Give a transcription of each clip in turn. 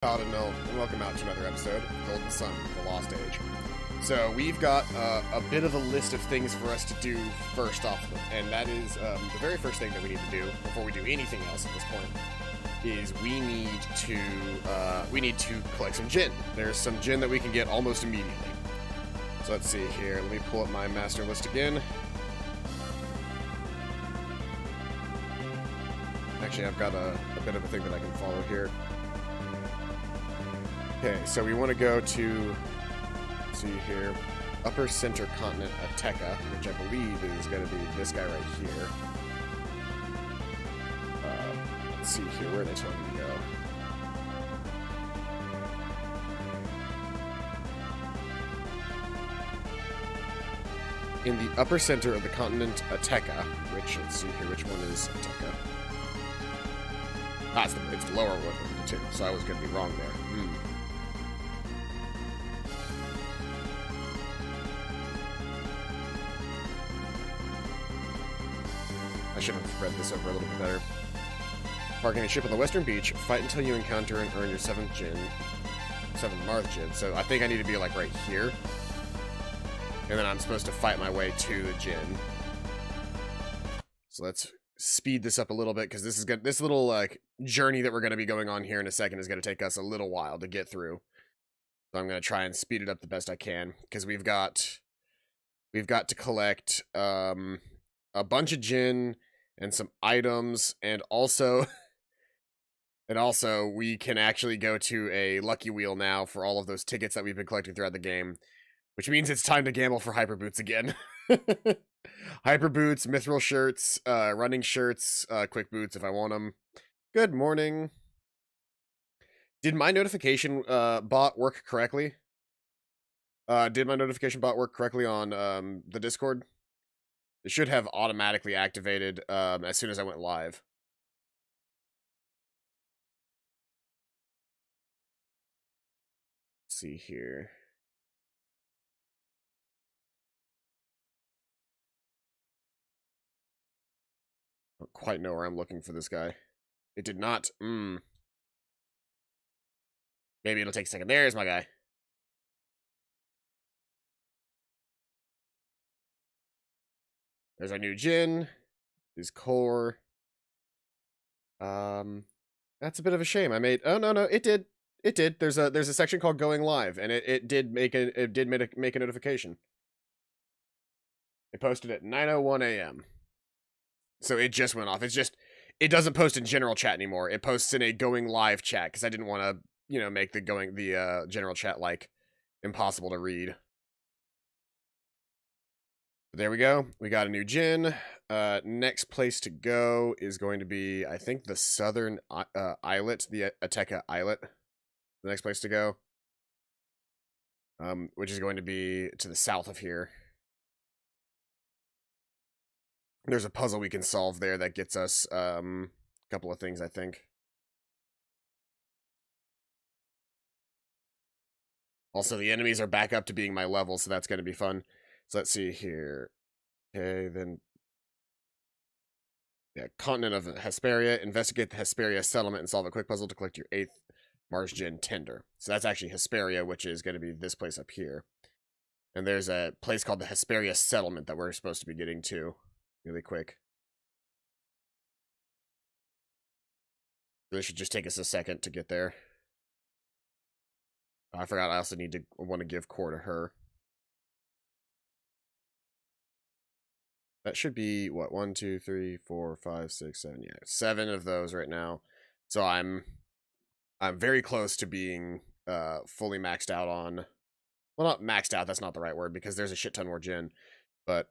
And welcome out to another episode of Golden Sun, The Lost Age. So we've got a bit of a list of things for us to do first off, and that is the very first thing that we need to do before we do anything else at this point is we need to collect some gin. There's some gin that we can get almost immediately. So let's see here. Let me pull up my master list again. Actually, I've got a bit of a thing that I can follow here. Okay, so we want to go to, let's see here, Upper Center Continent Ateca, which I believe is going to be this guy right here. Let's see here, where are they telling me to go? In the upper center of the continent Ateca, which, let's see here, which one is Ateca? Ah, it's the lower one of the two, so I was going to be wrong there. I should have read this over a little bit better. Parking a ship on the western beach, fight until you encounter and earn your 7th Marth gin. So I think I need to be like right here. And then I'm supposed to fight my way to the gin. So let's speed this up a little bit, because this little like journey that we're going to be going on here in a second is going to take us a little while to get through. So I'm going to try and speed it up the best I can, because we've got to collect a bunch of gin and some items, and also we can actually go to a lucky wheel now for all of those tickets that we've been collecting throughout the game, which means it's time to gamble for hyper boots again. Hyper boots, mithril shirts, running shirts, quick boots if I want them. Good morning. Did my notification bot work correctly? Did my notification bot work correctly on the Discord? It should have automatically activated as soon as I went live. Let's see here. I don't quite know where I'm looking for this guy. It did not. Maybe it'll take a second. There's my guy. There's our new gin. His core. That's a bit of a shame. I made. Oh no, it did. It did. There's a section called Going Live, and it did make a notification. It posted at 9:01 a.m. So it just went off. It doesn't post in general chat anymore. It posts in a Going Live chat, because I didn't want to, make the general chat like impossible to read. There we go. We got a new gin. Next place to go is going to be, I think, the southern islet, the Ateca Islet. The next place to go. Which is going to be to the south of here. There's a puzzle we can solve there that gets us a couple of things, I think. Also, the enemies are back up to being my level, so that's going to be fun. So let's see here. Okay, then. Yeah, Continent of Hesperia. Investigate the Hesperia settlement and solve a quick puzzle to collect your 8th Mars Gin Tender. So that's actually Hesperia, which is going to be this place up here. And there's a place called the Hesperia settlement that we're supposed to be getting to really quick. This should just take us a second to get there. I forgot I also want to give core to her. That should be, what, 1, 2, 3, 4, 5, 6, 7, yeah, 7 of those right now. So I'm very close to being fully maxed out on, well, not maxed out, that's not the right word, because there's a shit ton more gin, but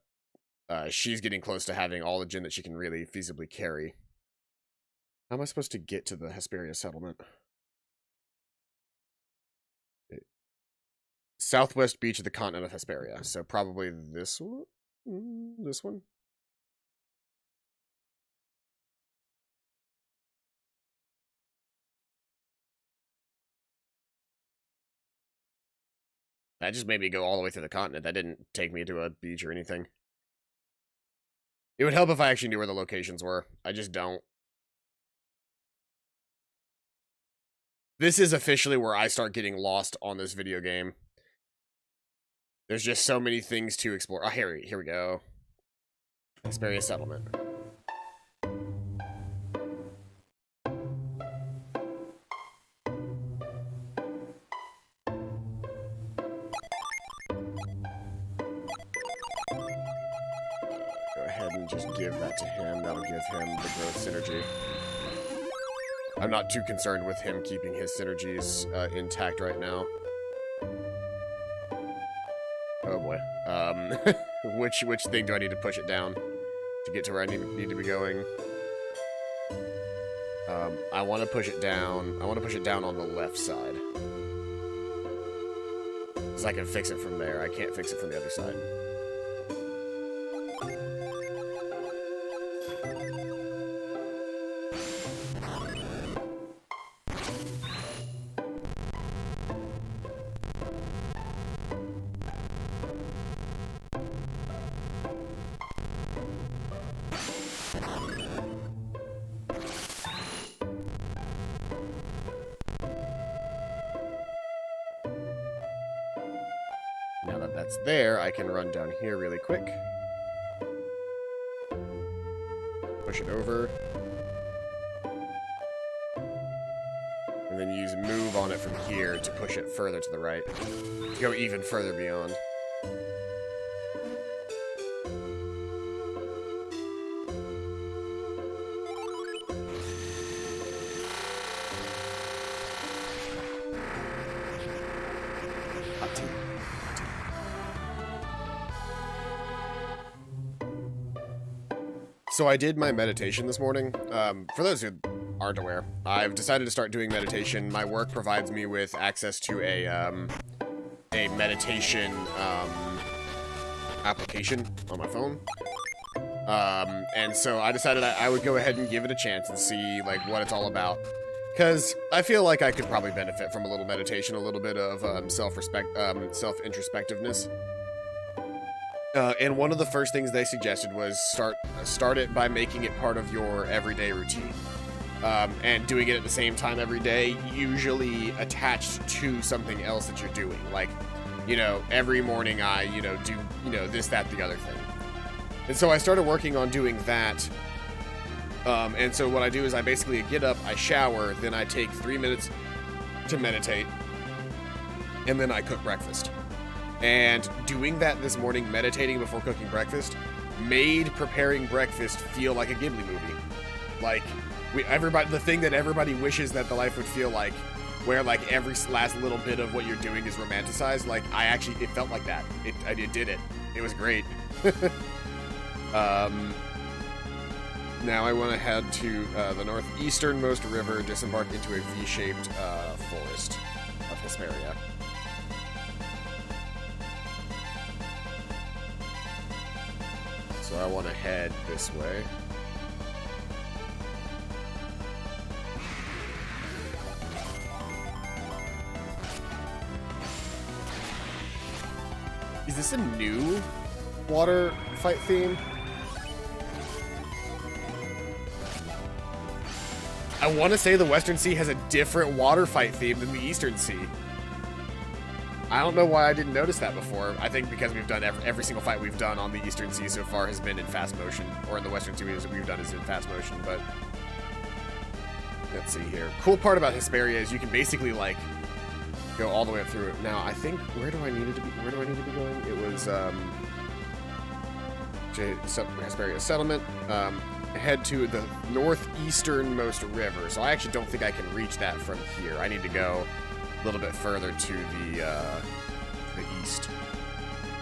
she's getting close to having all the gin that she can really feasibly carry. How am I supposed to get to the Hesperia settlement? Southwest beach of the continent of Hesperia, so probably this one? This one? That just made me go all the way through the continent. That didn't take me to a beach or anything. It would help if I actually knew where the locations were. I just don't. This is officially where I start getting lost on this video game. There's just so many things to explore. Oh, here we go. Hesperia Settlement. Go ahead and just give that to him. That'll give him the growth synergy. I'm not too concerned with him keeping his synergies intact right now. Oh boy. Which thing do I need to push it down to get to where I need to be going? I want to push it down. I want to push it down on the left side. Because I can fix it from there. I can't fix it from the other side. Now that that's there, I can run down here really quick. Push it over. And then use move on it from here to push it further to the right. To go even further beyond. So I did my meditation this morning. For those who aren't aware, I've decided to start doing meditation. My work provides me with access to a meditation application on my phone. And so I decided I would go ahead and give it a chance and see like what it's all about. Because I feel like I could probably benefit from a little meditation, a little bit of self-introspectiveness. And one of the first things they suggested was start it by making it part of your everyday routine. And doing it at the same time every day, usually attached to something else that you're doing. Like, you know, every morning I, do, this, that, the other thing. And so I started working on doing that. And so what I do is I basically get up, I shower, then I take 3 minutes to meditate, and then I cook breakfast. And doing that this morning, meditating before cooking breakfast, made preparing breakfast feel like a Ghibli movie. Like, the thing that everybody wishes that the life would feel like, where like every last little bit of what you're doing is romanticized. Like, it felt like that. It did it. It was great. Now I want to head to the northeasternmost river, disembark into a V-shaped forest of Hesperia. So I want to head this way. Is this a new water fight theme? I want to say the Western Sea has a different water fight theme than the Eastern Sea. I don't know why I didn't notice that before. I think because we've done every single fight we've done on the Eastern Sea so far has been in fast motion, or in the Western Sea we've done is in fast motion, but let's see here. Cool part about Hesperia is you can basically like go all the way up through it. Now I think where do I need to be going? It was Hesperia Settlement. Head to the northeasternmost river. So I actually don't think I can reach that from here. I need to go a little bit further to the east,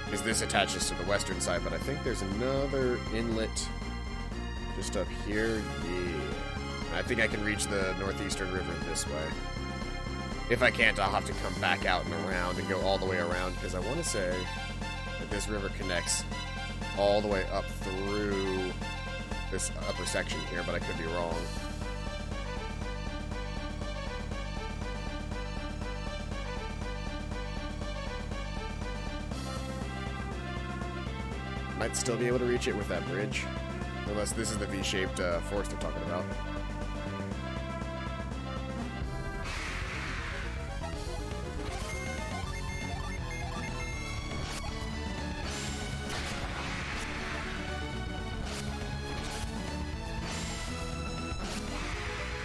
because this attaches to the western side, but I think there's another inlet just up here. Yeah. I think I can reach the northeastern river this way. If I can't, I'll have to come back out and around and go all the way around, because I want to say that this river connects all the way up through this upper section here, but I could be wrong. Might still be able to reach it with that bridge, unless this is the V-shaped forest they're talking about.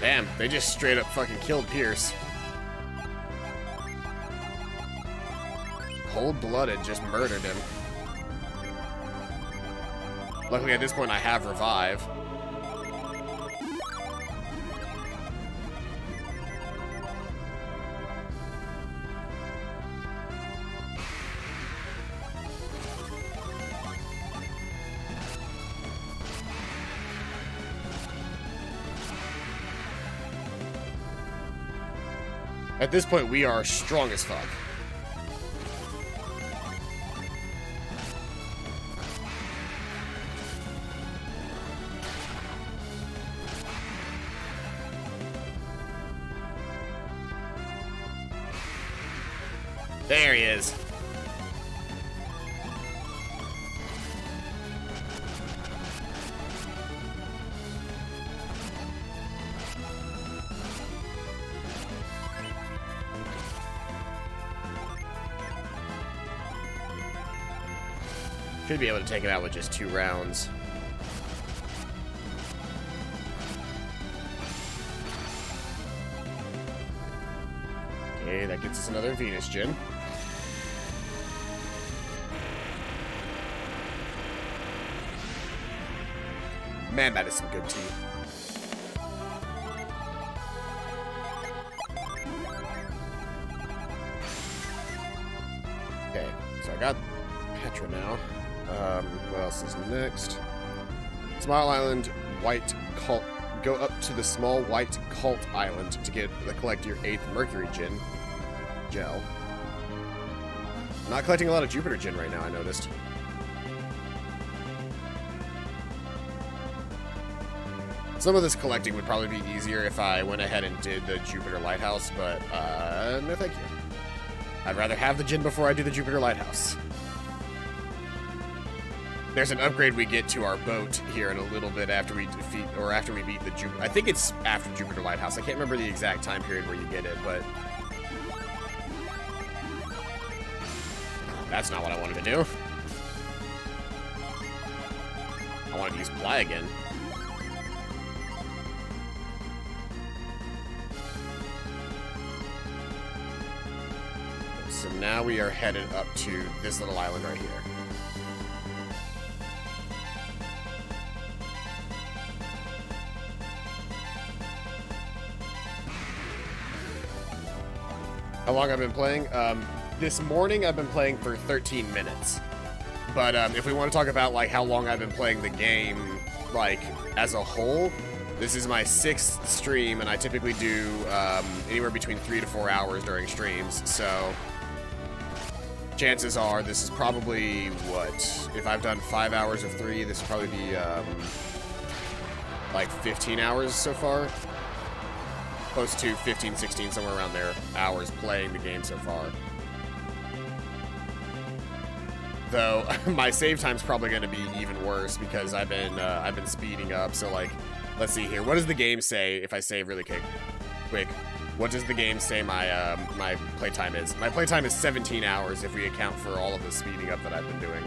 Damn, they just straight up fucking killed Pierce. Cold-blooded, just murdered him. Luckily, at this point, I have Revive. At this point, we are strong as fuck. There he is. Should be able to take it out with just 2 rounds. Okay, that gets us another Venus Gin. Man, that is some good tea. Okay, so I got Petra now. What else is next? Smile Island, White Cult. Go up to the small White Cult Island to collect your 8th Mercury Gin. Gel. Not collecting a lot of Jupiter Gin right now, I noticed. Some of this collecting would probably be easier if I went ahead and did the Jupiter Lighthouse, but, no thank you. I'd rather have the Gin before I do the Jupiter Lighthouse. There's an upgrade we get to our boat here in a little bit after we beat the Jupiter. I think it's after Jupiter Lighthouse. I can't remember the exact time period where you get it, but that's not what I wanted to do. I wanted to use Ply again. So now we are headed up to this little island right here. How long I've been playing? This morning I've been playing for 13 minutes. But if we want to talk about like how long I've been playing the game, like as a whole, this is my 6th stream, and I typically do anywhere between 3 to 4 hours during streams. So chances are this is probably what, if I've done 5 hours of 3, this will probably be like 15 hours so far. Close to 15, 16, somewhere around there, hours playing the game so far. Though my save time's probably going to be even worse because I've been speeding up. So like, let's see here. What does the game say if I save really quick? What does the game say my my playtime is? My playtime is 17 hours if we account for all of the speeding up that I've been doing.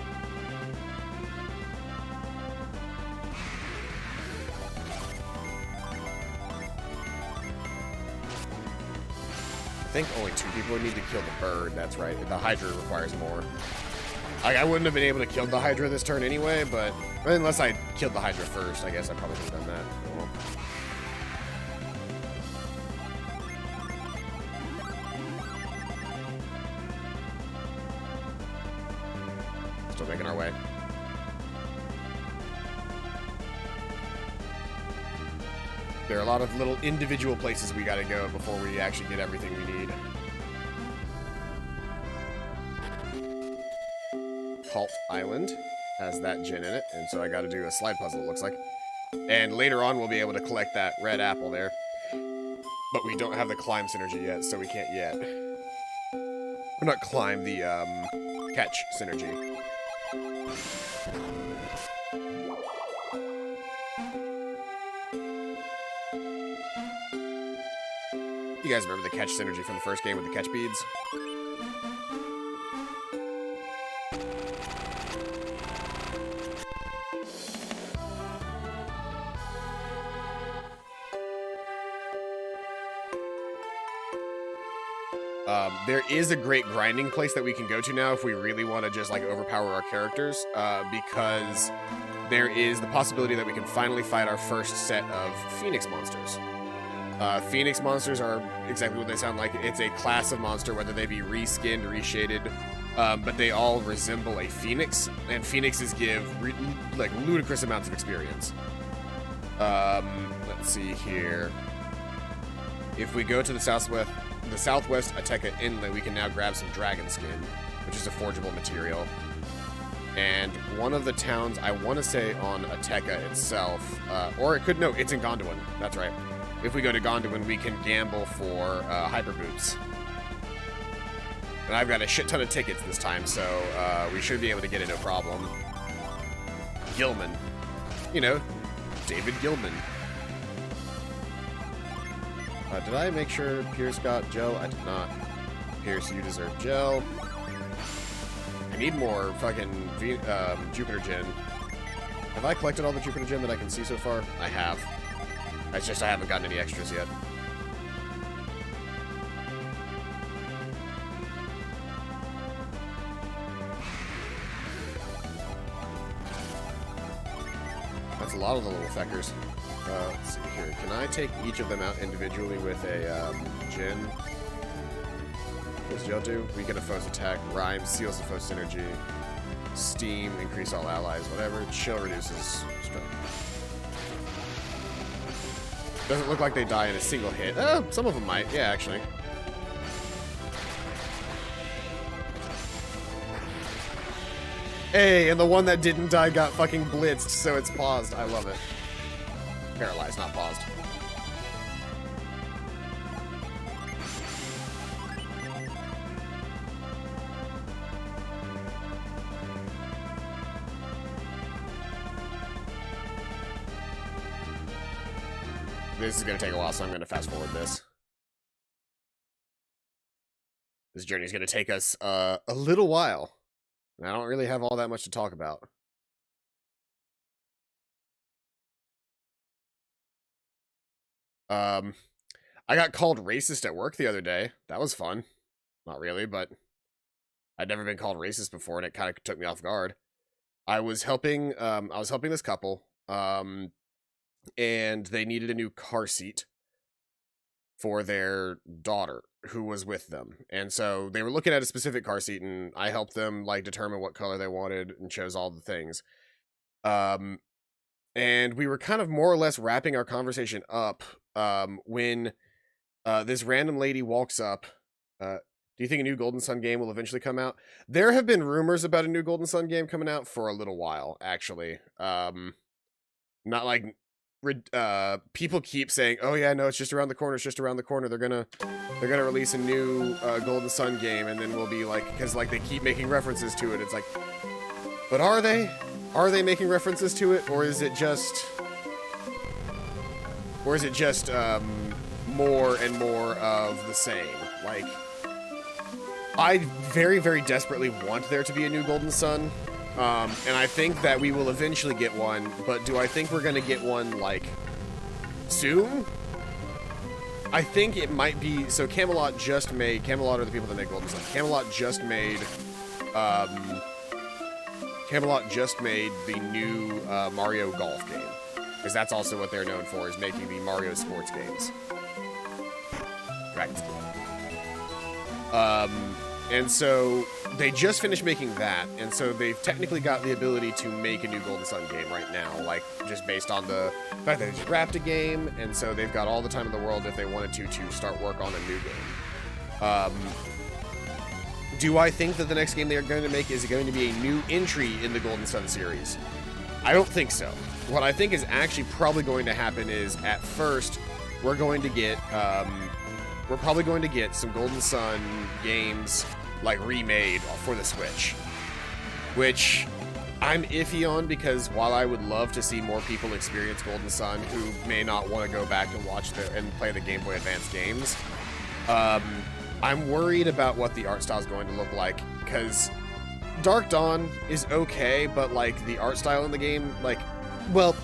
I think only 2 people would need to kill the bird. That's right. The Hydra requires more. I wouldn't have been able to kill the Hydra this turn anyway, but unless I killed the Hydra first, I guess I probably would have done that. Well. Still making our way. There are a lot of little individual places we gotta go before we actually get everything we need. Cult Island has that gin in it, and so I gotta do a slide puzzle, it looks like. And later on, we'll be able to collect that red apple there. But we don't have the climb synergy yet, so we can't yet. Or not climb, the, catch synergy. You guys remember the catch synergy from the first game with the catch beads? There is a great grinding place that we can go to now if we really want to just like overpower our characters, because there is the possibility that we can finally fight our first set of Phoenix monsters. Phoenix monsters are exactly what they sound like. It's a class of monster, whether they be reskinned, reshaded, but they all resemble a phoenix, and phoenixes give like ludicrous amounts of experience. Let's see here. If we go to the southwest Ateka Inlet, we can now grab some dragon skin, which is a forgeable material. And one of the towns, I want to say on Ateka itself, or it could, no, it's in Gondolin. That's right. If we go to Gondolin, we can gamble for hyper boots. And I've got a shit ton of tickets this time, so we should be able to get it no problem. Gilman. You know, David Gilman. Did I make sure Pierce got gel? I did not. Pierce, you deserve gel. I need more fucking Jupiter Gin. Have I collected all the Jupiter Gin that I can see so far? I have. It's just I haven't gotten any extras yet. That's a lot of the little feckers. Let's see here. Can I take each of them out individually with a Gin? What does gel do? Weaken a foe's attack. Rhyme seals the foe's synergy. Steam, increase all allies, whatever. Chill reduces strength. Doesn't look like they die in a single hit. Some of them might. Yeah, actually. Hey, and the one that didn't die got fucking blitzed, so it's paused. I love it. Paralyzed, not paused. This is going to take a while, so I'm going to fast forward this. This journey is going to take us a little while. And I don't really have all that much to talk about. I got called racist at work the other day. That was fun. Not really, but I'd never been called racist before, and it kind of took me off guard. I was helping this couple, and they needed a new car seat for their daughter who was with them. And so they were looking at a specific car seat, and I helped them like determine what color they wanted and chose all the things. And we were kind of more or less wrapping our conversation up when this random lady walks up. Do you think a new Golden Sun game will eventually come out? There have been rumors about a new Golden Sun game coming out for a little while, actually. Not like people keep saying, "Oh yeah, no, it's just around the corner. It's just around the corner. They're gonna release a new Golden Sun game," and then we'll be like, because like they keep making references to it. It's like, but are they? Are they making references to it, or is it just more and more of the same? Like, I very, very desperately want there to be a new Golden Sun, and I think that we will eventually get one, but do I think we're going to get one, like, soon? I think it might be, so Camelot are the people that make Golden Sun. Camelot just made the new Mario Golf game, because that's also what they're known for, is making the Mario sports games. Dragon's Blood. And so they just finished making that, and so they've technically got the ability to make a new Golden Sun game right now, like, just based on the fact that they just wrapped a game, and so they've got all the time in the world if they wanted to start work on a new game. Do I think that the next game they're going to make is going to be a new entry in the Golden Sun series? I don't think so. What I think is actually probably going to happen is, at first, we're going to get, we're probably going to get some Golden Sun games, like, remade for the Switch. Which I'm iffy on, because while I would love to see more people experience Golden Sun who may not want to go back and watch and play the Game Boy Advance games, I'm worried about what the art style is going to look like, because Dark Dawn is okay, but, like, the art style in the game, like, well,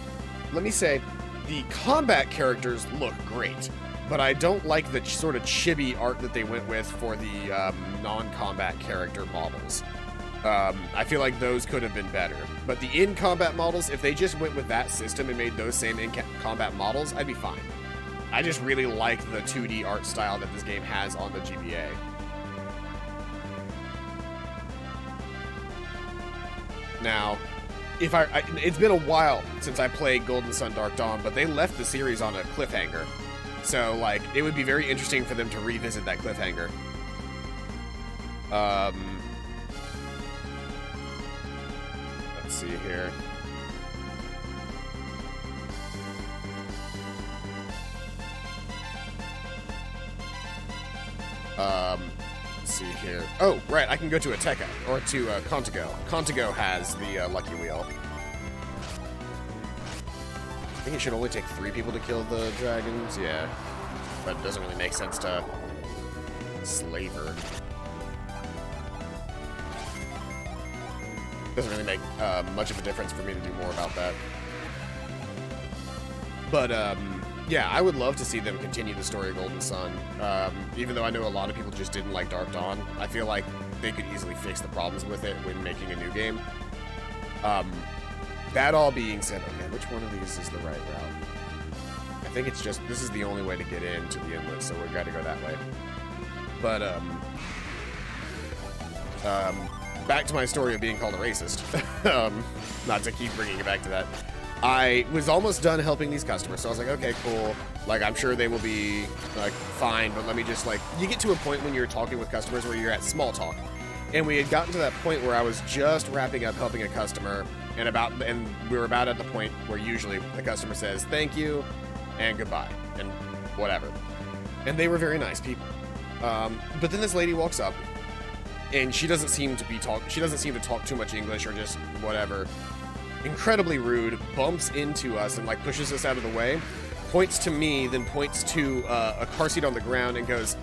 let me say, the combat characters look great. but I don't like the sort of chibi art that they went with for the non-combat character models. I feel like those could have been better. But the in-combat models, if they just went with that system and made those same in-combat models, I'd be fine. I just really like the 2D art style that this game has on the GBA. Now, if it's been a while since I played Golden Sun Dark Dawn, but they left the series on a cliffhanger. So, like, it would be very interesting for them to revisit that cliffhanger. Let's see here. Let's see here. Oh, right, I can go to Ateka, or to Contigo. Contigo has the Lucky Wheel. I think it should only take 3 people to kill the dragons, yeah. But it doesn't really make sense to slave her. Doesn't really make much of a difference for me to do more about that. But, yeah, I would love to see them continue the story of Golden Sun. Even though I know a lot of people just didn't like Dark Dawn, I feel like they could easily fix the problems with it when making a new game. That all being said, okay, which one of these is the right route? I think it's just, this is the only way to get into the inlet, so we've got to go that way. But, back to my story of being called a racist. Not to keep bringing it back to that. I was almost done helping these customers, so I was like, okay, cool. Like, I'm sure they will be, like, fine, but let me just, like, you get to a point when you're talking with customers where you're at small talk. And we had gotten to that point where I was just wrapping up helping a customer, and we were about at the point where usually the customer says, thank you, and goodbye, and whatever. And they were very nice people. But then this lady walks up, and she doesn't seem to talk too much English or just whatever. Incredibly rude, bumps into us and like pushes us out of the way, points to me, then points to a car seat on the ground and goes,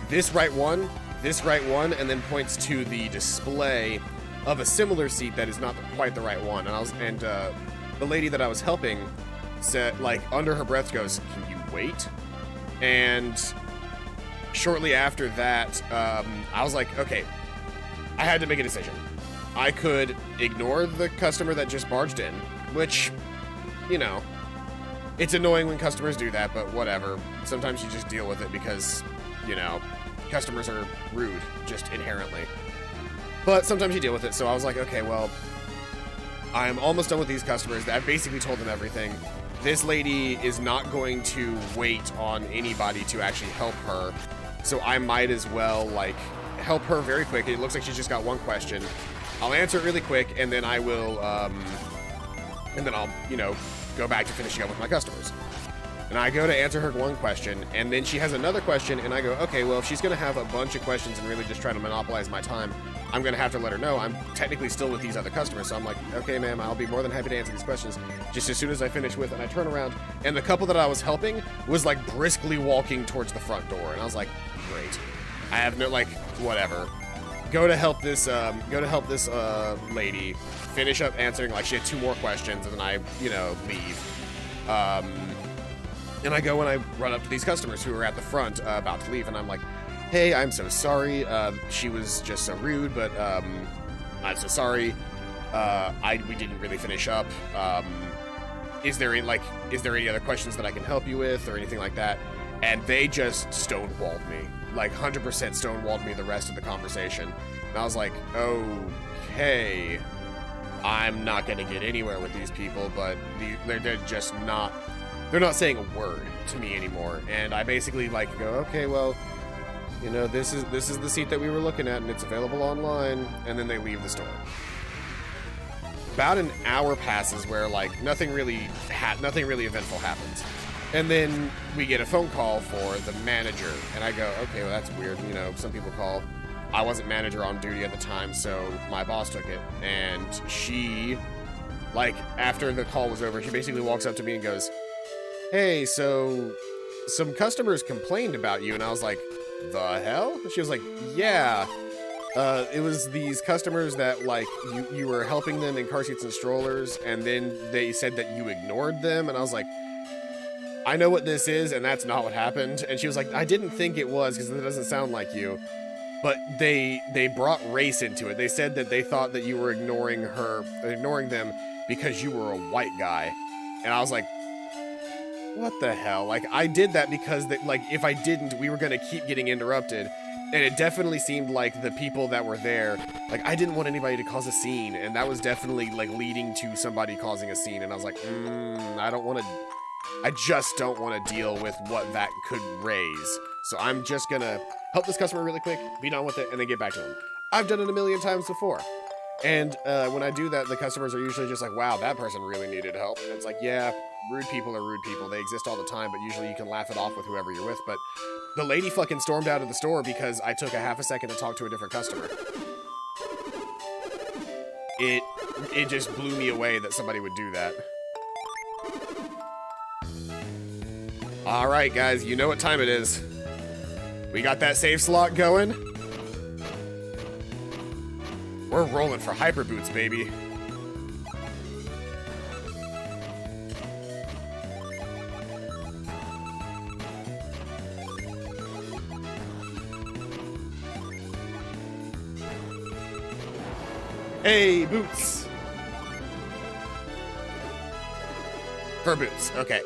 this right one, and then points to the display of a similar seat that is not quite the right one. And the lady that I was helping said, like, under her breath goes, can you wait? And shortly after that, I was like, okay, I had to make a decision. I could ignore the customer that just barged in, which, you know, it's annoying when customers do that, but whatever. Sometimes you just deal with it because, you know, customers are rude, just inherently. But sometimes you deal with it, so I was like, okay, well, I'm almost done with these customers. I've basically told them everything. This lady is not going to wait on anybody to actually help her, so I might as well, like, help her very quick. It looks like she's just got one question. I'll answer it really quick, and then I will, and then I'll, you know, go back to finishing up with my customers. And I go to answer her one question, and then she has another question, and I go, okay, well, if she's going to have a bunch of questions and really just try to monopolize my time, I'm going to have to let her know I'm technically still with these other customers. So I'm like, okay, ma'am, I'll be more than happy to answer these questions just as soon as I finish with, and I turn around, and the couple that I was helping was, like, briskly walking towards the front door, and I was like, great. I have no, like, whatever. Go to help this lady, finish up answering, like, she had 2 more questions, and then I, you know, leave. And I go and I run up to these customers who are at the front, about to leave, and I'm like, hey, I'm so sorry, she was just so rude, but, I'm so sorry, we didn't really finish up, is there any other questions that I can help you with, or anything like that? And they just stonewalled me. Like, 100% stonewalled me the rest of the conversation. And I was like, okay, I'm not gonna get anywhere with these people, but they're just not, they're not saying a word to me anymore. And I basically, like, go, okay, well, you know, this is the seat that we were looking at, and it's available online, and then they leave the store. About an hour passes where, like, nothing really eventful happens. And then we get a phone call for the manager, and I go, okay, well, that's weird. You know, some people call. I wasn't manager on duty at the time, so my boss took it. And she, like, after the call was over, she basically walks up to me and goes, hey, so some customers complained about you. And I was like, the hell? She was like, yeah. It was these customers that, like, you were helping them in car seats and strollers, and then they said that you ignored them. And I was like, I know what this is, and that's not what happened. And she was like, I didn't think it was, because it doesn't sound like you. But they brought race into it. They said that they thought that you were ignoring them because you were a white guy. And I was like, what the hell? Like, I did that because, like, if I didn't, we were going to keep getting interrupted. And it definitely seemed like the people that were there, like, I didn't want anybody to cause a scene. And that was definitely, like, leading to somebody causing a scene. And I was like, I just don't want to deal with what that could raise. So I'm just going to help this customer really quick, be done with it, and then get back to them. I've done it a million times before. And when I do that, the customers are usually just like, wow, that person really needed help. And it's like, yeah, rude people are rude people. They exist all the time, but usually you can laugh it off with whoever you're with. But the lady fucking stormed out of the store because I took a half a second to talk to a different customer. It just blew me away that somebody would do that. All right, guys, you know what time it is. We got that save slot going. We're rolling for hyper boots, baby. Hey, boots. For boots, okay.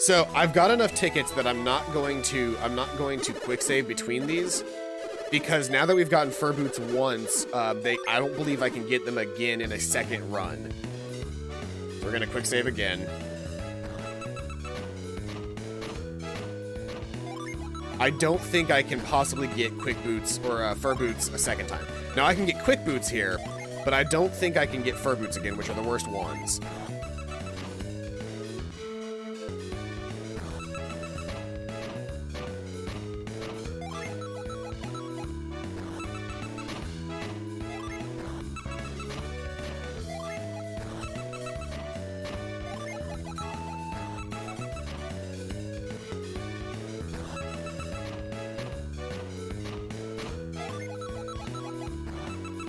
So I've got enough tickets that I'm not going to quick save between these, because now that we've gotten fur boots once, I don't believe I can get them again in a second run. We're gonna quick save again. I don't think I can possibly get quick boots or fur boots a second time. Now I can get quick boots here, but I don't think I can get fur boots again, which are the worst ones.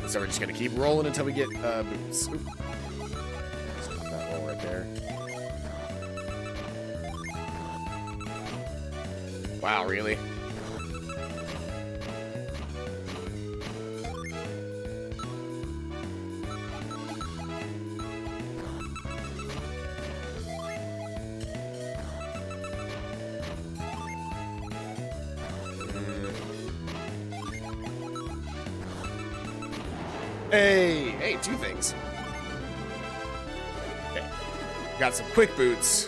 So we're just gonna keep rolling until we get boots. Oop. Stop that roll right there. Wow, really? Hey, two things. Okay. Got some quick boots,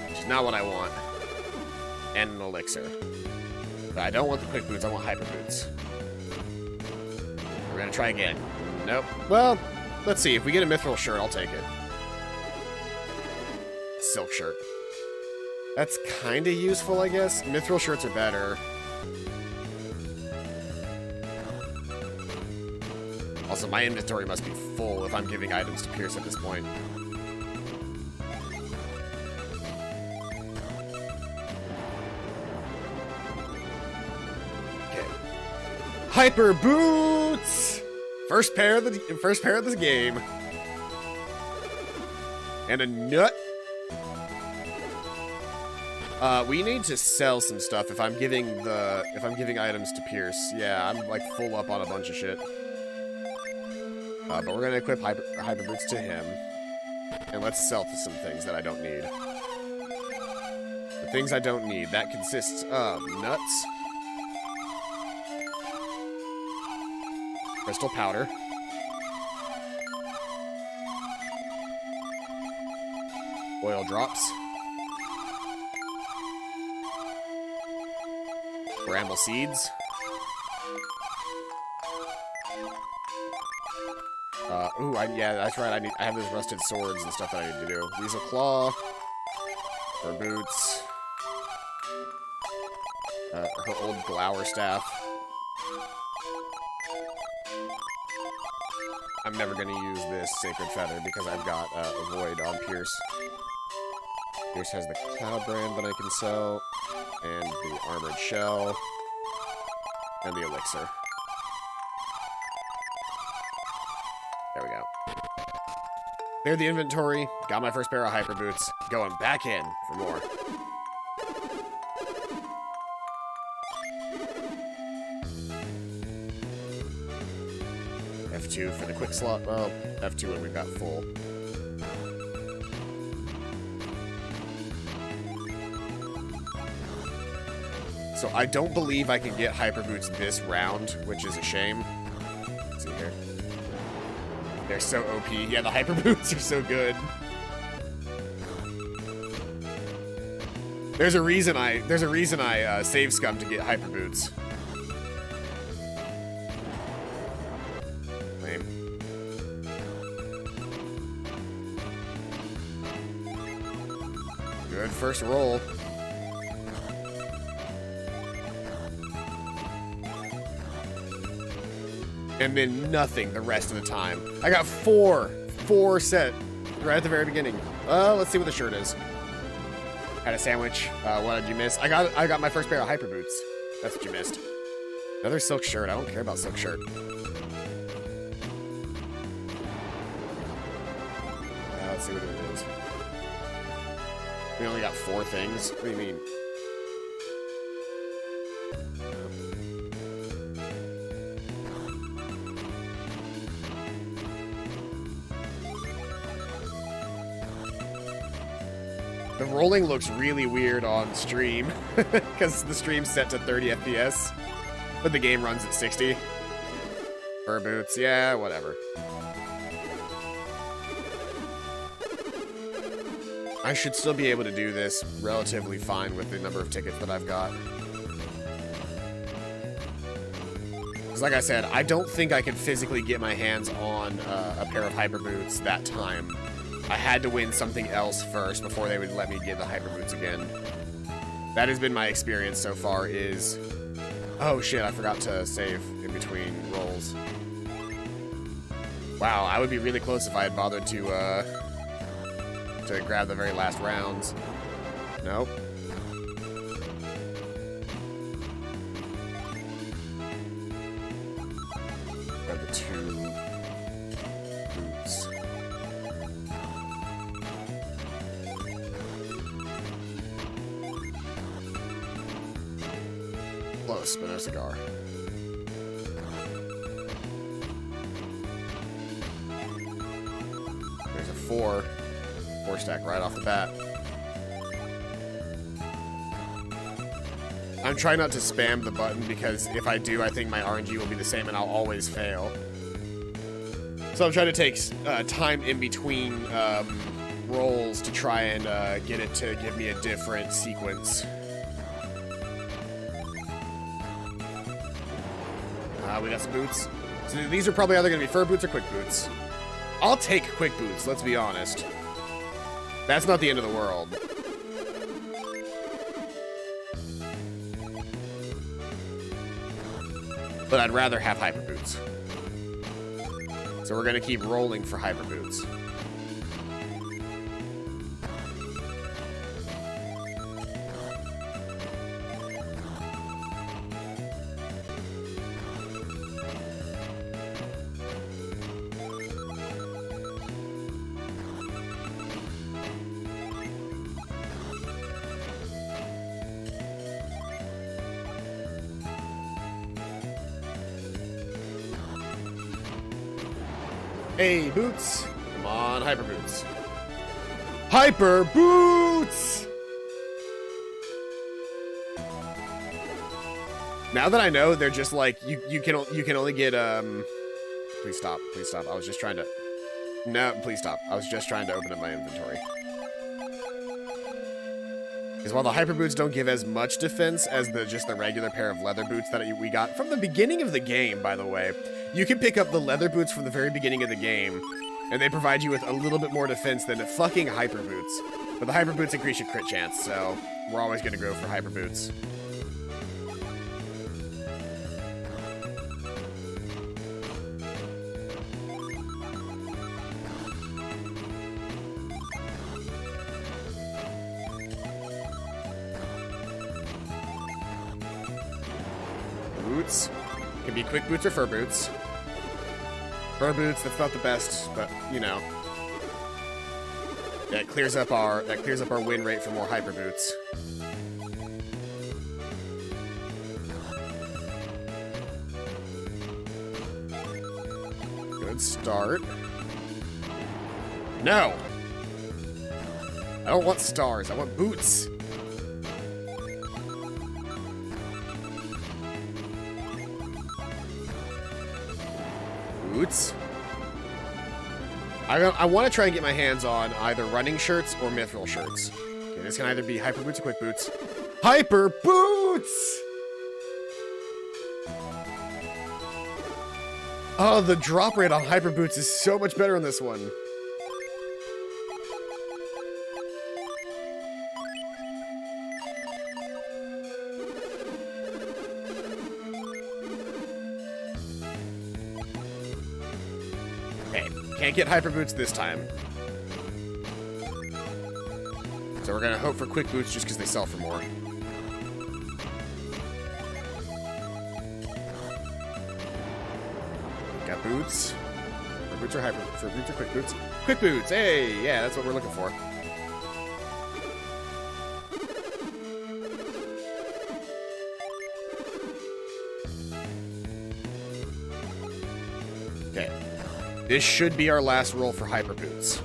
which is not what I want, and an elixir. But I don't want the quick boots, I want hyper boots. We're gonna try again. Nope. Well, let's see. If we get a mithril shirt, I'll take it. Silk shirt. That's kind of useful, I guess. Mithril shirts are better. Also, my inventory must be full if I'm giving items to Pierce at this point. Okay. Hyper boots! First pair of this game. And a nut. We need to sell some stuff if I'm giving items to Pierce. Yeah, I'm like full up on a bunch of shit. But we're gonna equip hyper boots to him, and let's sell to some things that I don't need. The things I don't need, that consists of nuts, crystal powder, oil drops, bramble seeds, yeah, that's right. I have those rusted swords and stuff that I need to do. Weasel claw, her boots, her old glower staff. I'm never gonna use this sacred feather because I've got a void on Pierce. Pierce has the cloud brand that I can sell, and the armored shell, and the elixir. There we go. Cleared the inventory, got my first pair of hyper boots, going back in for more. F2 for the quick slot. Well, F2 when we've got full. So I don't believe I can get hyper boots this round, which is a shame. Let's see here. They're so OP. Yeah, the hyper boots are so good. There's a reason I save scum to get hyper boots. Lame. Good first roll. And then nothing the rest of the time. I got four set right at the very beginning. Let's see what the shirt is. Had a sandwich. What did you miss? I got my first pair of hyper boots. That's what you missed. Another silk shirt. I don't care about silk shirt. Let's see what it is. We only got 4 things. What do you mean? The rolling looks really weird on stream because the stream's set to 30 FPS, but the game runs at 60. Fur boots, yeah, whatever. I should still be able to do this relatively fine with the number of tickets that I've got. Because like I said, I don't think I could physically get my hands on a pair of hyper boots that time. I had to win something else first before they would let me get the hyper boots again. That has been my experience so far is... Oh shit, I forgot to save in between rolls. Wow, I would be really close if I had bothered to grab the very last rounds. Nope. Grab the 2 boots. Close, but no cigar. There's a 4 stack right off the bat. I'm trying not to spam the button because if I do, I think my RNG will be the same and I'll always fail. So I'm trying to take time in between rolls to try and get it to give me a different sequence. We got some boots. So these are probably either going to be fur boots or quick boots. I'll take quick boots, let's be honest. That's not the end of the world. But I'd rather have hyper boots. So we're going to keep rolling for hyper boots. Hey, boots. Come on, hyper boots. Hyper boots! Now that I know, they're just like, you can only get, Please stop, please stop. I was just trying to... No, please stop. I was just trying to open up my inventory. Because while the hyper boots don't give as much defense as just the regular pair of leather boots that we got from the beginning of the game, by the way, you can pick up the leather boots from the very beginning of the game, and they provide you with a little bit more defense than the fucking hyper boots. But the hyper boots increase your crit chance, so we're always going to go for hyper boots. Boots. Can be quick boots or fur boots. Fur boots, that's not the best, but, you know. That clears up our win rate for more hyper boots. Good start. No! I don't want stars, I want boots. Boots. I want to try and get my hands on either running shirts or mithril shirts. Okay, this can either be hyper boots or quick boots. Hyper boots! Oh, the drop rate on hyper boots is so much better on this one. Can't get hyper boots this time. So we're gonna hope for quick boots just because they sell for more. Got boots. Or boots or hyper for boots or quick boots? Quick boots! Hey! Yeah, that's what we're looking for. Okay. This should be our last roll for hyper boots.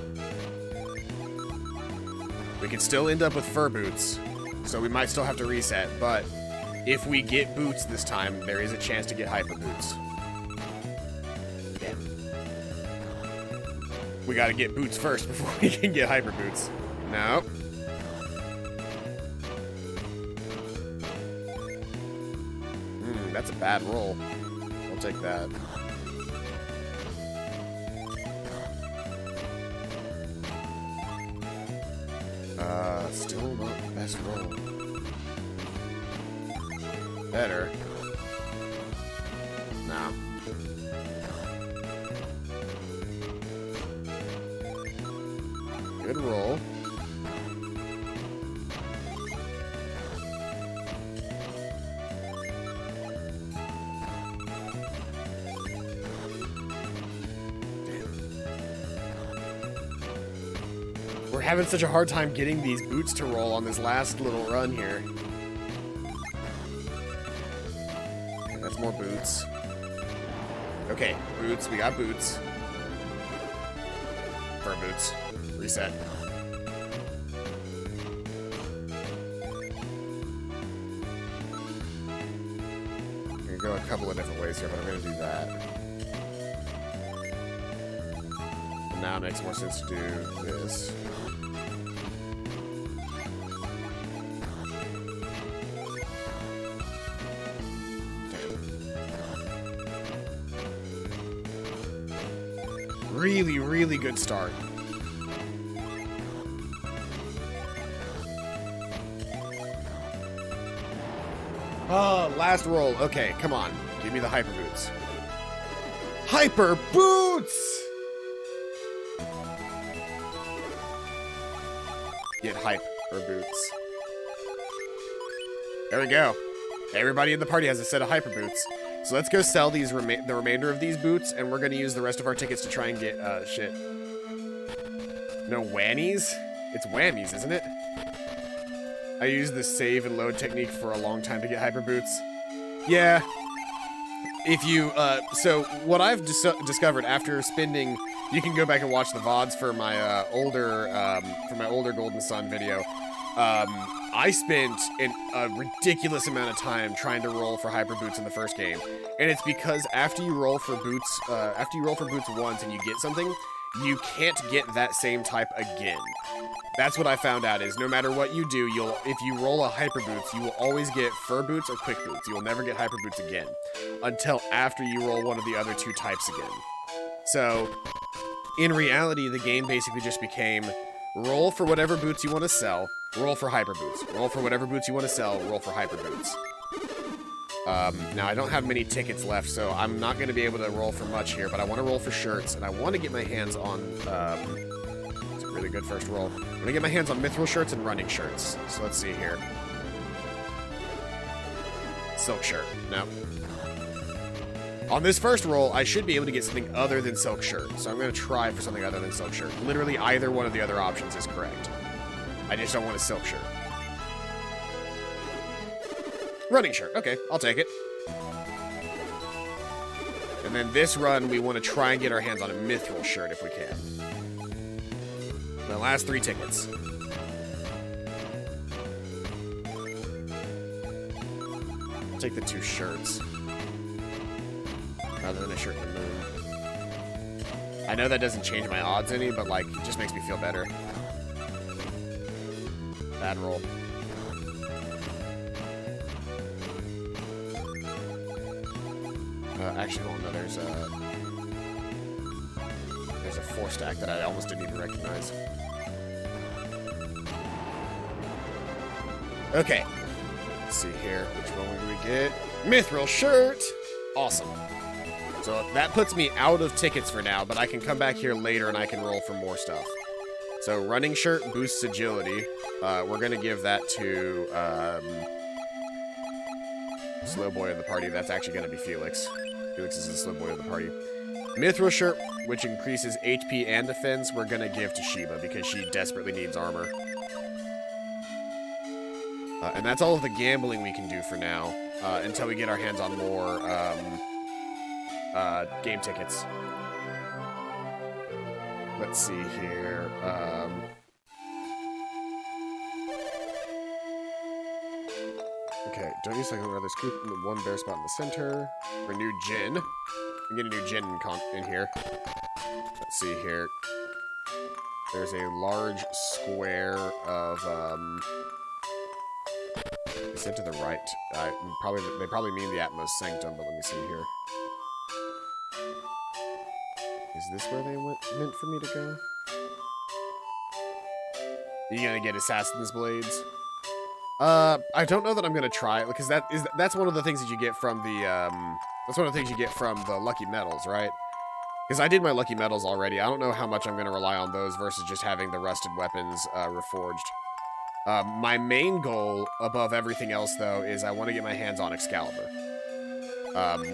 We can still end up with fur boots, so we might still have to reset, but if we get boots this time, there is a chance to get hyper boots. Damn. We gotta get boots first before we can get hyper boots. No. That's a bad roll. We'll take that. Still not the best roll. Better. No. Good roll. We're having such a hard time getting these boots to roll on this last little run here. Okay, that's more boots. Okay, boots. We got boots. Fur boots. Reset. I'm gonna go a couple of different ways here, but I'm gonna do that. And now it makes more sense to do this. Really, really good start. Oh, last roll. Okay, come on. Give me the hyper boots. Hyper boots! Get hyper boots. There we go. Everybody in the party has a set of hyper boots. So let's go sell these the remainder of these boots, and we're gonna use the rest of our tickets to try and get shit. No whammies? It's whammies, isn't it? I used the save and load technique for a long time to get hyper boots. Yeah. If you so what I've discovered after spending, you can go back and watch the VODs for my older Golden Sun video. I spent a ridiculous amount of time trying to roll for hyper boots in the first game, and it's because after you roll for boots once and you get something, you can't get that same type again. That's what I found out is no matter what you do, if you roll a hyper boots, you will always get fur boots or quick boots. You will never get hyper boots again until after you roll one of the other two types again. So in reality, the game basically just became roll for whatever boots you want to sell, roll for hyper boots. Roll for whatever boots you want to sell, roll for hyper boots. Now, I don't have many tickets left, so I'm not going to be able to roll for much here, but I want to roll for shirts, and I want to get my hands on... it's a really good first roll. I'm going to get my hands on mithril shirts and running shirts. So let's see here. Silk shirt. Nope. On this first roll, I should be able to get something other than Silk Shirt. So I'm going to try for something other than Silk Shirt. Literally either one of the other options is correct. I just don't want a Silk Shirt. Running Shirt. Okay, I'll take it. And then this run, we want to try and get our hands on a Mithril Shirt if we can. The last 3 tickets. I'll take the 2 shirts. Rather than a shirt in the moon. I know that doesn't change my odds any, but like, it just makes me feel better. Bad roll. Actually, hold on, no, there's a 4 stack that I almost didn't even recognize. Okay. Let's see here. Which one do we get? Mithril Shirt! Awesome. So that puts me out of tickets for now, but I can come back here later and I can roll for more stuff. So Running Shirt boosts agility. We're going to give that to slow boy of the party. That's actually going to be Felix. Felix is the slow boy of the party. Mithril Shirt, which increases HP and defense, we're going to give to Sheba because she desperately needs armor. And that's all of the gambling we can do for now, until we get our hands on more game tickets. Let's see here. Okay, don't use like another scoop in the 1 bear spot in the center. Renew gin. We can get a new gin in here. Let's see here. There's a large square of They said to the right. They probably mean the Atmos Sanctum, but let me see here. Is this where they meant for me to go? Are you gonna get Assassin's Blades? I don't know that I'm gonna try it because that's one of the things that you get from the that's one of the things you get from the Lucky Metals, right? Because I did my Lucky Metals already. I don't know how much I'm gonna rely on those versus just having the rusted weapons reforged. My main goal above everything else, though, is I want to get my hands on Excalibur,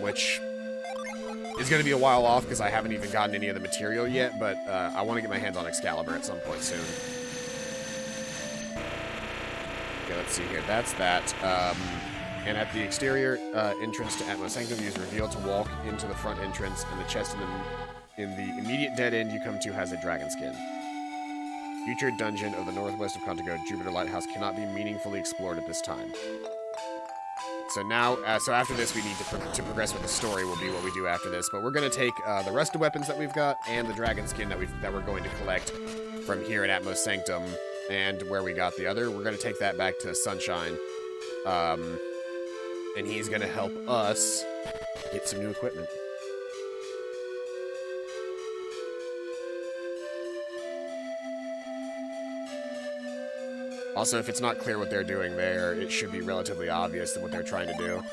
which is going to be a while off because I haven't even gotten any of the material yet, but I want to get my hands on Excalibur at some point soon. Okay, let's see here. That's that. And at the exterior entrance to Atmos Sanctum, use Reveal to walk into the front entrance, and the chest in the immediate dead end you come to has a dragon skin. Future dungeon of the northwest of Contigo, Jupiter Lighthouse, cannot be meaningfully explored at this time. So now, so after this, we need to progress with the story. Will be what we do after this. But we're going to take the rusted weapons that we've got and the dragon skin that we're going to collect from here at Atmos Sanctum and where we got the other. We're going to take that back to Sunshine, and he's going to help us get some new equipment. Also, if it's not clear what they're doing there, it should be relatively obvious what they're trying to do.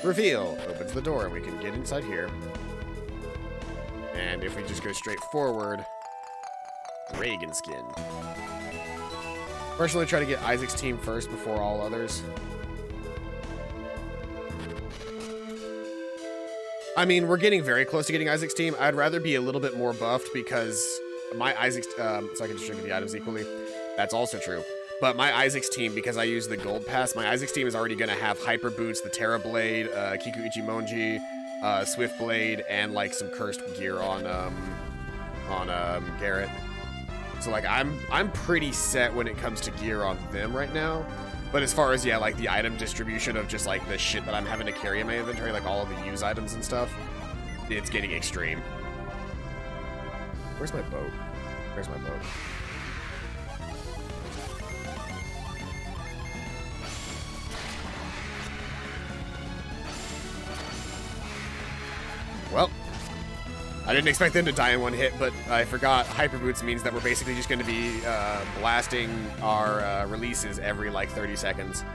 Reveal opens the door, and we can get inside here. And if we just go straight forward, Reagan skin. Personally, try to get Isaac's team first before all others. I mean, we're getting very close to getting Isaac's team. I'd rather be a little bit more buffed because my Isaac's, so I can distribute the items equally. That's also true. But my Isaac's team, because I use the gold pass, my Isaac's team is already going to have Hyper Boots, the Terra Blade, Kiku Ichimonji, Swift Blade, and like some cursed gear on Garrett. So like I'm pretty set when it comes to gear on them right now. But as far as, yeah, like the item distribution of just like the shit that I'm having to carry in my inventory, like all of the use items and stuff, it's getting extreme. Where's my boat? Where's my boat? Well, I didn't expect them to die in one hit, but I forgot Hyper Boots means that we're basically just going to be blasting our releases every like 30 seconds.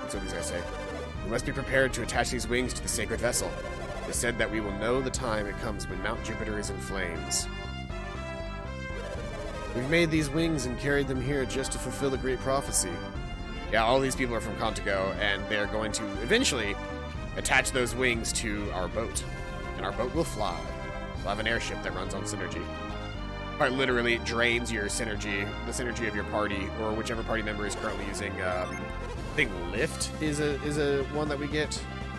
That's what these guys say. We must be prepared to attach these wings to the sacred vessel. It is said that we will know the time it comes when Mount Jupiter is in flames. We've made these wings and carried them here just to fulfill a great prophecy. Yeah, all these people are from Contigo, and they're going to eventually attach those wings to our boat. And our boat will fly. We'll have an airship that runs on synergy. Quite literally, it drains your synergy, the synergy of your party, or whichever party member is currently using, I think Lift is a one that we get.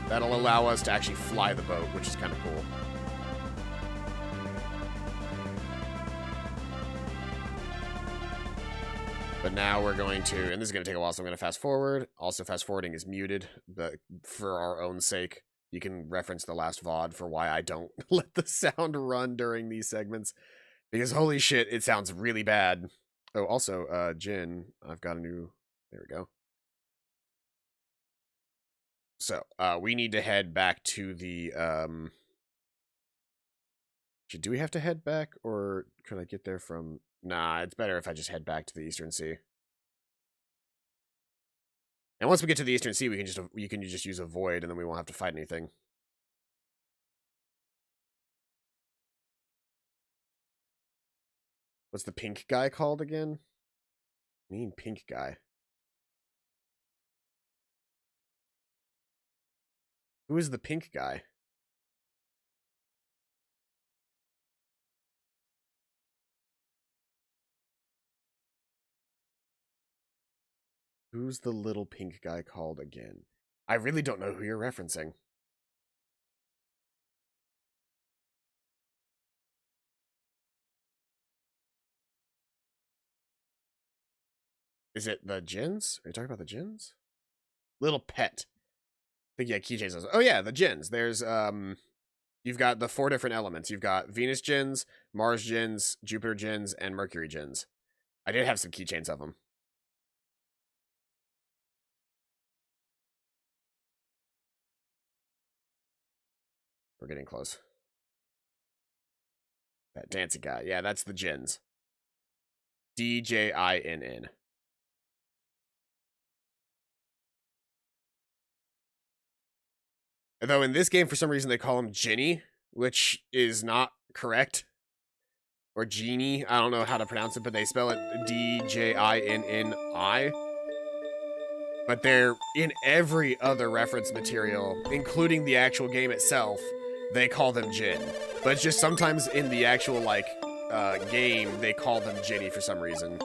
That'll allow us to actually fly the boat, which is kind of cool. But now we're going to, and this is going to take a while, so I'm going to fast forward. Also, fast forwarding is muted, but for our own sake, you can reference the last VOD for why I don't let the sound run during these segments. Because holy shit, it sounds really bad. Oh, also, Jin, I've got a new, there we go. So, we need to head back to the, do we have to head back, or could I get there from... Nah, it's better if I just head back to the Eastern Sea. And once we get to the Eastern Sea, you can just use a void, and then we won't have to fight anything. What's the pink guy called again? Mean pink guy. Who is the pink guy? Who's the little pink guy called again? I really don't know who you're referencing. Is it the Jins? Are you talking about the Jins? Little pet. I think, yeah, keychains. Oh, yeah, the Jins. There's, you've got the 4 different elements. You've got Venus Jins, Mars Jins, Jupiter Jins, and Mercury Jins. I did have some keychains of them. We're getting close. That dancing guy. Yeah, that's the Jins. D-J-I-N-N. Though in this game, for some reason, they call him Ginny, which is not correct. Or Genie. I don't know how to pronounce it, but they spell it D-J-I-N-N-I. But they're in every other reference material, including the actual game itself, they call them Jin. But it's just sometimes in the actual, like, game, they call them Ginny for some reason.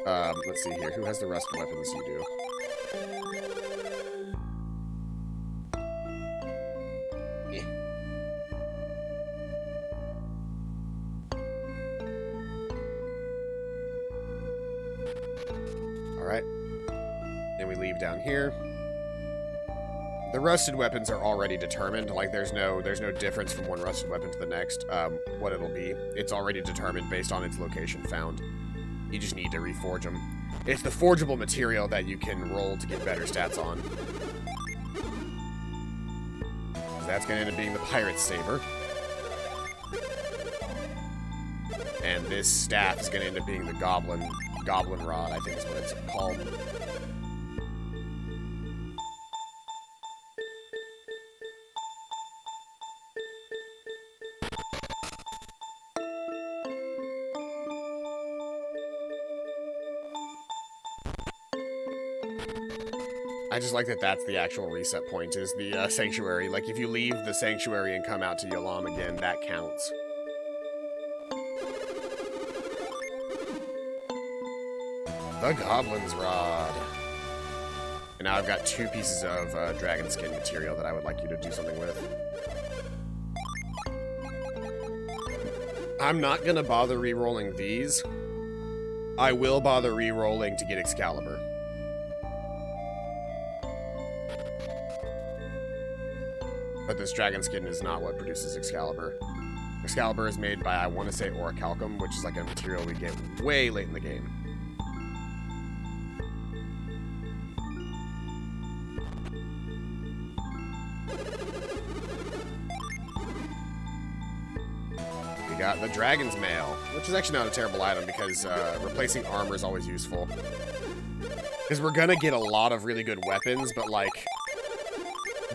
Let's see here. Who has the rusted weapons? You do. Alright. Then we leave down here. The rusted weapons are already determined. Like, there's no difference from one rusted weapon to the next. What it'll be. It's already determined based on its location found. You just need to reforge them. It's the forgeable material that you can roll to get better stats on. That's going to end up being the Pirate's Saber. And this staff is going to end up being the Goblin Rod, I think is what it's called. I just like that that's the actual reset point, is the Sanctuary. Like, if you leave the Sanctuary and come out to Yalam again, that counts. The Goblin's Rod. And now I've got 2 pieces of dragon skin material that I would like you to do something with. I'm not gonna bother re-rolling these. I will bother re-rolling to get Excalibur. But this dragon skin is not what produces Excalibur. Excalibur is made by, I want to say, orichalcum, which is like a material we get way late in the game. We got the Dragon's Mail, which is actually not a terrible item because replacing armor is always useful. Because we're gonna get a lot of really good weapons, but like,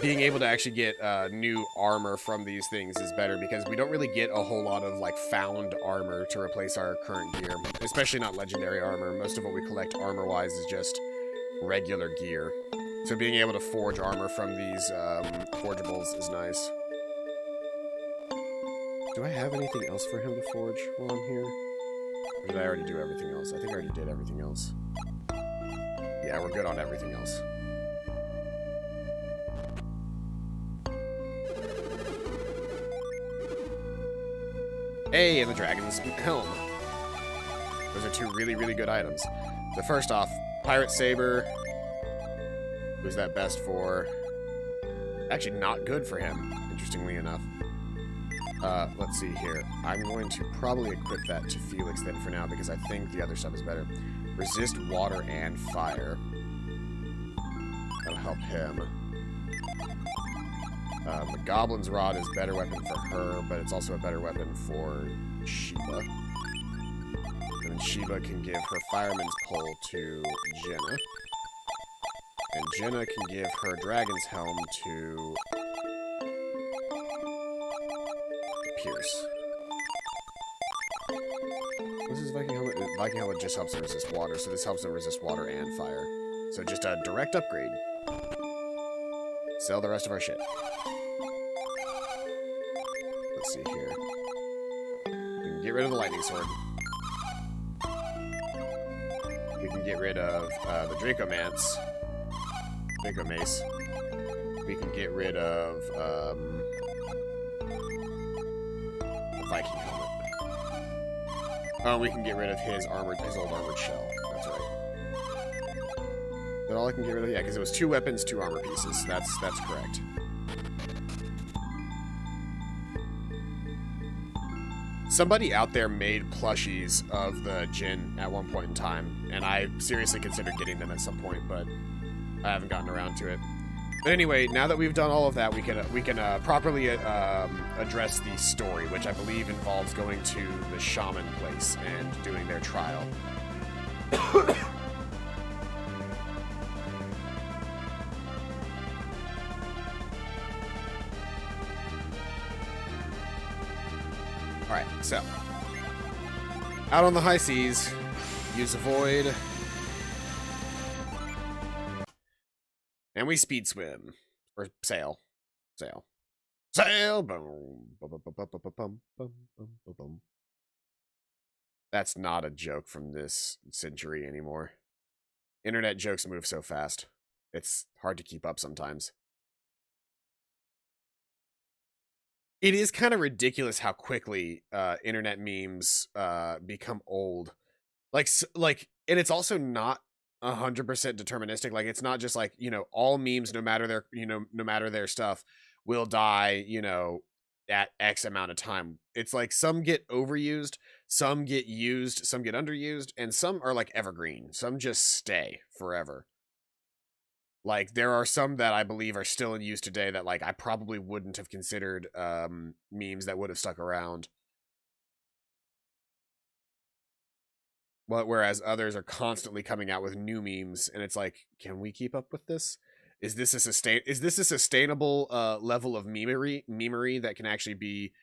being able to actually get new armor from these things is better because we don't really get a whole lot of like found armor to replace our current gear, especially not legendary armor. Most of what we collect armor-wise is just regular gear. So being able to forge armor from these forgeables is nice. Do I have anything else for him to forge while I'm here? Or did I already do everything else? I think I already did everything else. Yeah, we're good on everything else. Hey, and the dragon's helm. Those are two really, really good items. So first off, pirate saber. Who's that best for? Actually, not good for him, interestingly enough. Let's see here. I'm going to probably equip that to Felix then for now because I think the other stuff is better. Resist water and fire. That'll help him. The Goblin's Rod is a better weapon for her, but it's also a better weapon for Sheba. And then Sheba can give her Fireman's Pole to Jenna. And Jenna can give her Dragon's Helm to Pierce. What's his Viking Helmet? Viking Helmet just helps him resist water, so this helps him resist water and fire. So just a direct upgrade. Sell the rest of our shit. Let's see here. We can get rid of the lightning sword. We can get rid of the Draco Mace. We can get rid of the Viking Helmet. Oh, we can get rid of his old armored shell. That's right. Is that all I can get rid of? Yeah, because it was 2 weapons, 2 armor pieces. That's correct. Somebody out there made plushies of the Jinn at one point in time, and I seriously considered getting them at some point, but I haven't gotten around to it. But anyway, now that we've done all of that, we can properly address the story, which I believe involves going to the shaman place and doing their trial. Alright, so. Out on the high seas, use a void. And we speed swim. Or sail. Sail. Sail! Boom. Boom. That's not a joke from this century anymore. Internet jokes move so fast. It's hard to keep up sometimes. It is kind of ridiculous how quickly internet memes become old. Like, and it's also not 100% deterministic. Like, it's not just like, you know, all memes, no matter their stuff, will die, you know, at X amount of time. It's like some get overused, some get used, some get underused, and some are like evergreen. Some just stay forever. Like, there are some that I believe are still in use today that, like, I probably wouldn't have considered memes that would have stuck around. Whereas others are constantly coming out with new memes, and it's like, can we keep up with this? Is this a sustainable level of memery that can actually be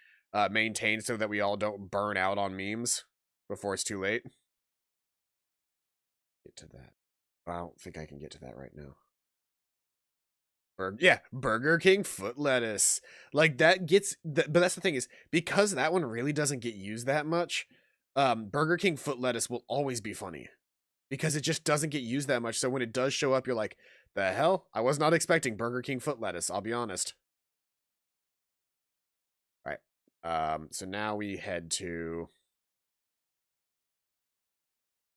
maintained so that we all don't burn out on memes before it's too late? Get to that. I don't think I can get to that right now. Yeah, Burger King foot lettuce. Like, that gets... But that's the thing is, because that one really doesn't get used that much, Burger King foot lettuce will always be funny. Because it just doesn't get used that much, so when it does show up, you're like, the hell? I was not expecting Burger King foot lettuce, I'll be honest. Alright, so now we head to...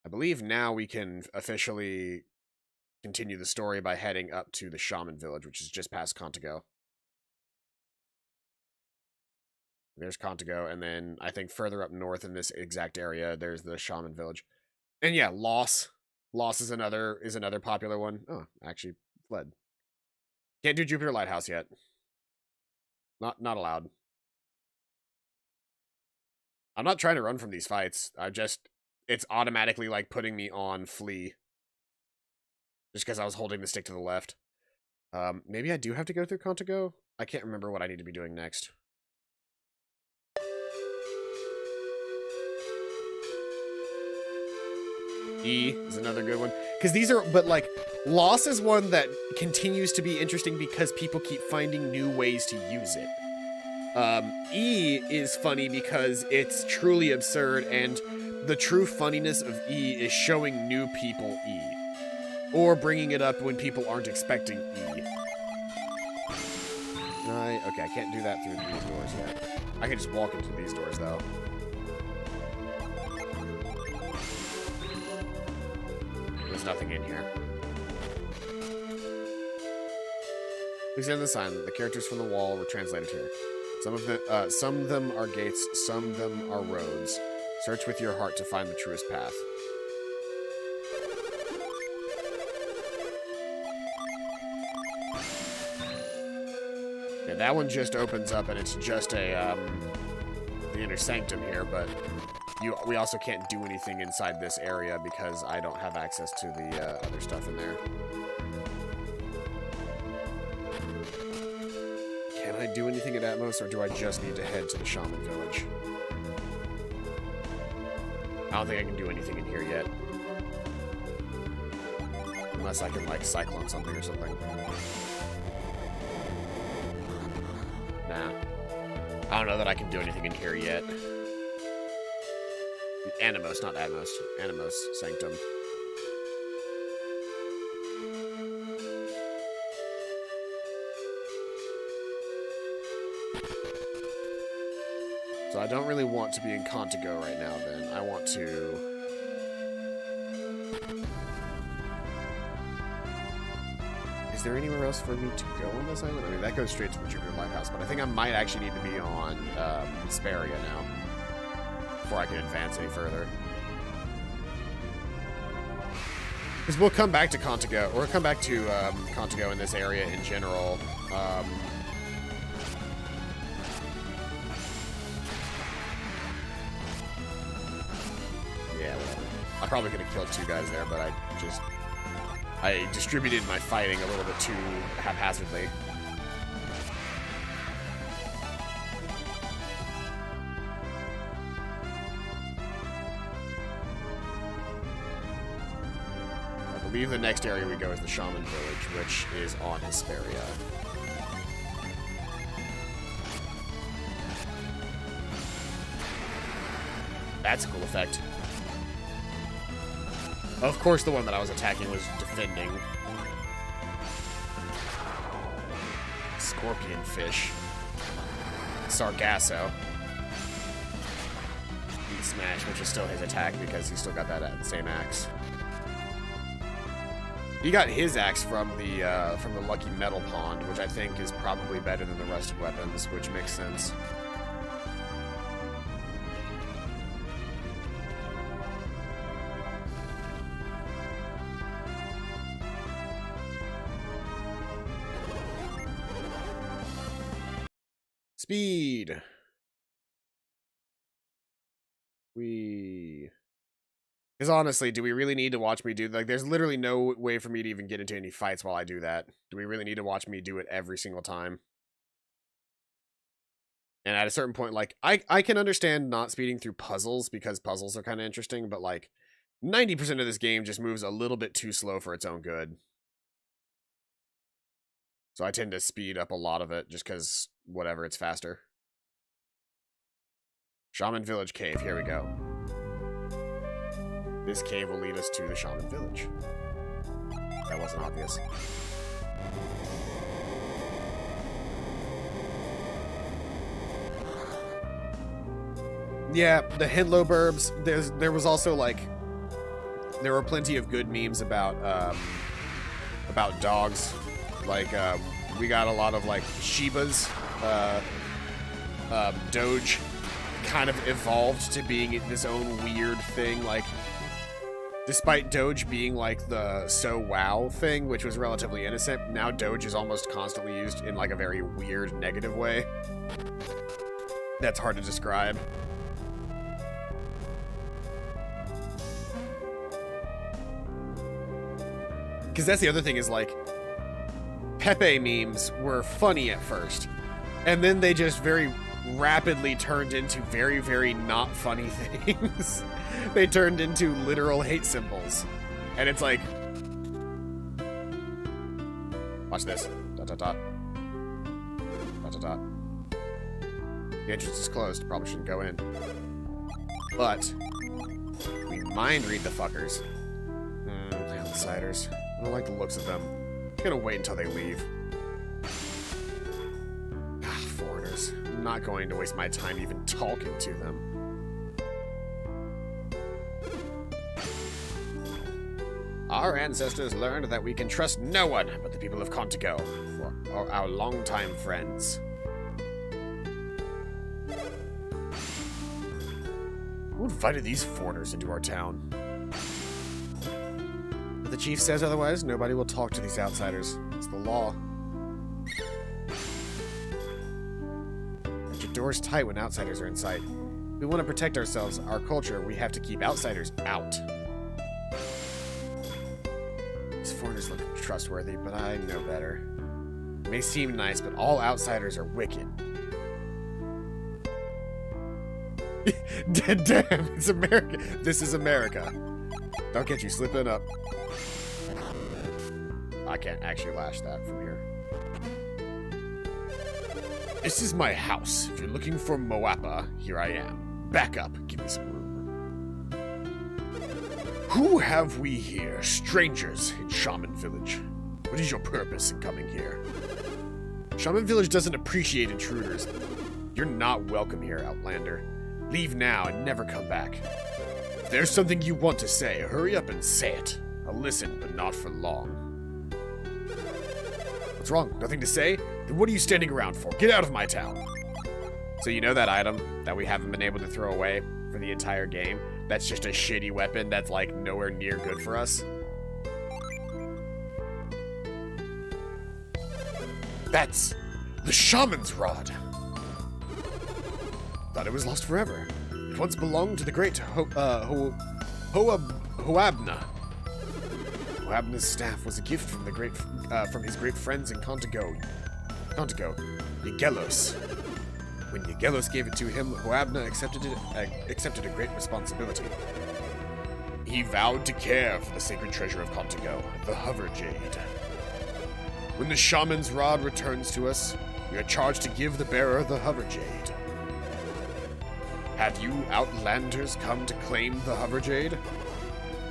I believe now we can officially continue the story by heading up to the Shaman Village, which is just past Contigo. There's Contigo, and then I think further up north in this exact area, there's the Shaman Village. And yeah, Loss. Loss is another popular one. Oh, actually fled. Can't do Jupiter Lighthouse yet. Not allowed. I'm not trying to run from these fights. It's automatically like putting me on flee. Just because I was holding the stick to the left. Maybe I do have to go through Contigo? I can't remember what I need to be doing next. E is another good one. Because these are, but like, Loss is one that continues to be interesting because people keep finding new ways to use it. E is funny because it's truly absurd, and the true funniness of E is showing new people E. Or bringing it up when people aren't expecting E. Okay, I can't do that through these doors yet. I can just walk into these doors, though. There's nothing in here. Please end the sign. The characters from the wall were translated here. Some of them are gates, some of them are roads. Search with your heart to find the truest path. Yeah, that one just opens up, and it's just a the inner sanctum here, but we also can't do anything inside this area because I don't have access to the other stuff in there. Can I do anything at Atmos, or do I just need to head to the Shaman Village? I don't think I can do anything in here yet. Unless I can, like, Cyclone something or something. Nah. I don't know that I can do anything in here yet. Animos, not Atmos. Animos Sanctum. So I don't really want to be in Contigo right now, then. I want to... Is there anywhere else for me to go on this island? I mean, that goes straight to the Jupiter Lighthouse, but I think I might actually need to be on Hesperia now before I can advance any further. Because we'll come back to Contigo, or come back to Contigo in this area in general. Yeah, whatever. I probably could have killed two guys there, but I distributed my fighting a little bit too haphazardly. I believe the next area we go is the Shaman Village, which is on Hesperia. That's a cool effect. Of course, the one that I was attacking was defending. Scorpion fish. Sargasso. Beat Smash, which is still his attack because he's still got that same axe. He got his axe from the Lucky Metal Pond, which I think is probably better than the rusted weapons, which makes sense. Speed. Because honestly, do we really need to watch me do, like, there's literally no way for me to even get into any fights while I do that. Do we really need to watch me do it every single time? And at a certain point, like, I can understand not speeding through puzzles because puzzles are kind of interesting, but like 90% of this game just moves a little bit too slow for its own good. So I tend to speed up a lot of it just because, whatever, it's faster. Shaman Village Cave, here we go. This cave will lead us to the Shaman Village. That wasn't obvious. Yeah, the Henlo Burbs, there was also, like, there were plenty of good memes about dogs. Like, we got a lot of, like, Shibas. Doge kind of evolved to being this own weird thing. Like, despite Doge being, like, the so wow thing, which was relatively innocent, now Doge is almost constantly used in, like, a very weird, negative way. That's hard to describe. Because that's the other thing is, like, Pepe memes were funny at first, and then they just very rapidly turned into very, very not funny things. They turned into literal hate symbols. And it's like... Watch this. Dot, dot, dot. Dot, dot, dot. The entrance is closed. Probably shouldn't go in. But... we mind read the fuckers. Outsiders. I don't like the looks of them. I'm gonna wait until they leave. Foreigners. I'm not going to waste my time even talking to them. Our ancestors learned that we can trust no one but the people of Contigo, for our longtime friends. Who invited these foreigners into our town? If the chief says otherwise, nobody will talk to these outsiders. It's the law. Keep your doors tight when outsiders are in sight. If we want to protect ourselves, our culture, we have to keep outsiders out. These foreigners look trustworthy, but I know better. It may seem nice, but all outsiders are wicked. Damn, it's America. This is America. Don't get you slipping up. I can't actually lash that from here. This is my house. If you're looking for Moapa, here I am. Back up. Give me some room. Who have we here? Strangers in Shaman Village. What is your purpose in coming here? Shaman Village doesn't appreciate intruders. You're not welcome here, Outlander. Leave now and never come back. If there's something you want to say, hurry up and say it. I'll listen, but not for long. What's wrong? Nothing to say? Then what are you standing around for? Get out of my town! So you know that item that we haven't been able to throw away for the entire game? That's just a shitty weapon that's, like, nowhere near good for us? That's the Shaman's Rod! Thought it was lost forever. It once belonged to the great Hoabna. Hoabna's staff was a gift from his great friends in Contigo, Yegelos. When Yegelos gave it to him, Hoabna accepted a great responsibility. He vowed to care for the sacred treasure of Contigo, the Hover Jade. When the Shaman's Rod returns to us, we are charged to give the bearer the Hover Jade. Have you Outlanders come to claim the Hover Jade?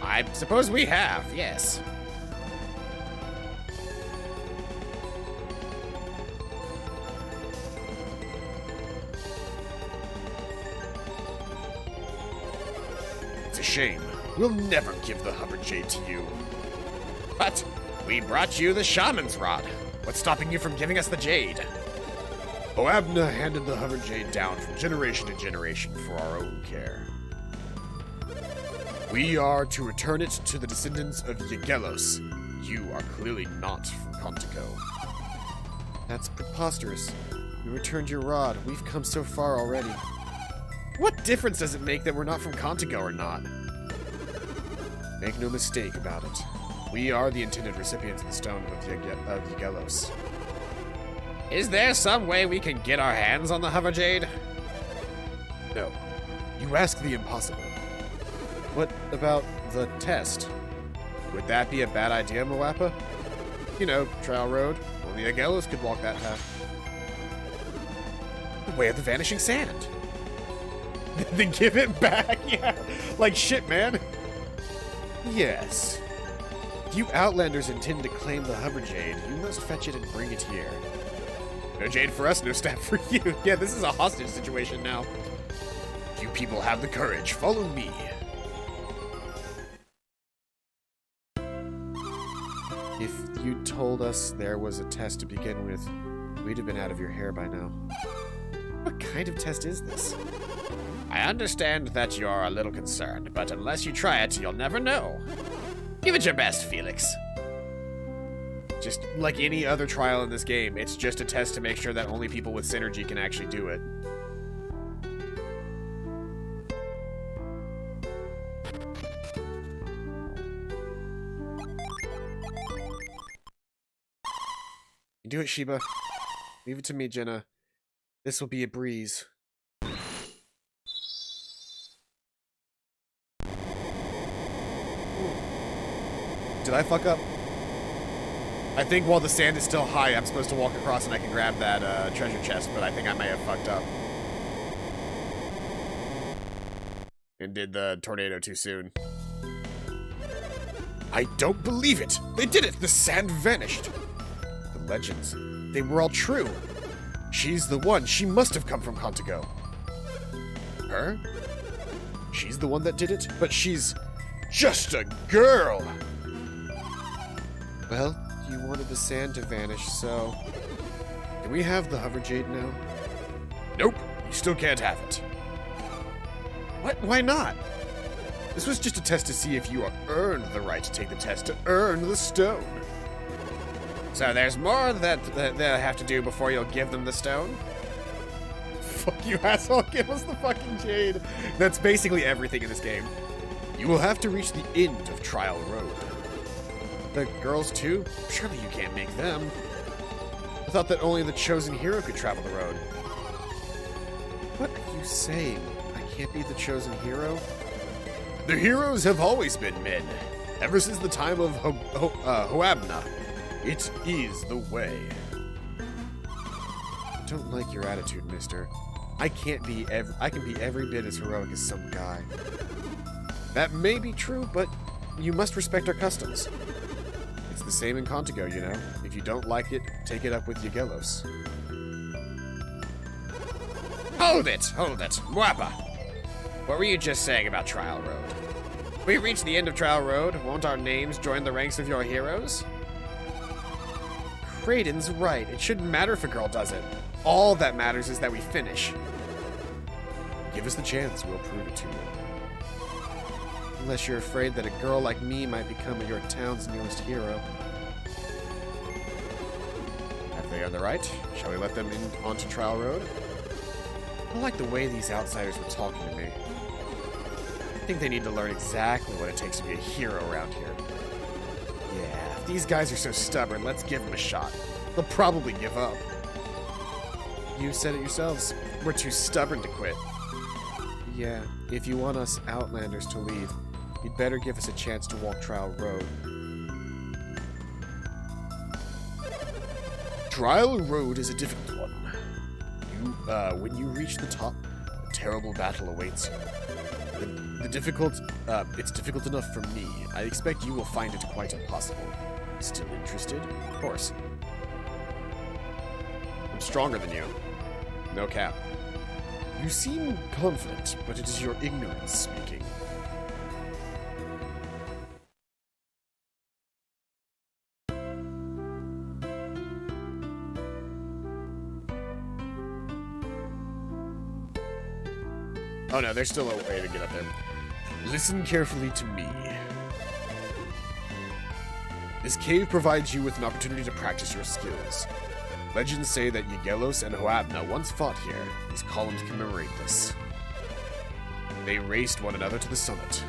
I suppose we have, yes. It's a shame. We'll never give the Hover Jade to you. But we brought you the Shaman's Rod. What's stopping you from giving us the Jade? Hoabna handed the Hover Jade down from generation to generation for our own care. We are to return it to the descendants of Yegelos. You are clearly not from Contigo. That's preposterous. You returned your rod. We've come so far already. What difference does it make that we're not from Contigo or not? Make no mistake about it. We are the intended recipients of the stone of Yegelos. Is there some way we can get our hands on the Hover Jade? No. You ask the impossible. What about the test? Would that be a bad idea, Moapa? You know, Trial Road. Only Yegelos could walk that path. The way of the vanishing sand. Then give it back? Yeah. Like shit, man. Yes. If you Outlanders intend to claim the Hover Jade, you must fetch it and bring it here. No jade for us, no staff for you. Yeah, this is a hostage situation now. If you people have the courage, follow me. If you told us there was a test to begin with, we'd have been out of your hair by now. What kind of test is this? I understand that you're a little concerned, but unless you try it, you'll never know. Give it your best, Felix. Just like any other trial in this game, it's just a test to make sure that only people with synergy can actually do it. You do it, Sheba. Leave it to me, Jenna. This will be a breeze. Did I fuck up? I think while the sand is still high, I'm supposed to walk across and I can grab that treasure chest, but I think I may have fucked up. And did the tornado too soon. I don't believe it! They did it! The sand vanished! The legends, they were all true. She's the one. She must have come from Contigo. Her? She's the one that did it? But she's just a girl! Well, you wanted the sand to vanish, so... Can we have the hover jade now? Nope, you still can't have it. What? Why not? This was just a test to see if you earned the right to take the test to earn the stone. So there's more that they'll have to do before you'll give them the stone? Fuck you, asshole. Give us the fucking jade. That's basically everything in this game. You will have to reach the end of Trial Road. The girls too? Surely you can't make them. I thought that only the chosen hero could travel the road. What are you saying? I can't be the chosen hero? The heroes have always been men. Ever since the time of Hoabna. It is the way. I don't like your attitude, mister. I can be every bit as heroic as some guy. That may be true, but you must respect our customs. It's the same in Contigo, you know. If you don't like it, take it up with Yagelos. Hold it! Mwapa! What were you just saying about Trial Road? We reach the end of Trial Road, won't our names join the ranks of your heroes? Kraden's right. It shouldn't matter if a girl does it. All that matters is that we finish. Give us the chance, we'll prove it to you. Unless you're afraid that a girl like me might become your town's newest hero. Have they earned the right? Shall we let them in onto Trial Road? I like the way these outsiders were talking to me. I think they need to learn exactly what it takes to be a hero around here. Yeah, if these guys are so stubborn, let's give them a shot. They'll probably give up. You said it yourselves. We're too stubborn to quit. Yeah, if you want us Outlanders to leave, you'd better give us a chance to walk Trial Road. Trial Road is a difficult one. When you reach the top, a terrible battle awaits you. It's difficult enough for me. I expect you will find it quite impossible. Still interested? Of course. I'm stronger than you. No cap. You seem confident, but it is your ignorance speaking. Oh no, there's still a way to get up there. Listen carefully to me. This cave provides you with an opportunity to practice your skills. Legends say that Yagelos and Hoabna once fought here. These columns commemorate this. They raced one another to the summit.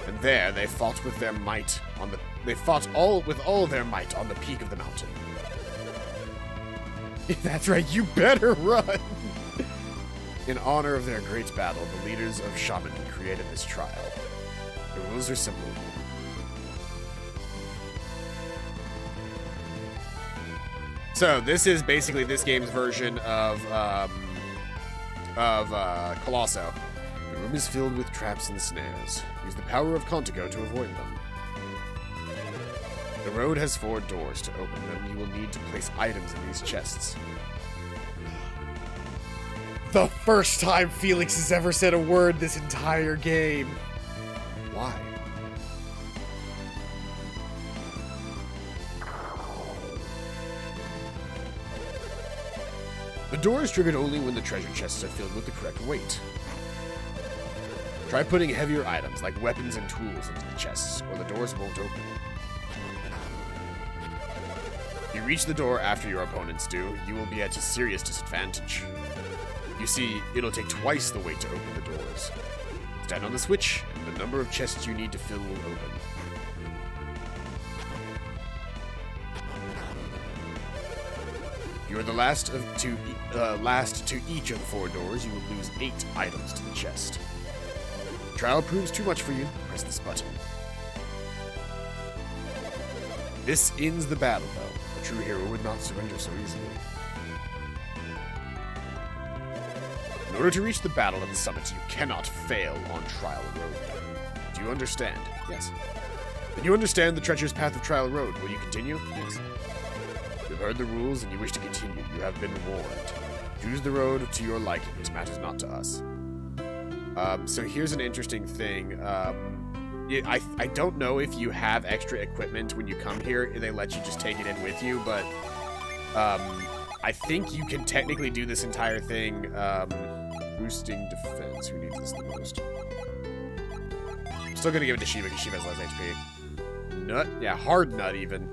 And there they fought with their might on the with all their might on the peak of the mountain. That's right, you better run! In honor of their great battle, the leaders of Shaman created this trial. The rules are simple. So, this is basically this game's version of Colosso. The room is filled with traps and snares. Use the power of Contigo to avoid them. The road has 4 doors. To open them, you will need to place items in these chests. The first time Felix has ever said a word this entire game. Why? The door is triggered only when the treasure chests are filled with the correct weight. Try putting heavier items like weapons and tools into the chests, or the doors won't open. If you reach the door after your opponents do, you will be at a serious disadvantage. You see, it'll take twice the weight to open the doors. Stand on the switch, and the number of chests you need to fill will open. you are the last to each of the 4 doors, you will lose 8 items to the chest. If the trial proves too much for you, press this button. This ends the battle, though. A true hero would not surrender so easily. In order to reach the battle at the summit, you cannot fail on Trial Road. Do you understand? Yes. Then you understand the treacherous path of Trial Road. Will you continue? Yes. You've heard the rules and you wish to continue. You have been warned. Choose the road to your liking. It matters not to us. So here's an interesting thing. I don't know if you have extra equipment when you come here. They let you just take it in with you, but I think you can technically do this entire thing. Boosting defense. Who needs this the most? I'm still gonna give it to Shiva because Shiva has less HP. Nut? Yeah, hard nut even.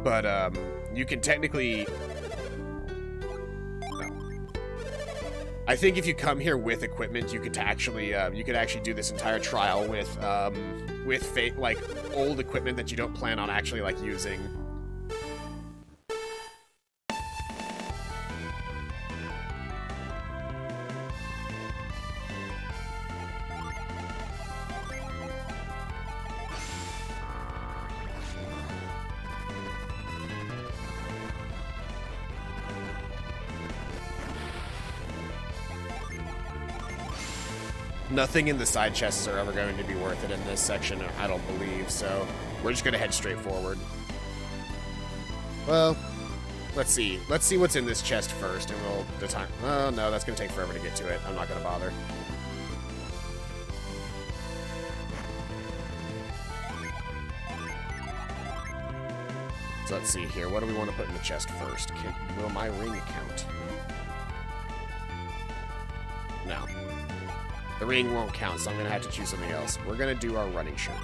But, you can technically... No. I think if you come here with equipment, you could actually do this entire trial with like, old equipment that you don't plan on actually, like, using. Nothing in the side chests are ever going to be worth it in this section, I don't believe, so we're just going to head straight forward. Well, let's see. Let's see what's in this chest first, and we'll... Oh, no, that's going to take forever to get to it. I'm not going to bother. So let's see here. What do we want to put in the chest first? Will my ring count? No. The ring won't count, so I'm going to have to choose something else. We're going to do our running shirt.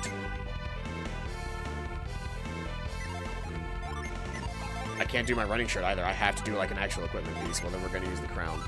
I can't do my running shirt either. I have to do like an actual equipment piece. Well, then we're going to use the crown.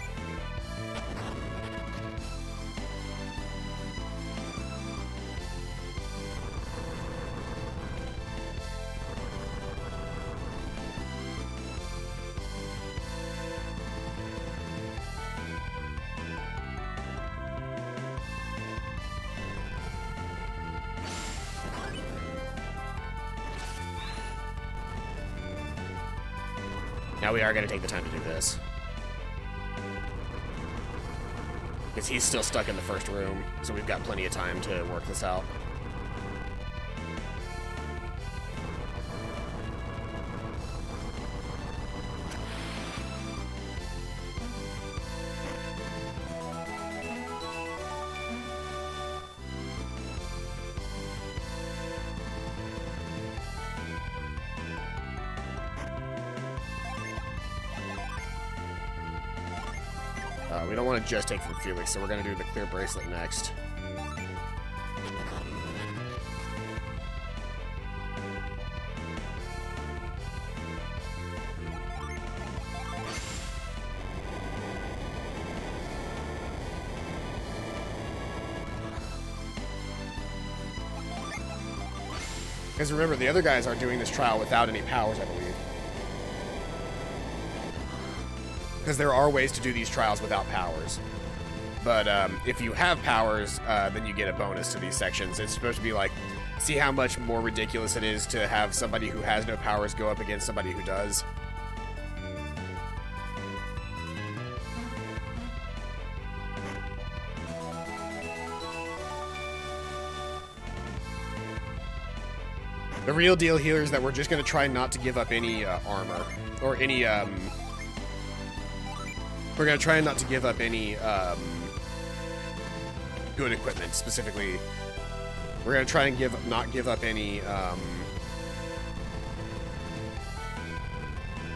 Now we are going to take the time to do this. Because he's still stuck in the first room, so we've got plenty of time to work this out. We don't want to just take from Felix, so we're going to do the clear bracelet next. Because remember, the other guys are doing this trial without any powers, I believe. Because there are ways to do these trials without powers. But if you have powers, then you get a bonus to these sections. It's supposed to be like, see how much more ridiculous it is to have somebody who has no powers go up against somebody who does. The real deal here is that we're just going to try not to give up any armor, or any... We're going to try not to give up any good equipment, specifically. We're going to try and not give up any...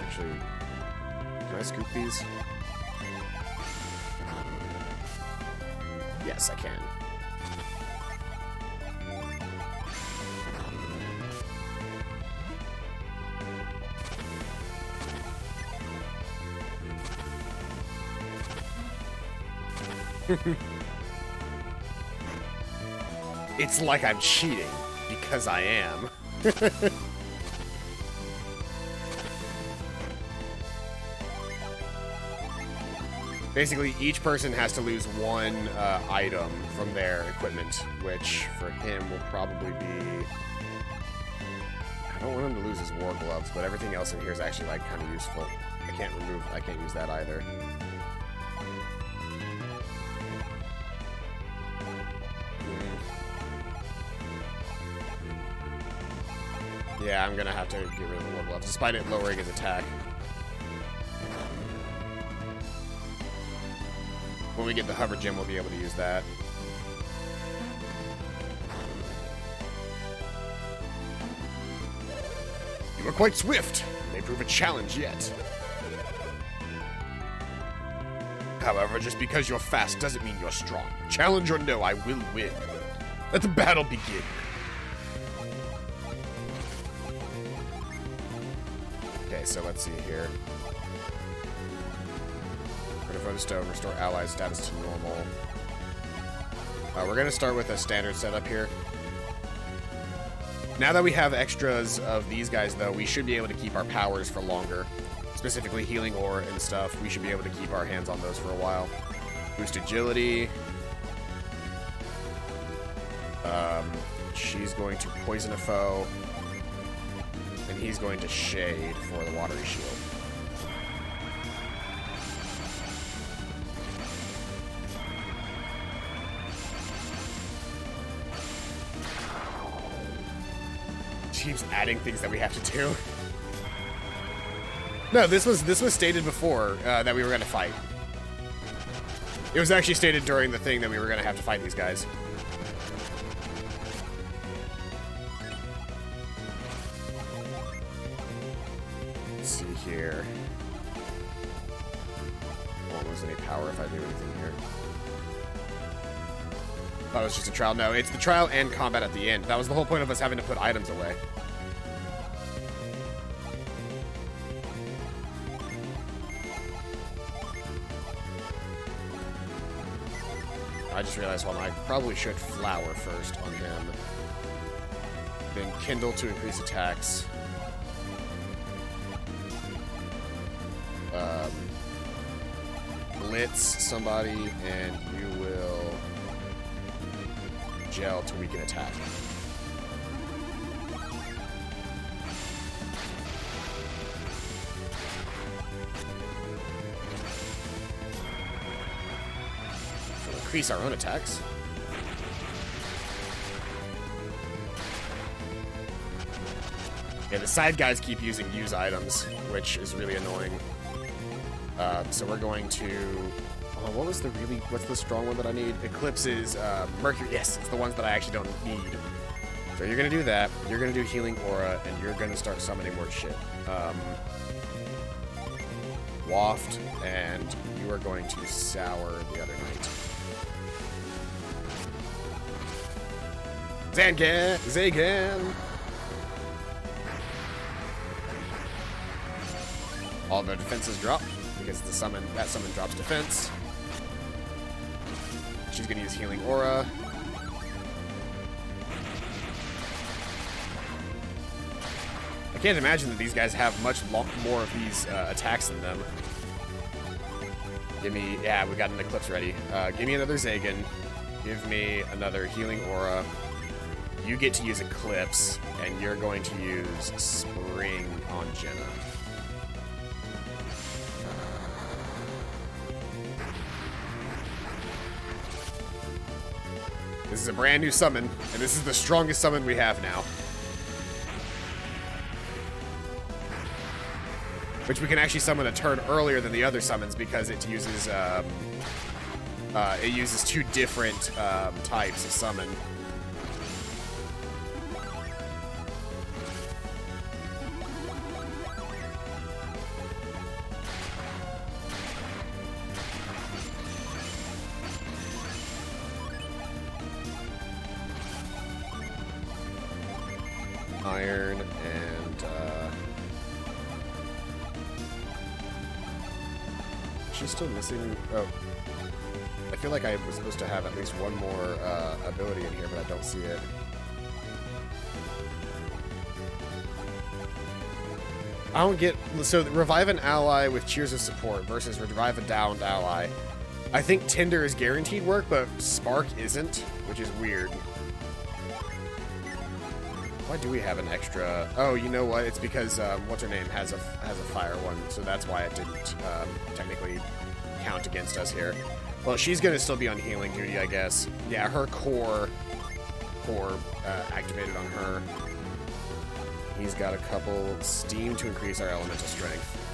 Actually, can I scoop these? Yes, I can. It's like I'm cheating, because I am. Basically, each person has to lose one item from their equipment, which for him will probably be... I don't want him to lose his war gloves, but everything else in here is actually, like, kind of useful. I can't use that either. Yeah, I'm gonna have to get rid of the war gloves, despite it lowering his attack. When we get the hover gem, we'll be able to use that. You are quite swift. You may prove a challenge yet. However, just because you're fast doesn't mean you're strong. Challenge or no, I will win. Let the battle begin. Okay, so let's see here. Photo Stone, restore allies status to normal. We're going to start with a standard setup here. Now that we have extras of these guys, though, we should be able to keep our powers for longer. Specifically healing ore and stuff. We should be able to keep our hands on those for a while. Boost agility. She's going to poison a foe. And he's going to shade for the watery shield. Keeps adding things that we have to do. No, this was stated before that we were going to fight. It was actually stated during the thing that we were going to have to fight these guys. Let's see here. Won't lose any power if I do anything here. Thought it was just a trial. No, it's the trial and combat at the end. That was the whole point of us having to put items away. I just realized, well, I probably should flower first on him. Then kindle to increase attacks. Blitz somebody, and you will gel to weaken attack. We'll increase our own attacks. Yeah, the side guys keep using use items, which is really annoying. So we're going to... what's the strong one that I need? Eclipses, Mercury. Yes, it's the ones that I actually don't need. So you're going to do that. You're going to do Healing Aura, and you're going to start summoning more shit. Waft, and you are going to Sour the other night. Zagan! All their defenses drop, because that summon drops defense. She's going to use Healing Aura. I can't imagine that these guys have much more of these attacks than them. Give me... Yeah, we got an Eclipse ready. Give me another Zagan. Give me another Healing Aura. You get to use Eclipse, and you're going to use Spring on Jenna. This is a brand new summon, and this is the strongest summon we have now. Which we can actually summon a turn earlier than the other summons because it uses two different types of summon. Iron and she's still missing. Oh, I feel like I was supposed to have at least one more ability in here, but I don't see it. I don't get... So revive an ally with Cheers of Support versus revive a downed ally. I think Tinder is guaranteed work, but Spark isn't, which is weird. Why do we have an extra? Oh, you know what? It's because what's her name has a fire one, so that's why it didn't technically count against us here. Well, she's gonna still be on healing duty, I guess. Yeah, her core activated on her. He's got a couple steam to increase our elemental strength.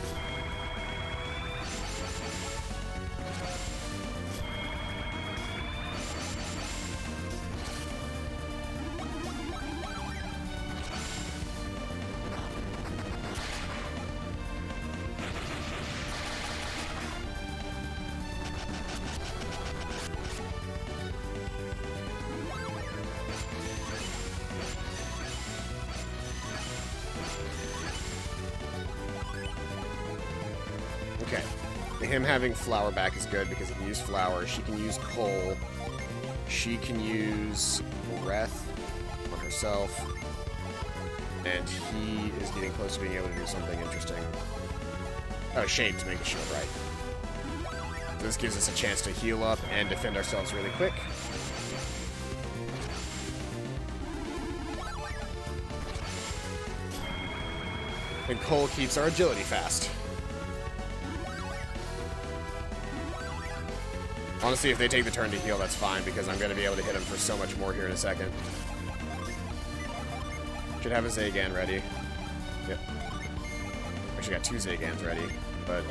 Okay. Him having flour back is good because he can use flour. She can use coal. She can use breath on herself. And he is getting close to being able to do something interesting. Oh, shade to make the shield right. So this gives us a chance to heal up and defend ourselves really quick. And coal keeps our agility fast. Honestly, if they take the turn to heal, that's fine, because I'm going to be able to hit him for so much more here in a second. Should have a Zagan ready. Yep. Actually got 2 Zagans ready, but,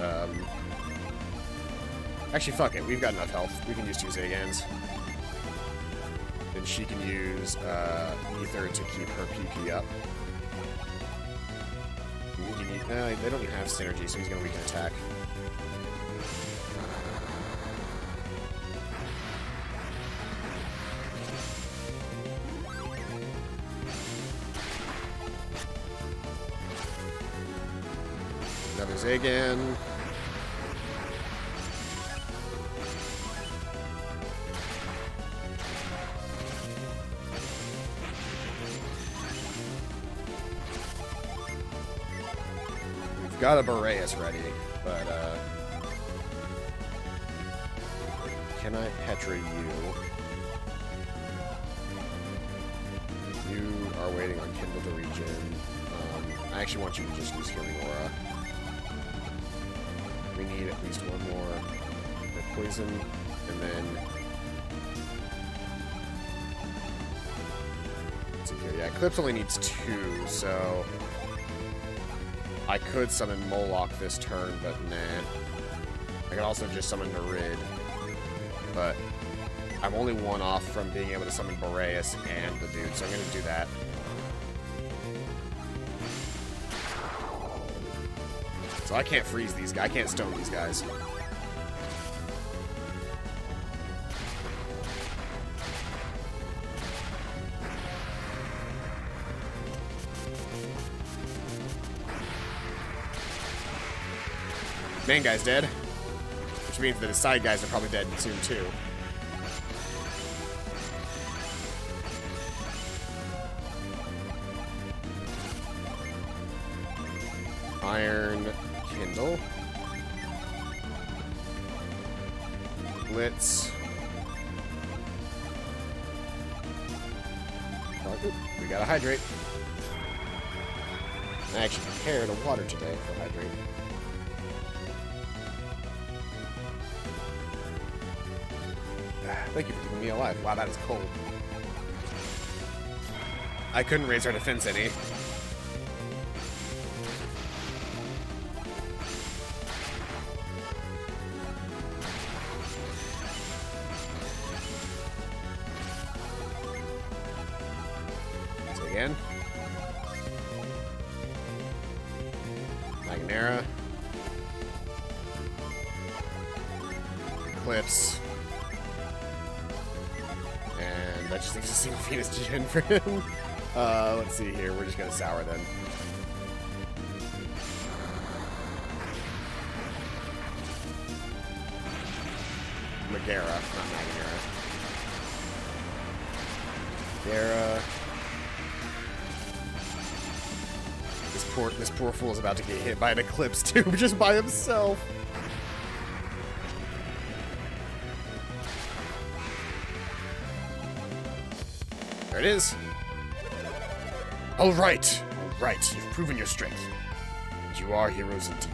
actually, fuck it. We've got enough health. We can use 2 Zagans. Then she can use, Ether to keep her PP up. They don't even have synergy, so he's going to weaken attack. Another Zagan. We've got a Boreas ready, but can I Petra you? You are waiting on Kindle to regen. I actually want you to just use Healing Aura. We need at least one more poison, and then let's see here. Yeah, Eclipse only needs 2, so I could summon Moloch this turn, but nah. I could also just summon Nerid, but I'm only 1 off from being able to summon Boreas and the dude, so I'm gonna do that. So I can't freeze these guys. I can't stone these guys. Main guy's dead. Which means that his side guys are probably dead soon too. Iron Kindle. Blitz. Oh, we gotta hydrate. I actually prepared a water today for hydrate. Thank you for keeping me alive. Wow, that is cold. I couldn't raise our defense any. Again. Magnera. Eclipse. And that just leaves a single Venus Gen for him. Let's see here. We're just gonna sour then. Megara, not Magnera. Megara. This poor fool is about to get hit by an Eclipse too, just by himself. There it is. All right. You've proven your strength. And you are heroes indeed.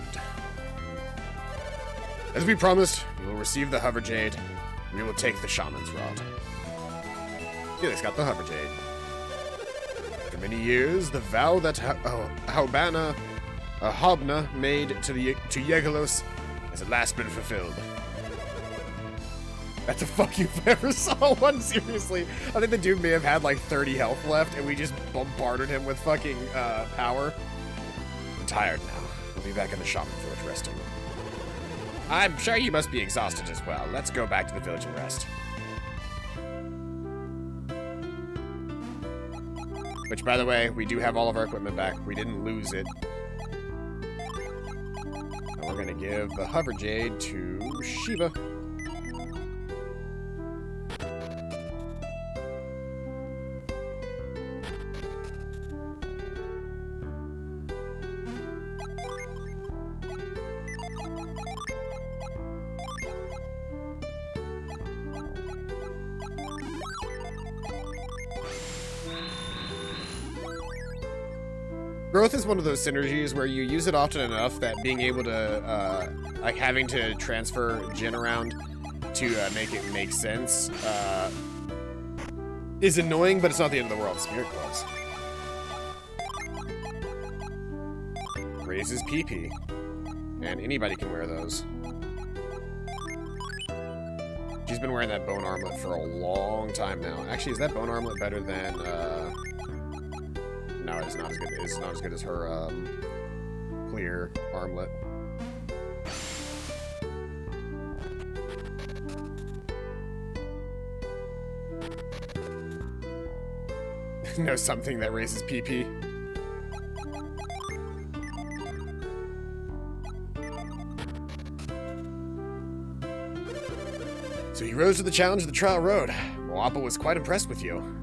As we promised, you will receive the Hover Jade. We will take the Shaman's Rod. Felix got the Hover Jade. For many years, the vow that Hobna made to Yegalos has at last been fulfilled. That's the fuck you've ever saw one, seriously. I think the dude may have had like 30 health left, and we just bombarded him with fucking power. I'm tired now. We'll be back in the Shaman Village resting. I'm sure you must be exhausted as well. Let's go back to the village and rest. Which, by the way, we do have all of our equipment back. We didn't lose it. And we're gonna give the Hover Jade to Shiva. Growth is one of those synergies where you use it often enough that being able to, like having to transfer Jin around to make it make sense, is annoying, but it's not the end of the world. Spirit Gloves. Raises PP. And anybody can wear those. She's been wearing that bone armlet for a long time now. Actually, is that bone armlet better than, no, it's not as good. It's not as good as her clear armlet. No, something that raises PP. So you rose to the challenge of the trial road. Moapa was quite impressed with you.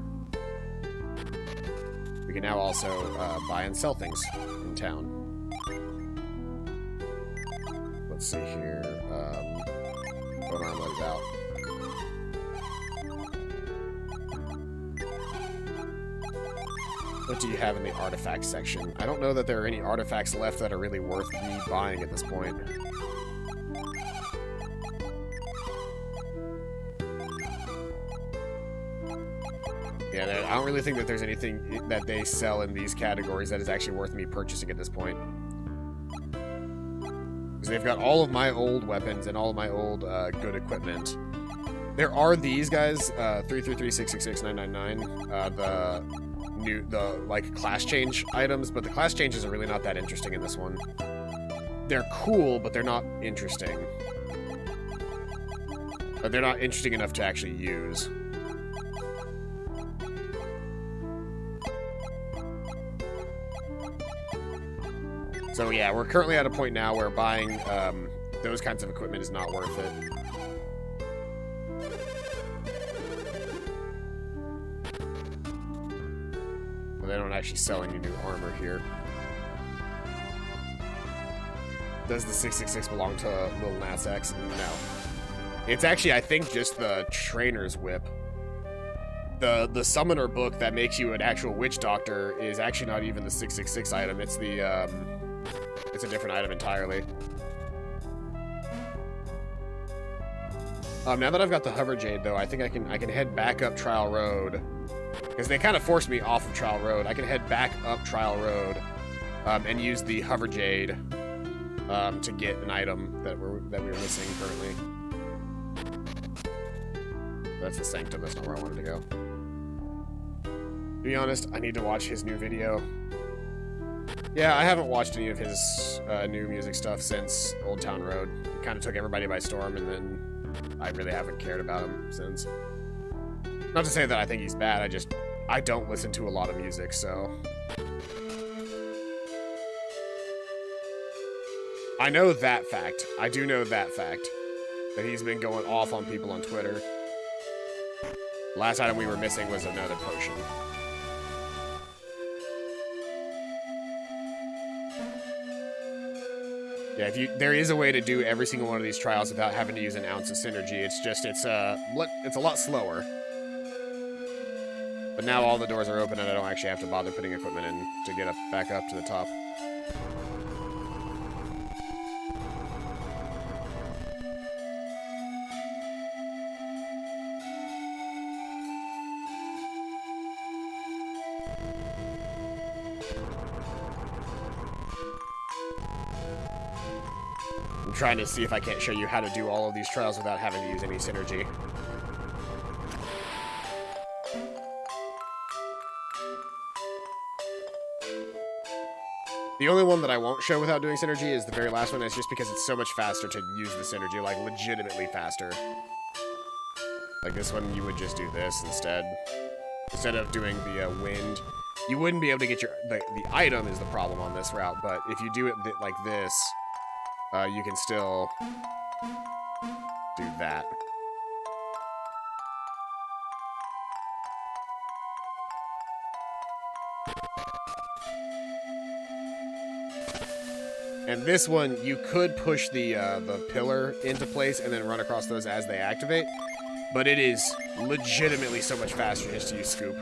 We can now also buy and sell things in town. Let's see here. Bone armlet is out. What do you have in the artifacts section? I don't know that there are any artifacts left that are really worth me buying at this point. Yeah, I don't really think that there's anything that they sell in these categories that is actually worth me purchasing at this point. Because they've got all of my old weapons and all of my old good equipment. There are these guys, 333-666-999, the class change items, but the class changes are really not that interesting in this one. They're cool, but they're not interesting. They're not interesting enough to actually use. So yeah, we're currently at a point now where buying those kinds of equipment is not worth it. Well, they don't actually sell any new armor here. Does the 666 belong to Lil Nas X? No. It's actually, I think, just the Trainer's Whip. The Summoner book that makes you an actual Witch Doctor is actually not even the 666 item. It's the, it's a different item entirely. Now that I've got the Hover Jade, though, I think I can head back up Trial Road. Because they kind of forced me off of Trial Road. I can head back up Trial Road and use the Hover Jade to get an item that we were missing currently. That's the Sanctum. That's not where I wanted to go. To be honest, I need to watch his new video. Yeah, I haven't watched any of his new music stuff since Old Town Road. It kind of took everybody by storm, and then I really haven't cared about him since. Not to say that I think he's bad, I don't listen to a lot of music, so... I know that fact. I do know that fact. That he's been going off on people on Twitter. The last item we were missing was another potion. Yeah, there is a way to do every single one of these trials without having to use an ounce of synergy. It's just, it's a lot slower. But now all the doors are open and I don't actually have to bother putting equipment in to get back up to the top. I'm trying to see if I can't show you how to do all of these trials without having to use any synergy. The only one that I won't show without doing synergy is the very last one. It's just because it's so much faster to use the synergy, like legitimately faster. Like this one, you would just do this instead. Instead of doing the wind. You wouldn't be able to get your... The item is the problem on this route, but if you do it like this, you can still do that. And this one, you could push the pillar into place and then run across those as they activate, but it is legitimately so much faster just to use Scoop.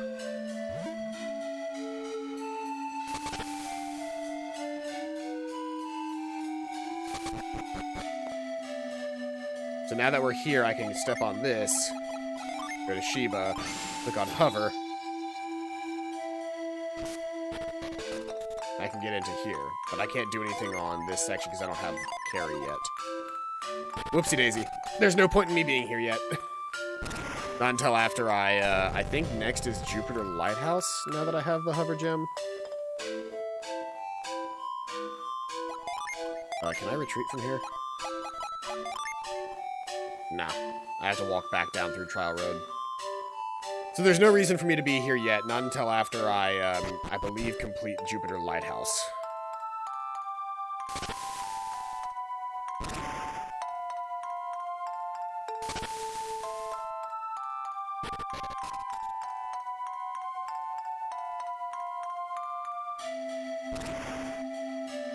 So now that we're here, I can step on this, go to Shiba, click on Hover. I can get into here, but I can't do anything on this section because I don't have carry yet. Whoopsie daisy. There's no point in me being here yet. Not until after I think next is Jupiter Lighthouse, now that I have the hover gem. Can I retreat from here? Nah, I have to walk back down through Trial Road. So there's no reason for me to be here yet, not until after I believe, complete Jupiter Lighthouse.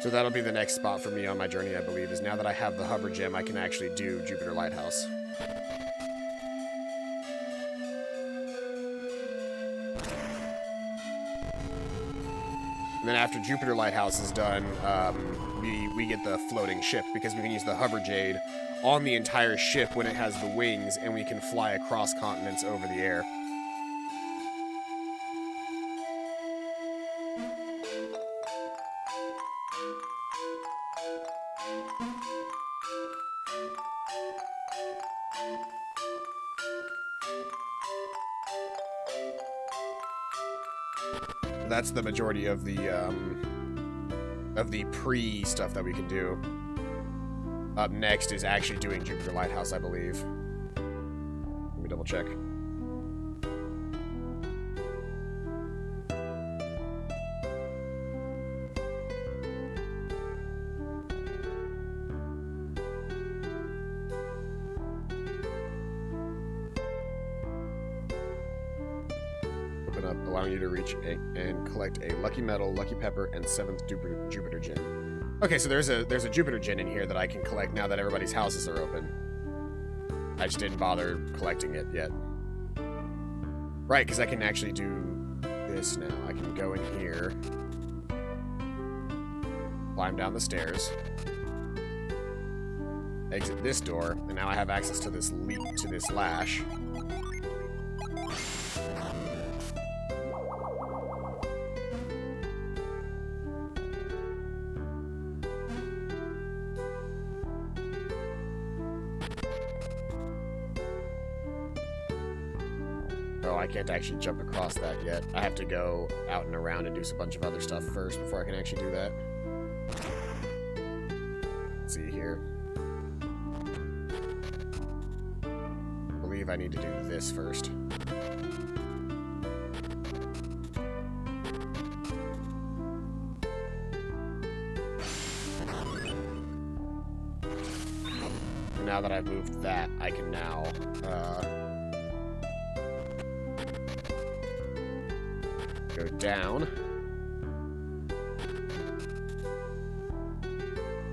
So that'll be the next spot for me on my journey, I believe, is now that I have the hover gem, I can actually do Jupiter Lighthouse. And then after Jupiter Lighthouse is done, we get the floating ship, because we can use the hover jade on the entire ship when it has the wings, and we can fly across continents over the air. That's the majority of the pre-stuff that we can do. Up next is actually doing Jupiter Lighthouse, I believe. Let me double check. Allowing you to reach and collect a Lucky Metal, Lucky Pepper, and 7th Jupiter Gem. Okay, so there's a Jupiter Gem in here that I can collect now that everybody's houses are open. I just didn't bother collecting it yet. Right, because I can actually do this now. I can go in here, climb down the stairs, exit this door, and now I have access to this leap, to this lash. I can't actually jump across that yet. I have to go out and around and do a bunch of other stuff first before I can actually do that. Let's see here. I believe I need to do this first. And now that I've moved that, I can now go down.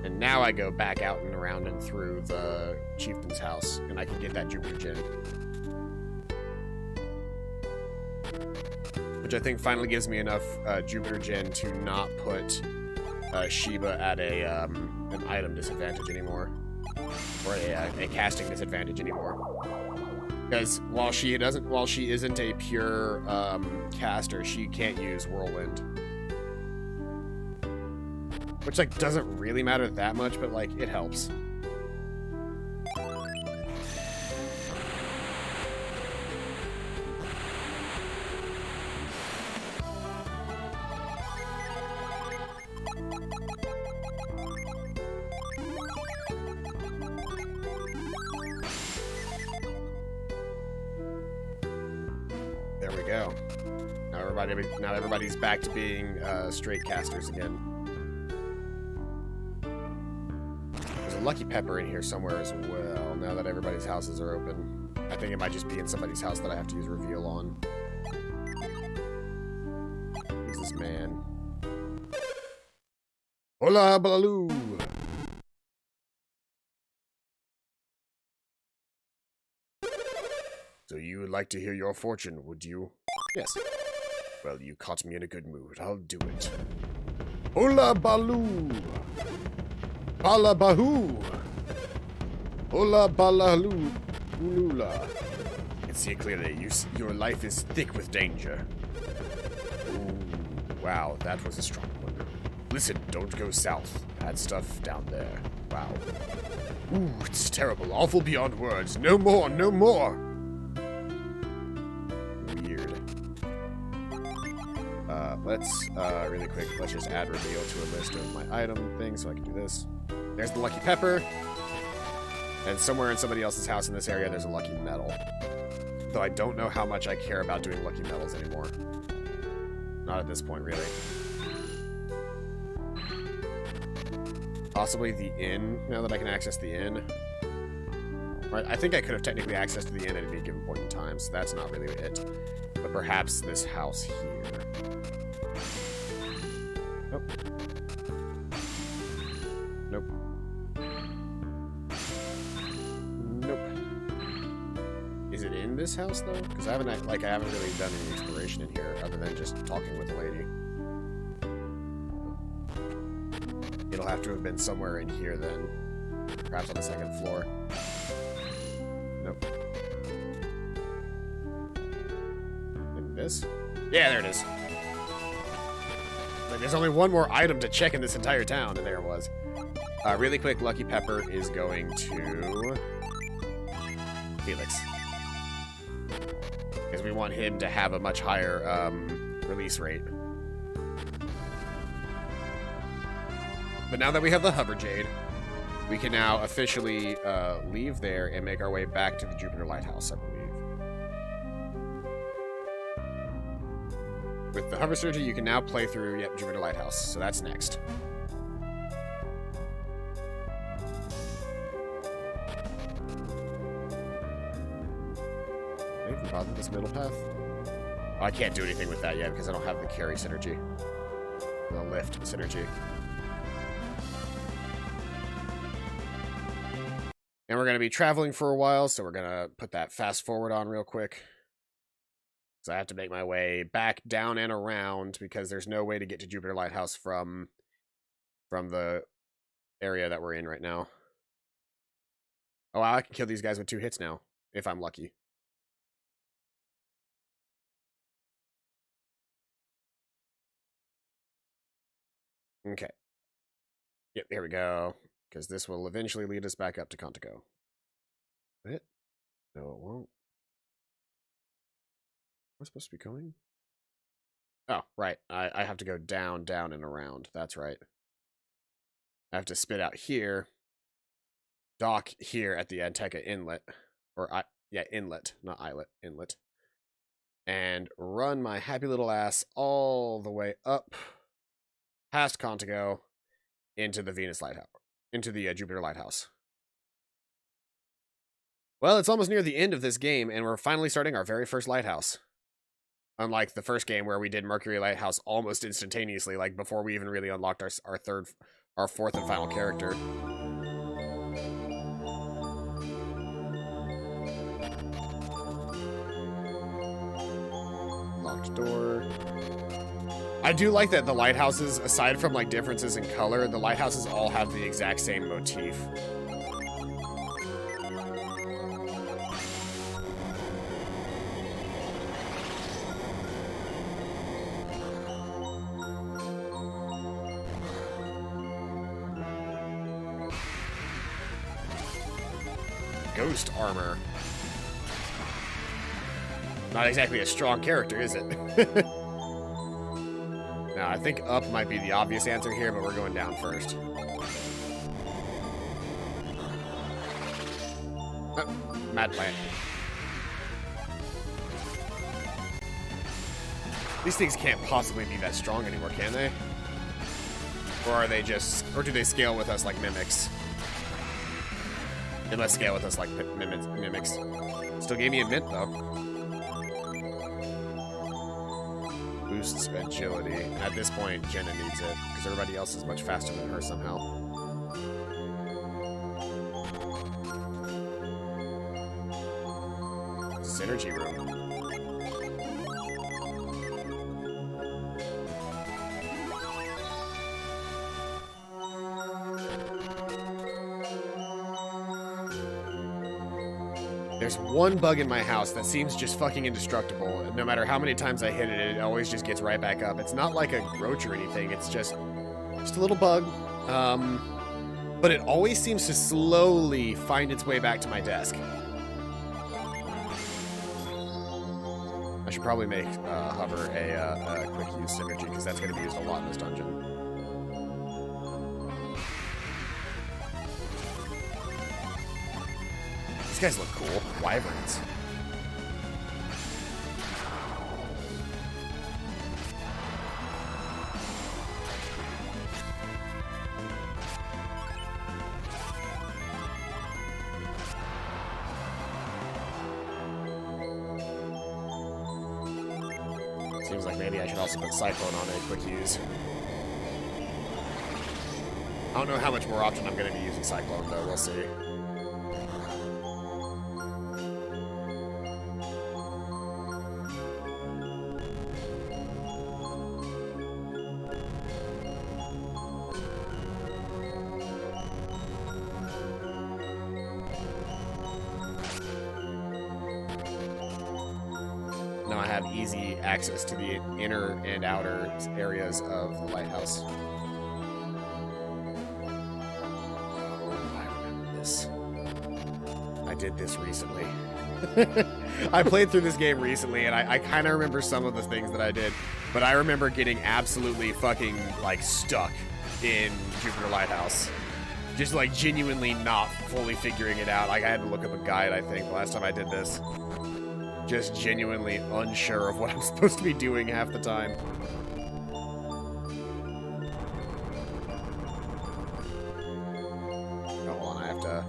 And now I go back out and around and through the chieftain's house, and I can get that Jupiter Gem. which I think finally gives me enough Jupiter Gen to not put Sheba at a an item disadvantage anymore, or a casting disadvantage anymore. Because while she isn't a pure caster, she can't use Whirlwind, which like doesn't really matter that much, but like it helps. There we go. Now everybody's back to being straight casters again. There's a Lucky Pepper in here somewhere as well, now that everybody's houses are open. I think it might just be in somebody's house that I have to use Reveal on. Who's this man? Hola, Balaloo! So you would like to hear your fortune, would you? Yes. Well, you caught me in a good mood. I'll do it. Hola, Baloo! Bala Bahoo! Hola, Balaloo! Ulula. I can see it clearly. Your life is thick with danger. Ooh, wow, that was a strong one. Listen, don't go south. Bad stuff down there. Wow. Ooh, it's terrible. Awful beyond words. No more, no more! Let's, really quick, let's just add Reveal to a list of my item things so I can do this. There's the Lucky Pepper. And somewhere in somebody else's house in this area, there's a Lucky Medal. Though I don't know how much I care about doing Lucky Medals anymore. Not at this point, really. Possibly the inn, now that I can access the inn. Right, I think I could have technically accessed the inn at any given point in time, so that's not really it. But perhaps this house here. Nope. Nope. Nope. Is it in this house though? Because I haven't really done any exploration in here other than just talking with the lady. It'll have to have been somewhere in here then. Perhaps on the second floor. Nope. In this? Yeah, there it is. Like, there's only one more item to check in this entire town, and there it was. Really quick, Lucky Pepper is going to Felix. Because we want him to have a much higher release rate. But now that we have the Hover Jade, we can now officially leave there and make our way back to the Jupiter Lighthouse, I believe. With the Hover Surgery, you can now play through, Jupiter Lighthouse, so that's next. Did I even bother this middle path? Oh, I can't do anything with that yet because I don't have the carry synergy. The lift synergy. And we're going to be traveling for a while, so we're going to put that fast forward on real quick. So I have to make my way back, down, and around, because there's no way to get to Jupiter Lighthouse from the area that we're in right now. Oh, wow, I can kill these guys with 2 hits now, if I'm lucky. Okay. Yep, here we go. Because this will eventually lead us back up to Contigo. It? No, it won't. Am I supposed to be going? Oh, right. I have to go down, down, and around. That's right. I have to spit out here. Dock here at the Anteca Inlet. Or, inlet. Not islet. Inlet. And run my happy little ass all the way up past Contigo into the Venus Lighthouse. Into the Jupiter Lighthouse. Well, it's almost near the end of this game, and we're finally starting our very first lighthouse. Unlike the first game where we did Mercury Lighthouse almost instantaneously, like before we even really unlocked our fourth and final character. Locked door. I do like that the lighthouses, aside from like differences in color, the lighthouses all have the exact same motif. Ghost armor. Not exactly a strong character, is it? Now, I think up might be the obvious answer here, but we're going down first. Mad plant. These things can't possibly be that strong anymore, can they? Or are they just... Or do they scale with us like mimics? They must scale with us like mimics. Still gave me a mint, though. Boosts agility. At this point, Jenna needs it, because everybody else is much faster than her somehow. Synergy room. There's one bug in my house that seems just fucking indestructible. No matter how many times I hit it, it always just gets right back up. It's not like a roach or anything. It's just a little bug. But it always seems to slowly find its way back to my desk. I should probably make Hover a quick use synergy, because that's going to be used a lot in this dungeon. These guys look cool. Wyverns. Seems like maybe I should also put Cyclone on a quick use. I don't know how much more often I'm going to be using Cyclone, though. We'll see. Now I have easy access to the inner and outer areas of the lighthouse. Oh, I remember this. I did this recently. I played through this game recently, and I kind of remember some of the things that I did, but I remember getting absolutely fucking, like, stuck in Jupiter Lighthouse. Just, like, genuinely not fully figuring it out. Like, I had to look up a guide, I think, the last time I did this. Just genuinely unsure of what I'm supposed to be doing half the time. Oh, hold on, I have to...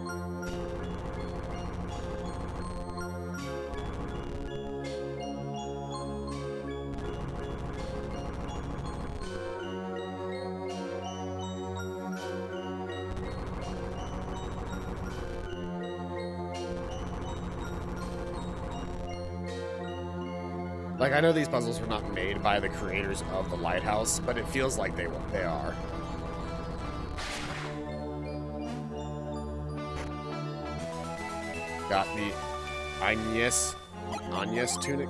Like, I know these puzzles were not made by the creators of the lighthouse, but it feels like they are. Got the Agnes tunic.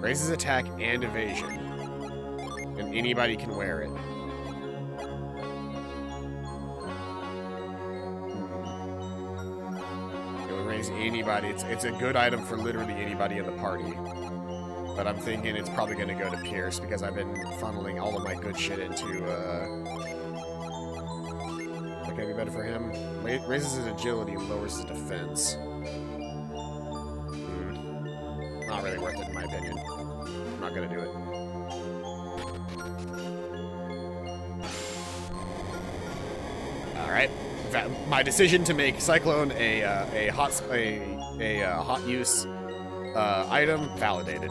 Raises attack and evasion, and anybody can wear it. Anybody. It's a good item for literally anybody in the party. But I'm thinking it's probably going to go to Pierce, because I've been funneling all of my good shit into, That could be better for him. Raises his agility, lowers his defense. Not really worth it, in my opinion. I'm not going to do it. Alright. My decision to make Cyclone a hot use item validated.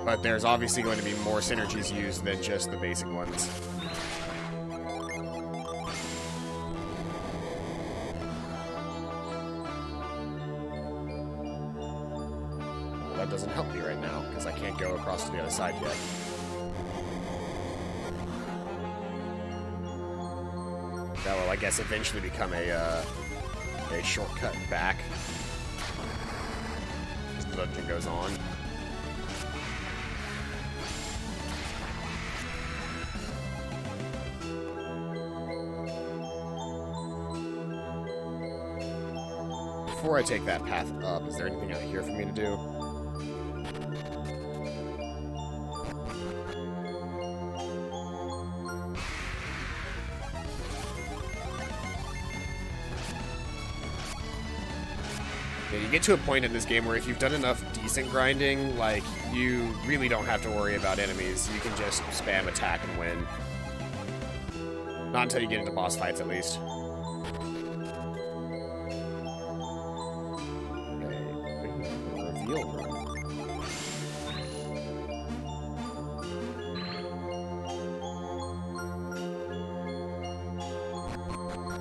But there's obviously going to be more synergies used than just the basic ones. that doesn't help me right now, because I can't go across to the other side yet. That will, I guess, eventually become a shortcut back as the dungeon goes on. Before I take that path up, is there anything out here for me to do? Yeah, you get to a point in this game where if you've done enough decent grinding, like, you really don't have to worry about enemies. You can just spam attack and win. Not until you get into boss fights, at least.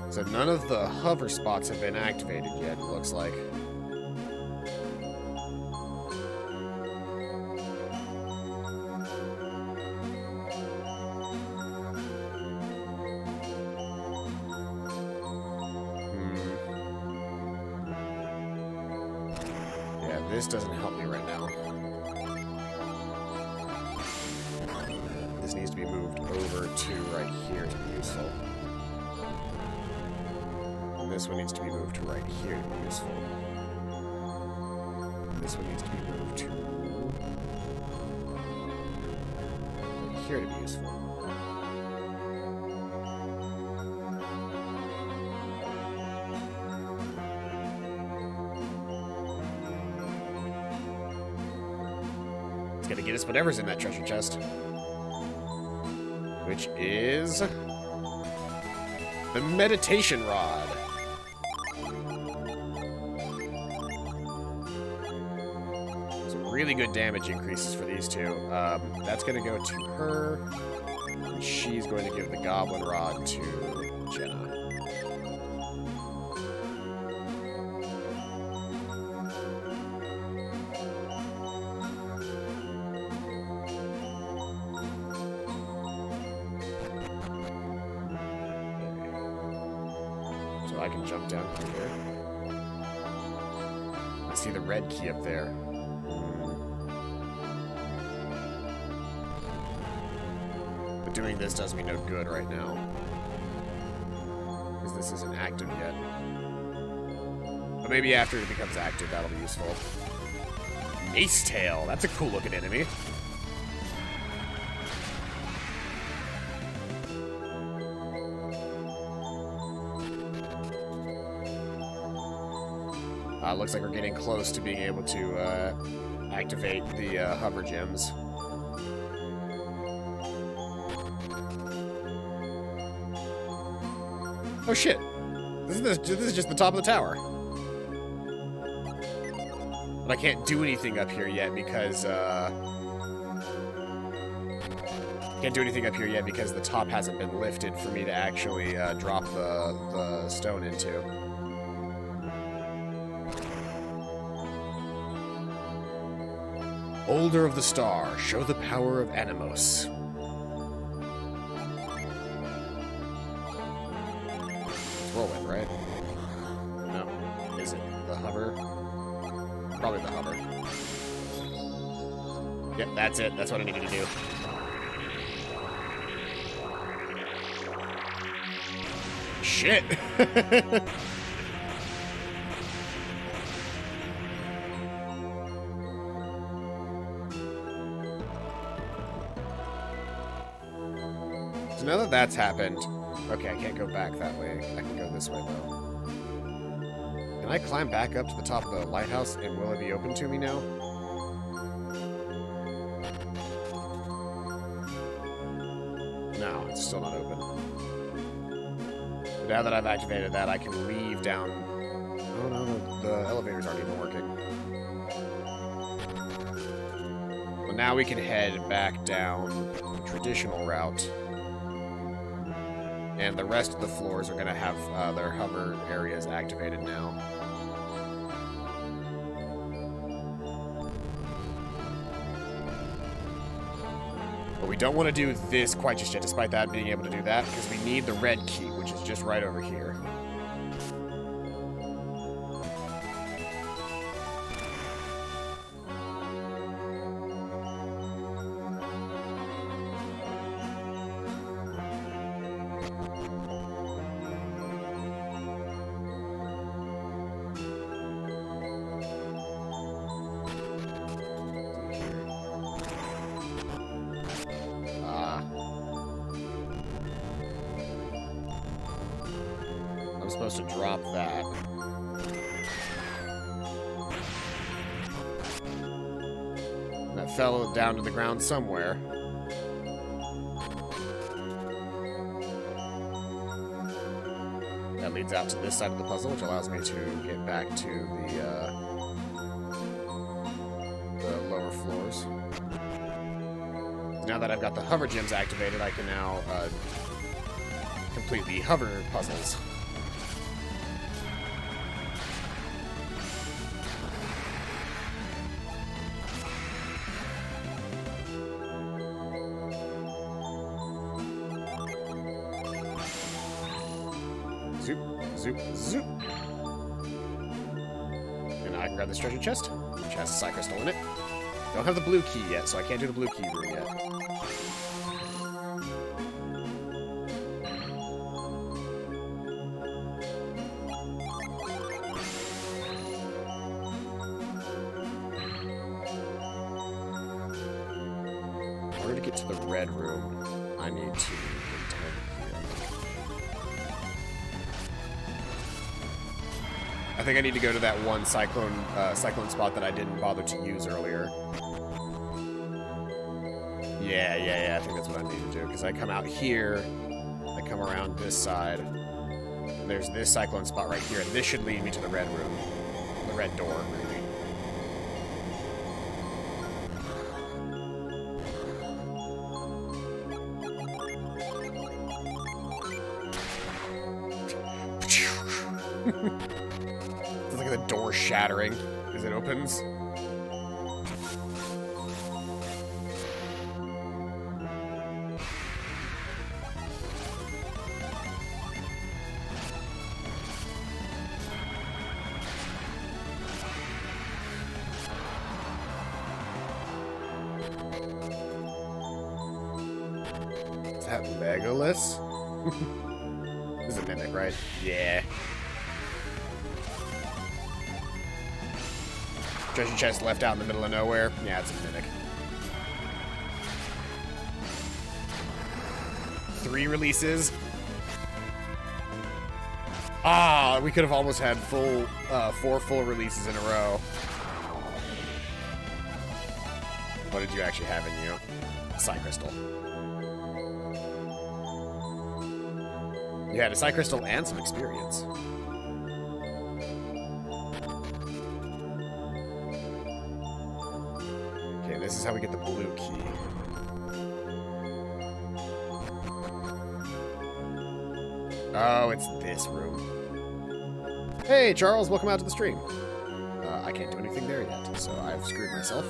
So none of the hover spots have been activated yet, it looks like. Yeah, this doesn't help me right now. This needs to be moved over to right here to be useful. This one needs to be moved to right here to be useful. This one needs to be moved to right here to be useful. It's gonna get us whatever's in that treasure chest. Which is the meditation rod. Really good damage increases for these two. That's going to go to her, and she's going to give the goblin rod to Jenna. So I can jump down here. I see the red key up there. Doing this does me no good right now, because this isn't active yet. But maybe after it becomes active, that'll be useful. Mace Tail, that's a cool looking enemy. Looks like we're getting close to being able to activate the hover gems. Oh shit! This is just the top of the tower. But I can't do anything up here yet because the top hasn't been lifted for me to actually drop the stone into. Holder of the Star, show the power of Animos. Whirlwind, right? No. Is it the hover? Probably the hover. Yep, that's it. That's what I needed to do. Shit! So now that that's happened... Okay, I can't go back that way. I can go this way, though. Can I climb back up to the top of the lighthouse, and will it be open to me now? No, it's still not open. But now that I've activated that, I can leave down... Oh, no, the elevators aren't even working. Well, now we can head back down the traditional route. And the rest of the floors are going to have their hover areas activated now. But we don't want to do this quite just yet, despite that being able to do that, because we need the red key, which is just right over here. I'm supposed to drop that. That fell down to the ground somewhere. That leads out to this side of the puzzle, which allows me to get back to the lower floors. Now that I've got the hover gems activated, I can now complete the hover puzzles. Zoop, zoop, zoop. And I can grab this treasure chest, which has a psi crystal in it. Don't have the blue key yet, so I can't do the blue key room yet. In order to get to the red room, I need to get to here. I think I need to go to that one cyclone spot that I didn't bother to use earlier. Yeah, I think that's what I need to do, because I come out here, I come around this side, and there's this cyclone spot right here, and this should lead me to the red room. The red door, really. It's like the door shattering as it opens. Is that Legolas? This is a mimic, right? Yeah. Treasure chest left out in the middle of nowhere. Yeah, it's a mimic. 3 releases. Ah, we could have almost had 4 full releases in a row. What did you actually have in you? Psi crystal. You had a psi crystal and some experience. Okay, this is how we get the blue key. Oh, it's this room. Hey, Charles, welcome out to the stream. I can't do anything there yet, so I've screwed myself.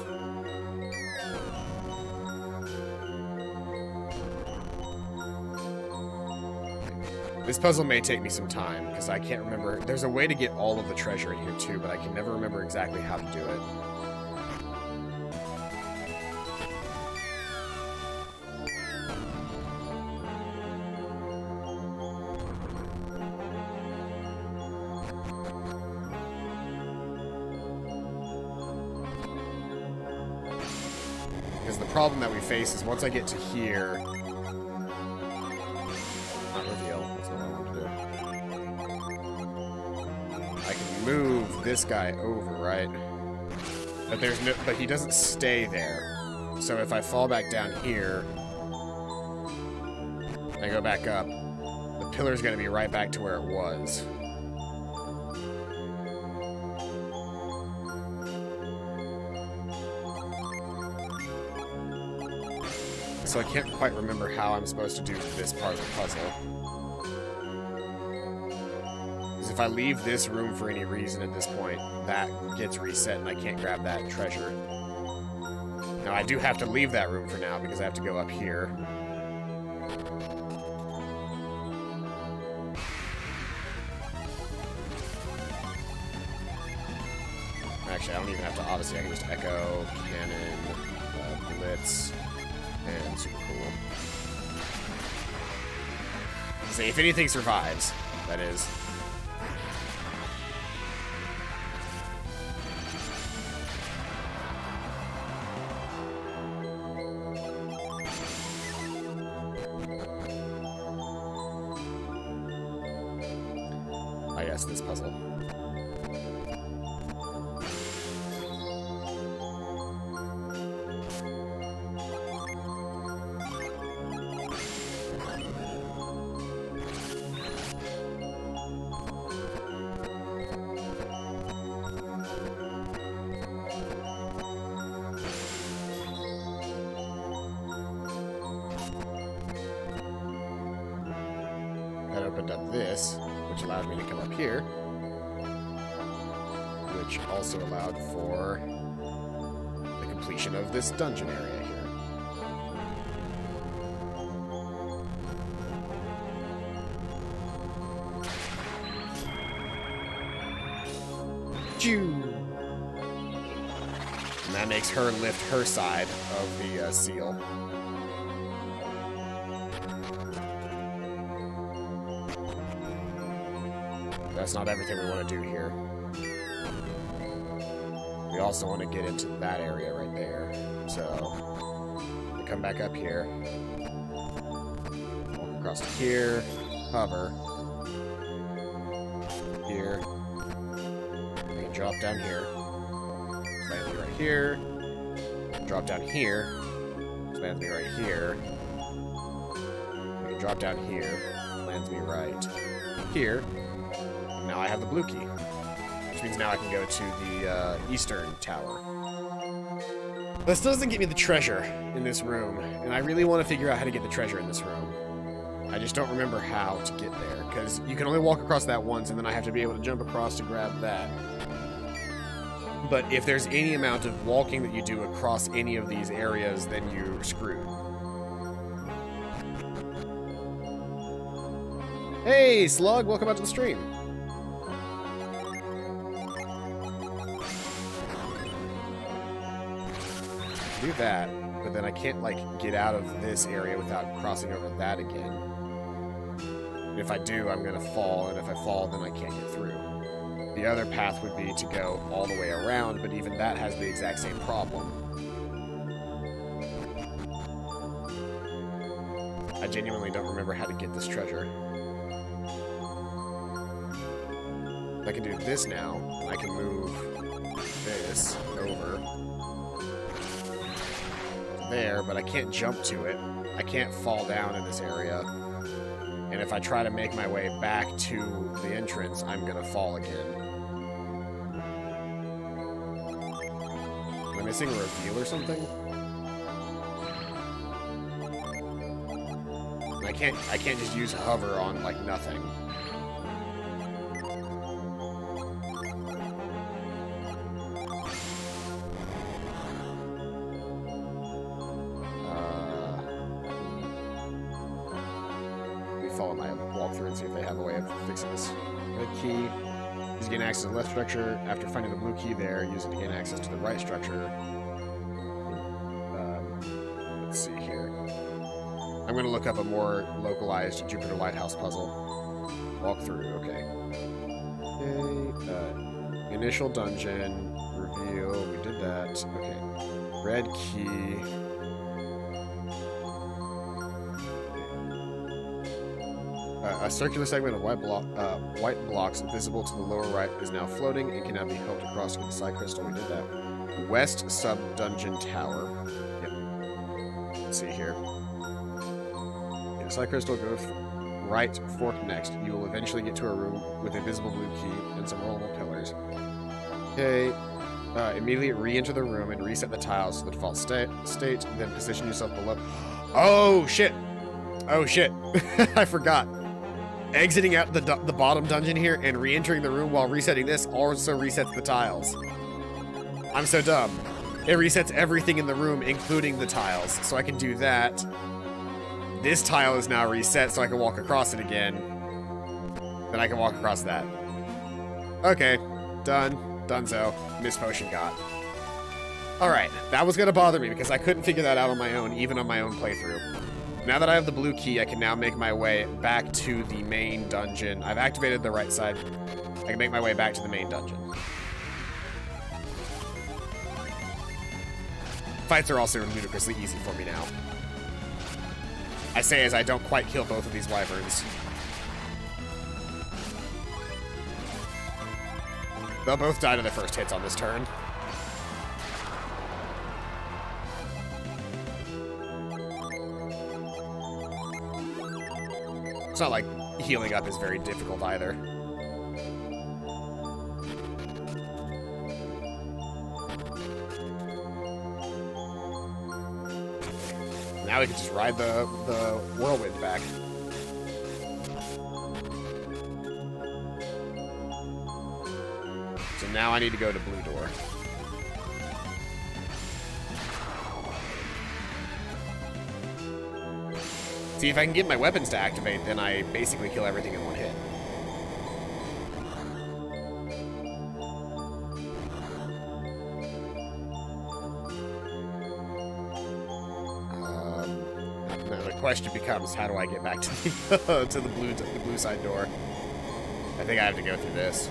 This puzzle may take me some time, because I can't remember. There's a way to get all of the treasure in here, too, but I can never remember exactly how to do it. Because the problem that we face is once I get to here... Not reveal, that's not what I want to do. I can move this guy over, right? But there's no... But he doesn't stay there. So if I fall back down here... and I go back up, the pillar's gonna be right back to where it was. So I can't quite remember how I'm supposed to do this part of the puzzle. Because if I leave this room for any reason at this point, that gets reset and I can't grab that treasure. Now, I do have to leave that room for now because I have to go up here. Actually, I don't even have to Odyssey. I can just Echo, Cannon, Blitz, and Super Cool. So if anything survives, that is. Oh yes, this puzzle. That opened up this, which allowed me to come up here, which also allowed for the completion of this dungeon area here. And that makes her lift her side of the seal. That's not everything we want to do here. We also want to get into that area right there. So, we come back up here. Walk across to here. Hover. Here. We can drop down here. Lands me right here. Drop down here. Lands me right here. We can drop down here. Lands me right here. Now I have the blue key, which means now I can go to the eastern tower. This doesn't get me the treasure in this room, and I really want to figure out how to get the treasure in this room. I just don't remember how to get there, because you can only walk across that once, and then I have to be able to jump across to grab that. But if there's any amount of walking that you do across any of these areas, then you're screwed. Hey, Slug, welcome out to the stream. Do that, but then I can't, like, get out of this area without crossing over that again. And if I do, I'm gonna fall, and if I fall, then I can't get through. The other path would be to go all the way around, but even that has the exact same problem. I genuinely don't remember how to get this treasure. I can do this now. I can move this over there, but I can't jump to it. I can't fall down in this area. And if I try to make my way back to the entrance, I'm gonna fall again. Am I missing a reveal or something? I can't just use hover on, like, nothing. Follow my walkthrough and see if they have a way of fixing this. Red key. Use to gain access to the left structure. After finding the blue key there, use it to gain access to the right structure. Let's see here. I'm going to look up a more localized Jupiter Lighthouse puzzle. Walk through, okay. Okay, initial dungeon, reveal, we did that. Okay. Red key. A circular segment of white blocks visible to the lower right is now floating and can now be helped across with the side crystal. We did that. West sub-dungeon tower. Yep. Let's see here. Yeah, side crystal, go right fork next. You will eventually get to a room with a visible blue key and some rollable pillars. Okay. Immediately re-enter the room and reset the tiles to the default state. Then position yourself below. Oh, shit! Oh, shit. I forgot. Exiting out the bottom dungeon here and re-entering the room while resetting this also resets the tiles. I'm so dumb. It resets everything in the room, including the tiles. So I can do that. This tile is now reset, so I can walk across it again. Then I can walk across that. Okay. Done. Dunzo. Miss Potion got. Alright. That was going to bother me because I couldn't figure that out on my own, even on my own playthrough. Now that I have the blue key, I can now make my way back to the main dungeon. I've activated the right side. I can make my way back to the main dungeon. Fights are also ludicrously easy for me now. I say as I don't quite kill both of these wyverns. They'll both die to their first hits on this turn. It's not like healing up is very difficult either. Now we can just ride the whirlwind back. So now I need to go to blue door. See, if I can get my weapons to activate, then I basically kill everything in one hit. Now the question becomes, how do I get back to the to the blue side door? I think I have to go through this.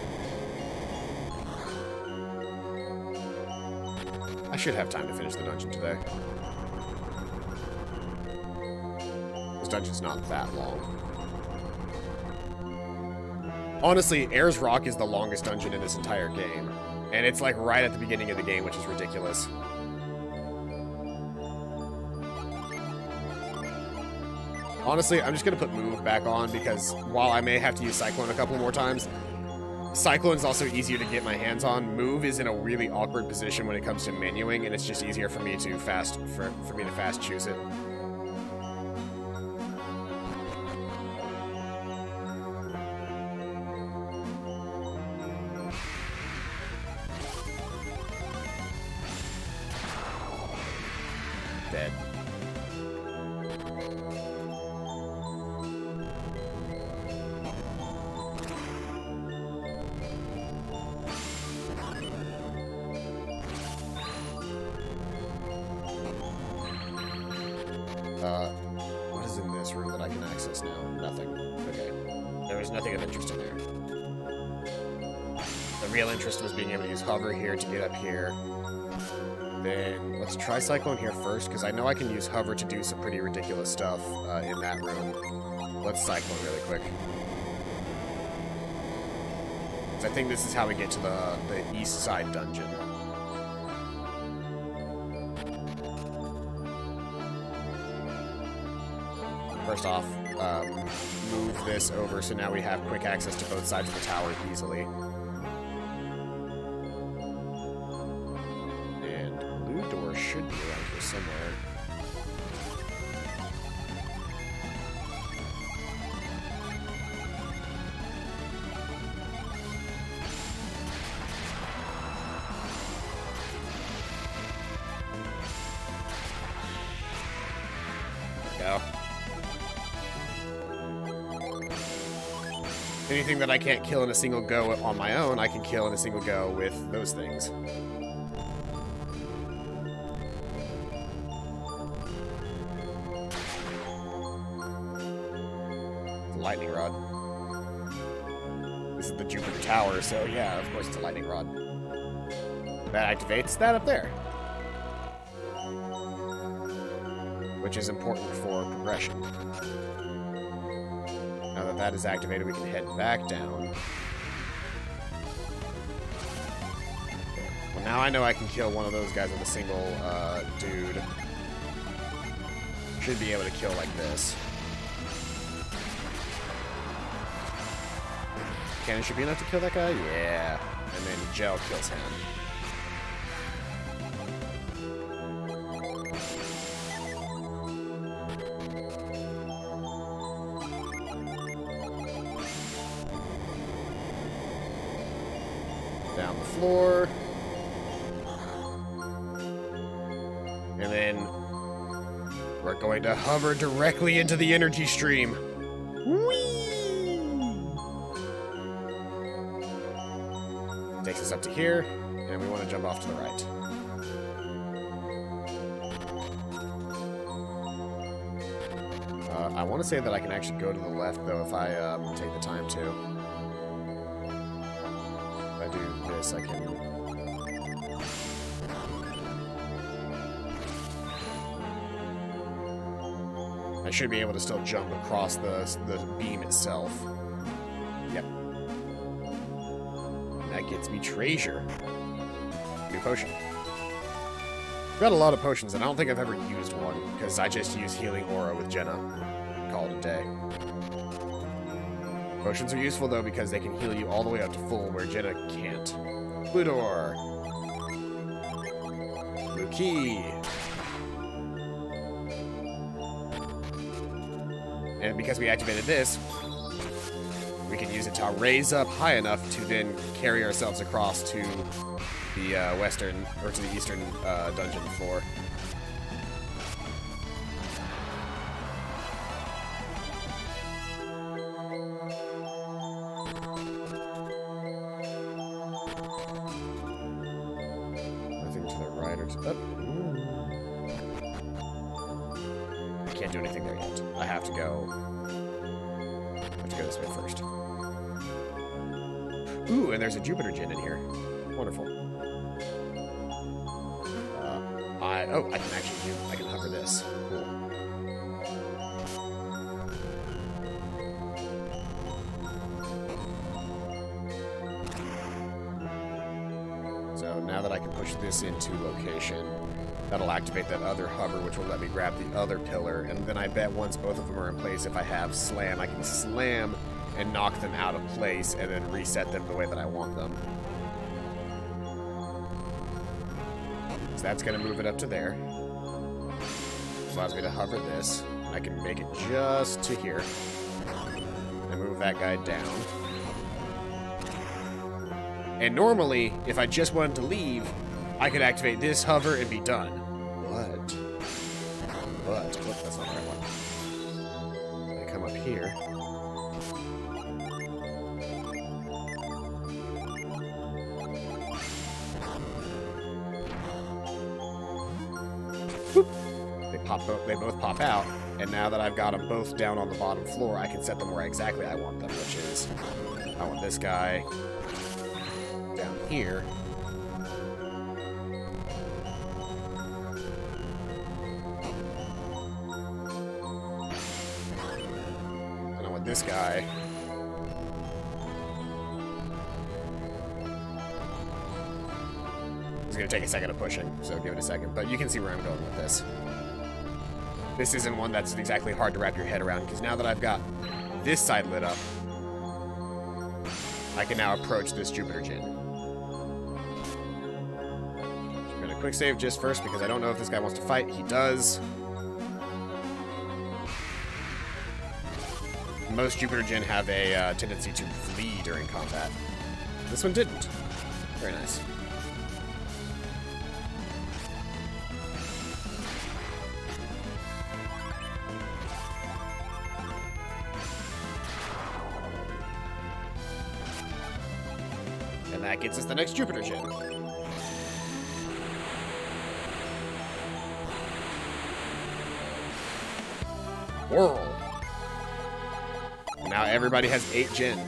I should have time to finish the dungeon today. This dungeon's not that long. Honestly, Ayers Rock is the longest dungeon in this entire game. And it's like right at the beginning of the game, which is ridiculous. Honestly, I'm just going to put Move back on because while I may have to use Cyclone a couple more times, Cyclone's also easier to get my hands on. Move is in a really awkward position when it comes to menuing, and it's just easier for me to fast choose it. Dead. What is in this room that I can access now? Nothing. Okay. There was nothing of interest in there. The real interest was being able to use hover here to get up here. Then let's try Cyclone here first, because I know I can use hover to do some pretty ridiculous stuff in that room. Let's Cyclone really quick. Because I think this is how we get to the east side dungeon. First off, move this over so now we have quick access to both sides of the tower easily. And blue door should be around here somewhere. There we go. Anything that I can't kill in a single go on my own, I can kill in a single go with those things. Lightning rod. This is the Jupiter Tower, so yeah, of course it's a lightning rod. That activates that up there. Which is important for progression. Now that that is activated, we can head back down. Well, now I know I can kill one of those guys with a single dude. Should be able to kill like this. Cannon should be enough to kill that guy? Yeah. And then Gel kills him. Down the floor. And then we're going to hover directly into the energy stream. Whee! Takes us up to here, and we want to jump off to the right. I want to say that I can actually go to the left, though, if I take the time to. If I do this, I can... I should be able to still jump across the beam itself. Yep. That gets me treasure. New potion. I've got a lot of potions, and I don't think I've ever used one, because I just use Healing Aura with Jenna. Call it a day. Potions are useful, though, because they can heal you all the way up to full, where Jenna can't. Blue door. Blue key. And because we activated this, we can use it to raise up high enough to then carry ourselves across to the western, or to the eastern dungeon floor. Nothing to the right or to the... I can't do anything there yet. I have to go this way first. Ooh, and there's a Jupiter Gin in here. Wonderful. Oh, I can hover this. Cool. So now that I can push this into location, that'll activate that other hover, which will let me grab the other pillar. And then I bet once both of them are in place, if I have slam, I can slam and knock them out of place and then reset them the way that I want them. So that's going to move it up to there. Which allows me to hover this. I can make it just to here. And move that guy down. And normally, if I just wanted to leave, I could activate this hover and be done. But, that's not the right one. I come up here. Boop. They both pop out, and now that I've got them both down on the bottom floor, I can set them where exactly I want them, which is, I want this guy down here. And I want this guy it's going to take a second of pushing, so give it a second. But you can see where I'm going with this. This isn't one that's exactly hard to wrap your head around, because now that I've got this side lit up, I can now approach this Jupiter Gin. I'm going to quick save just first, because I don't know if this guy wants to fight. He does. Most Jupiter Gin have a tendency to flee during combat. This one didn't. Very nice. And that gets us the next Jupiter Gin. Whirl. Now everybody has 8 Gin.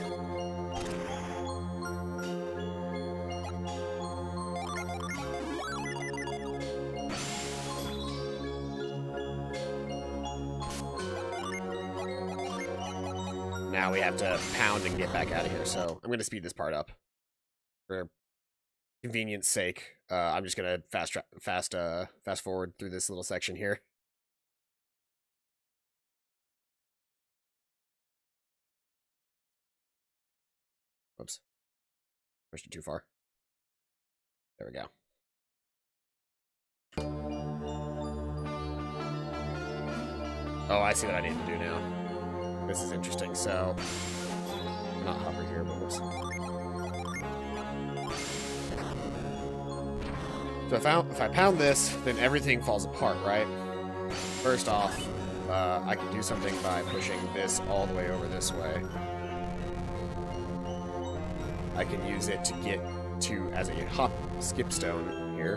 Now we have to pound and get back out of here, so I'm going to speed this part up. For convenience sake, I'm just going to fast forward through this little section here. Oops. Pushed it too far. There we go. Oh, I see what I need to do now. This is interesting, so... not hover here, but whoops. So if I pound this, then everything falls apart, right? First off, I can do something by pushing this all the way over this way. I can use it to get to as a hop skip stone here.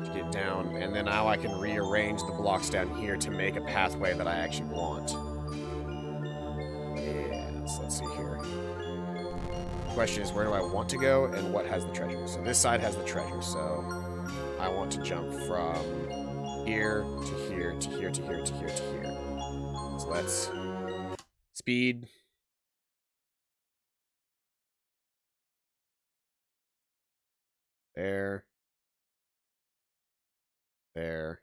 To get down, and then now I can rearrange the blocks down here to make a pathway that I actually want. Yes, let's see here. The question is, where do I want to go, and what has the treasure? So this side has the treasure, so I want to jump from here to here to here to here to here to here. So let's speed. There. There.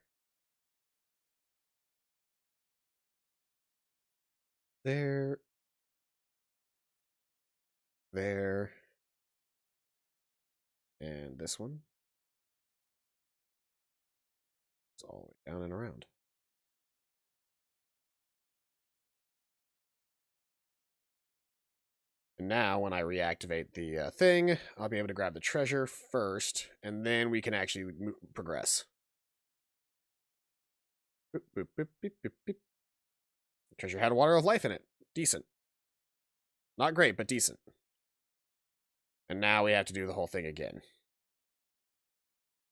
There. There. And this one. It's all the way down and around. And now, when I reactivate the thing, I'll be able to grab the treasure first, and then we can actually progress. Boop, boop, boop, boop, boop, boop. The treasure had a water of life in it. Decent. Not great, but decent. And now we have to do the whole thing again.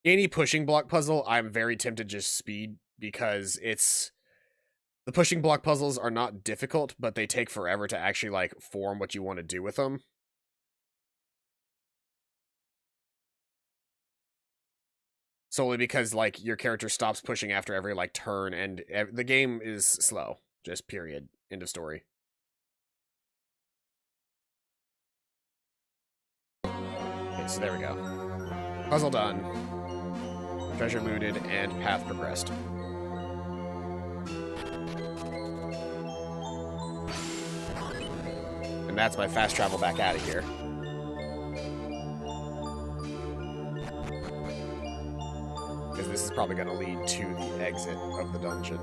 Any pushing block puzzle, I'm very tempted to just speed, because it's... The pushing block puzzles are not difficult, but they take forever to actually, like, form what you want to do with them. Solely because, like, your character stops pushing after every, like, turn, and the game is slow. Just period. End of story. Okay, so there we go. Puzzle done. Treasure looted, and path progressed. And that's my fast travel back out of here. Because this is probably going to lead to the exit of the dungeon.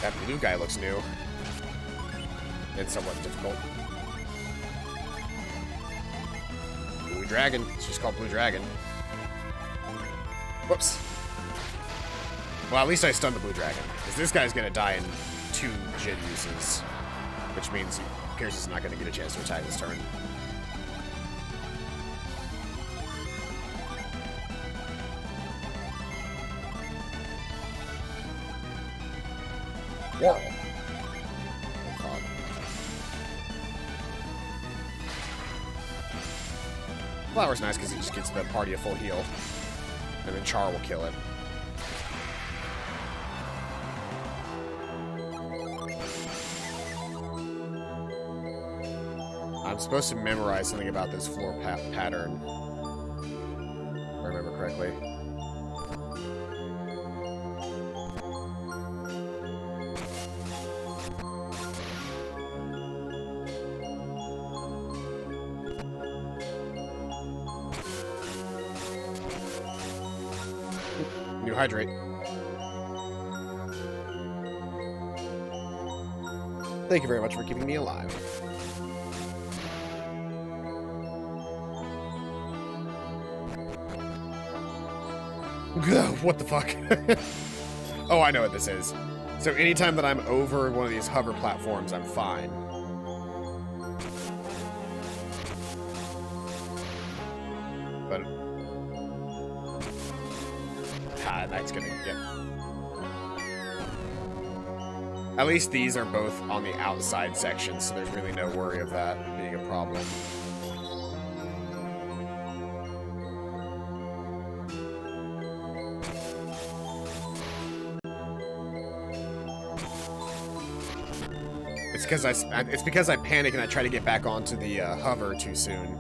That blue guy looks new. And somewhat difficult. Blue Dragon. It's just called Blue Dragon. Whoops. Well, at least I stunned the Blue Dragon, because this guy's going to die in 2 Jin uses, which means Pierce is not going to get a chance to attack this turn. Whirl. Oh, Flower's nice because he just gets the party a full heal, and then Char will kill it. I'm supposed to memorize something about this floor pattern, if I remember correctly. New hydrate. Thank you very much for keeping me alive. What the fuck? Oh, I know what this is. So anytime that I'm over one of these hover platforms, I'm fine. But... that's gonna get... At least these are both on the outside section, so there's really no worry of that being a problem. It's because I panic and I try to get back onto the hover too soon.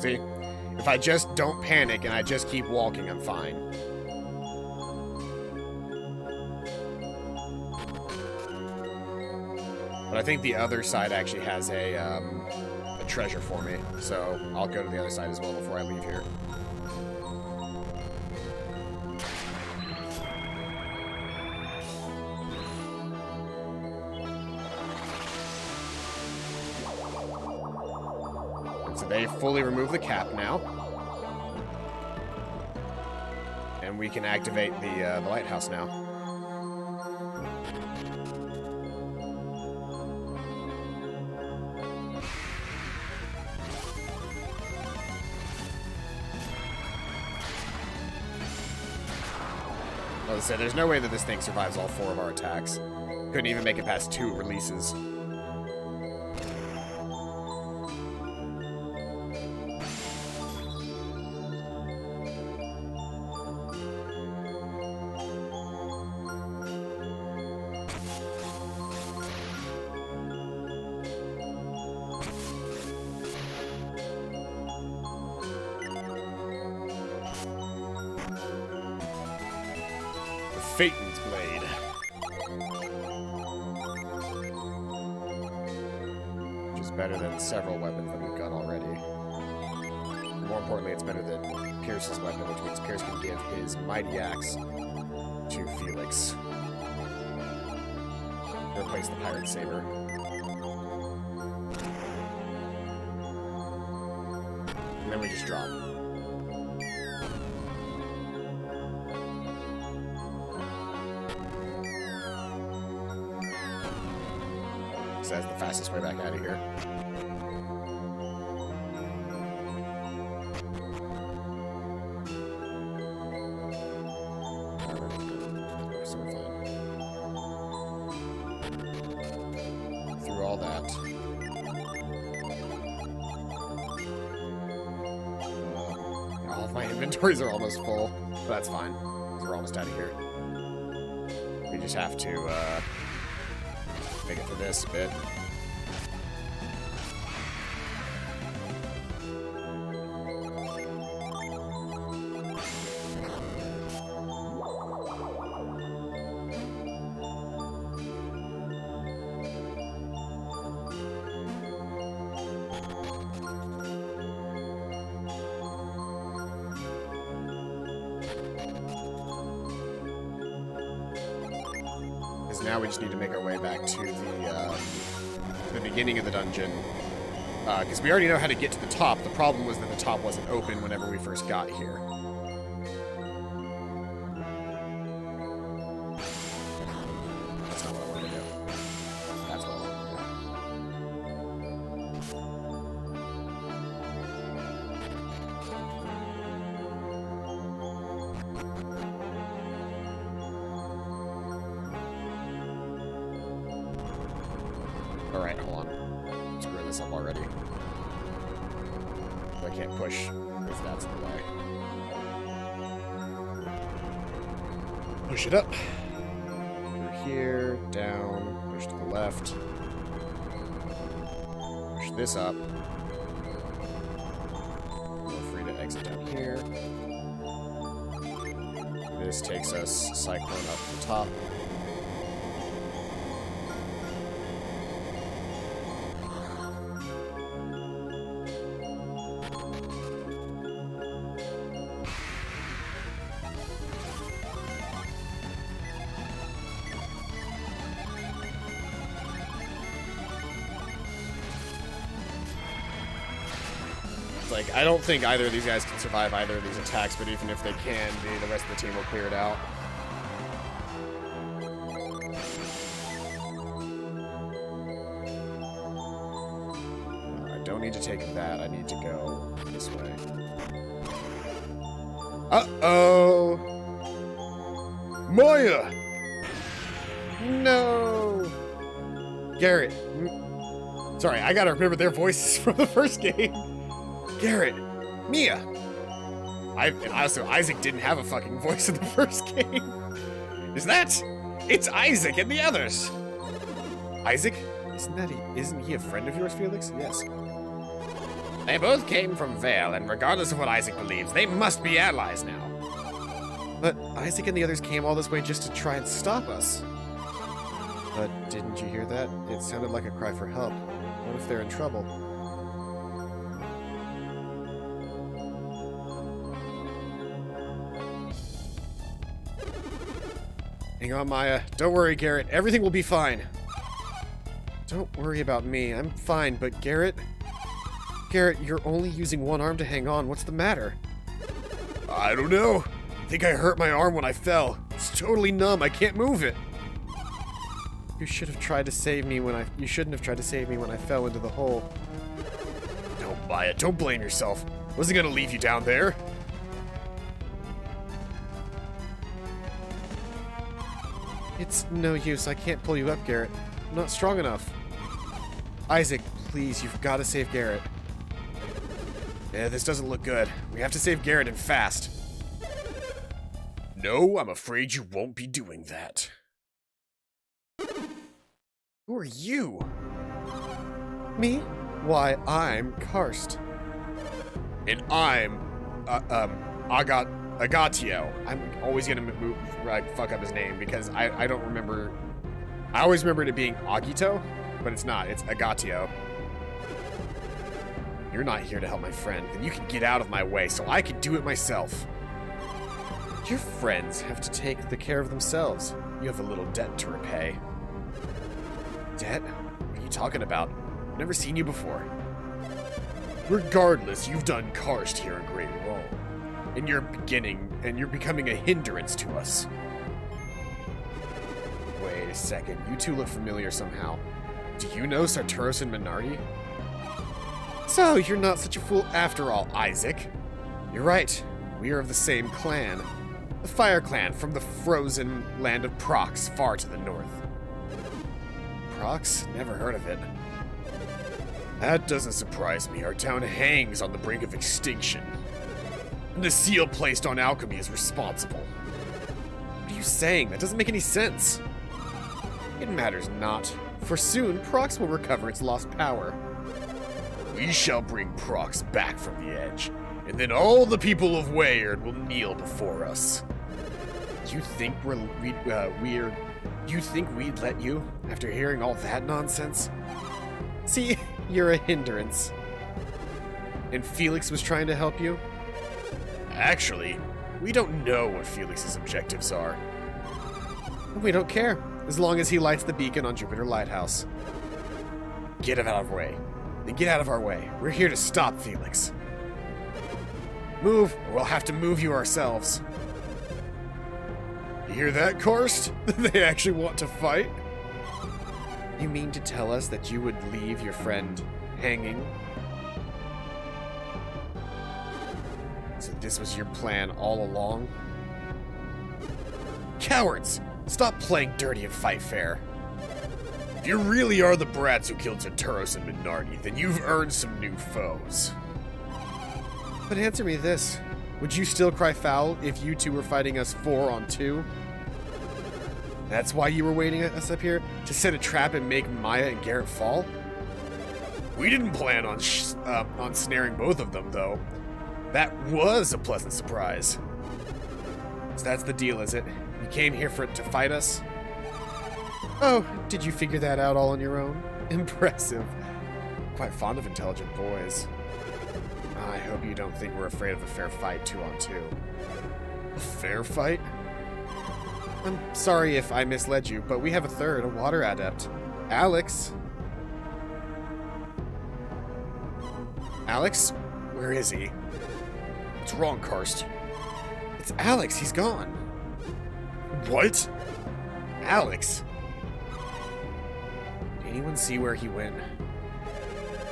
difficulty. If I just don't panic and I just keep walking, I'm fine. But I think the other side actually has a treasure for me, so I'll go to the other side as well before I leave here. So they fully remove the cap now. And we can activate the lighthouse now. As I said, there's no way that this thing survives all 4 of our attacks. Couldn't even make it past 2 releases. Phaeton's Blade. Which is better than several weapons that we've got already. More importantly, it's better than Pierce's weapon, which means Pierce can give his Mighty Axe to Felix. Replace the Pirate Saber. And then we just drop. That's the fastest way back out of here. So we're fine. Through all that. All of my inventories are almost full, but that's fine. We're almost out of here. We just have to, make it for this bit. Now we just need to make our way back to the beginning of the dungeon. Because we already know how to get to the top. The problem was that the top wasn't open whenever we first got here. That's not what I wanted to do. That's what I wanted Alright, hold on. Screw this up already. I can't push if that's in the way. Push it up. Through here, down, push to the left. Push this up. We're free to exit down here. This takes us Cyclone up to the top. Like, I don't think either of these guys can survive either of these attacks, but even if they can, the rest of the team will clear it out. I don't need to take that. I need to go this way. Uh-oh! Moya! No! Garrett. Sorry, I gotta remember their voices from the first game. Garrett, Mia. And also, Isaac didn't have a fucking voice in the first game. Is that? It's Isaac and the others. Isaac? Isn't he a friend of yours, Felix? Yes. They both came from Vale, and regardless of what Isaac believes, they must be allies now. But Isaac and the others came all this way just to try and stop us. But didn't you hear that? It sounded like a cry for help. What if they're in trouble? Hang on, Maya. Don't worry, Garrett. Everything will be fine. Don't worry about me. I'm fine, but Garrett... Garrett, you're only using one arm to hang on. What's the matter? I don't know. I think I hurt my arm when I fell. It's totally numb. I can't move it. You should have tried to save me when I... You shouldn't have tried to save me when I fell into the hole. Don't buy it. Don't blame yourself. Wasn't gonna leave you down there. It's no use. I can't pull you up, Garrett. I'm not strong enough. Isaac, please, you've got to save Garrett. Yeah, this doesn't look good. We have to save Garrett and fast. No, I'm afraid you won't be doing that. Who are you? Me? Why, I'm Karst. And I'm, Agatio. I'm always gonna fuck up his name because I don't remember. I always remembered it being Agito, but it's not. It's Agatio. You're not here to help my friend, then you can get out of my way so I can do it myself. Your friends have to take the care of themselves. You have a little debt to repay. Debt? What are you talking about? I've never seen you before. Regardless, you've done Karst here a great role. And you're becoming a hindrance to us. Wait a second, you two look familiar somehow. Do you know Sartoros and Minardi? So, you're not such a fool after all, Isaac. You're right, we are of the same clan. The Fire Clan from the frozen land of Prox, far to the north. Prox? Never heard of it. That doesn't surprise me. Our town hangs on the brink of extinction. And the seal placed on alchemy is responsible. What are you saying? That doesn't make any sense. It matters not, for soon Prox will recover its lost power. We shall bring Prox back from the edge, and then all the people of Weyard will kneel before us. You think you think we'd let you after hearing all that nonsense? See, you're a hindrance. And Felix was trying to help you? Actually, we don't know what Felix's objectives are. We don't care, as long as he lights the beacon on Jupiter Lighthouse. Get him out of our way. Then get out of our way. We're here to stop Felix. Move, or we'll have to move you ourselves. You hear that, Karst? They actually want to fight? You mean to tell us that you would leave your friend hanging? So this was your plan all along? Cowards! Stop playing dirty and fight fair. If you really are the brats who killed Sartoros and Minardi, then you've earned some new foes. But answer me this. Would you still cry foul if you two were fighting us 4-on-2? That's why you were waiting us up here? To set a trap and make Maya and Garrett fall? We didn't plan on snaring both of them, though. That was a pleasant surprise. So that's the deal, is it? You came here to fight us? Oh, did you figure that out all on your own? Impressive. Quite fond of intelligent boys. I hope you don't think we're afraid of a fair fight 2-on-2. A fair fight? I'm sorry if I misled you, but we have a third, a water adept. Alex. Alex? Where is he? What's wrong, Karst? It's Alex, he's gone. What? Alex? Did anyone see where he went?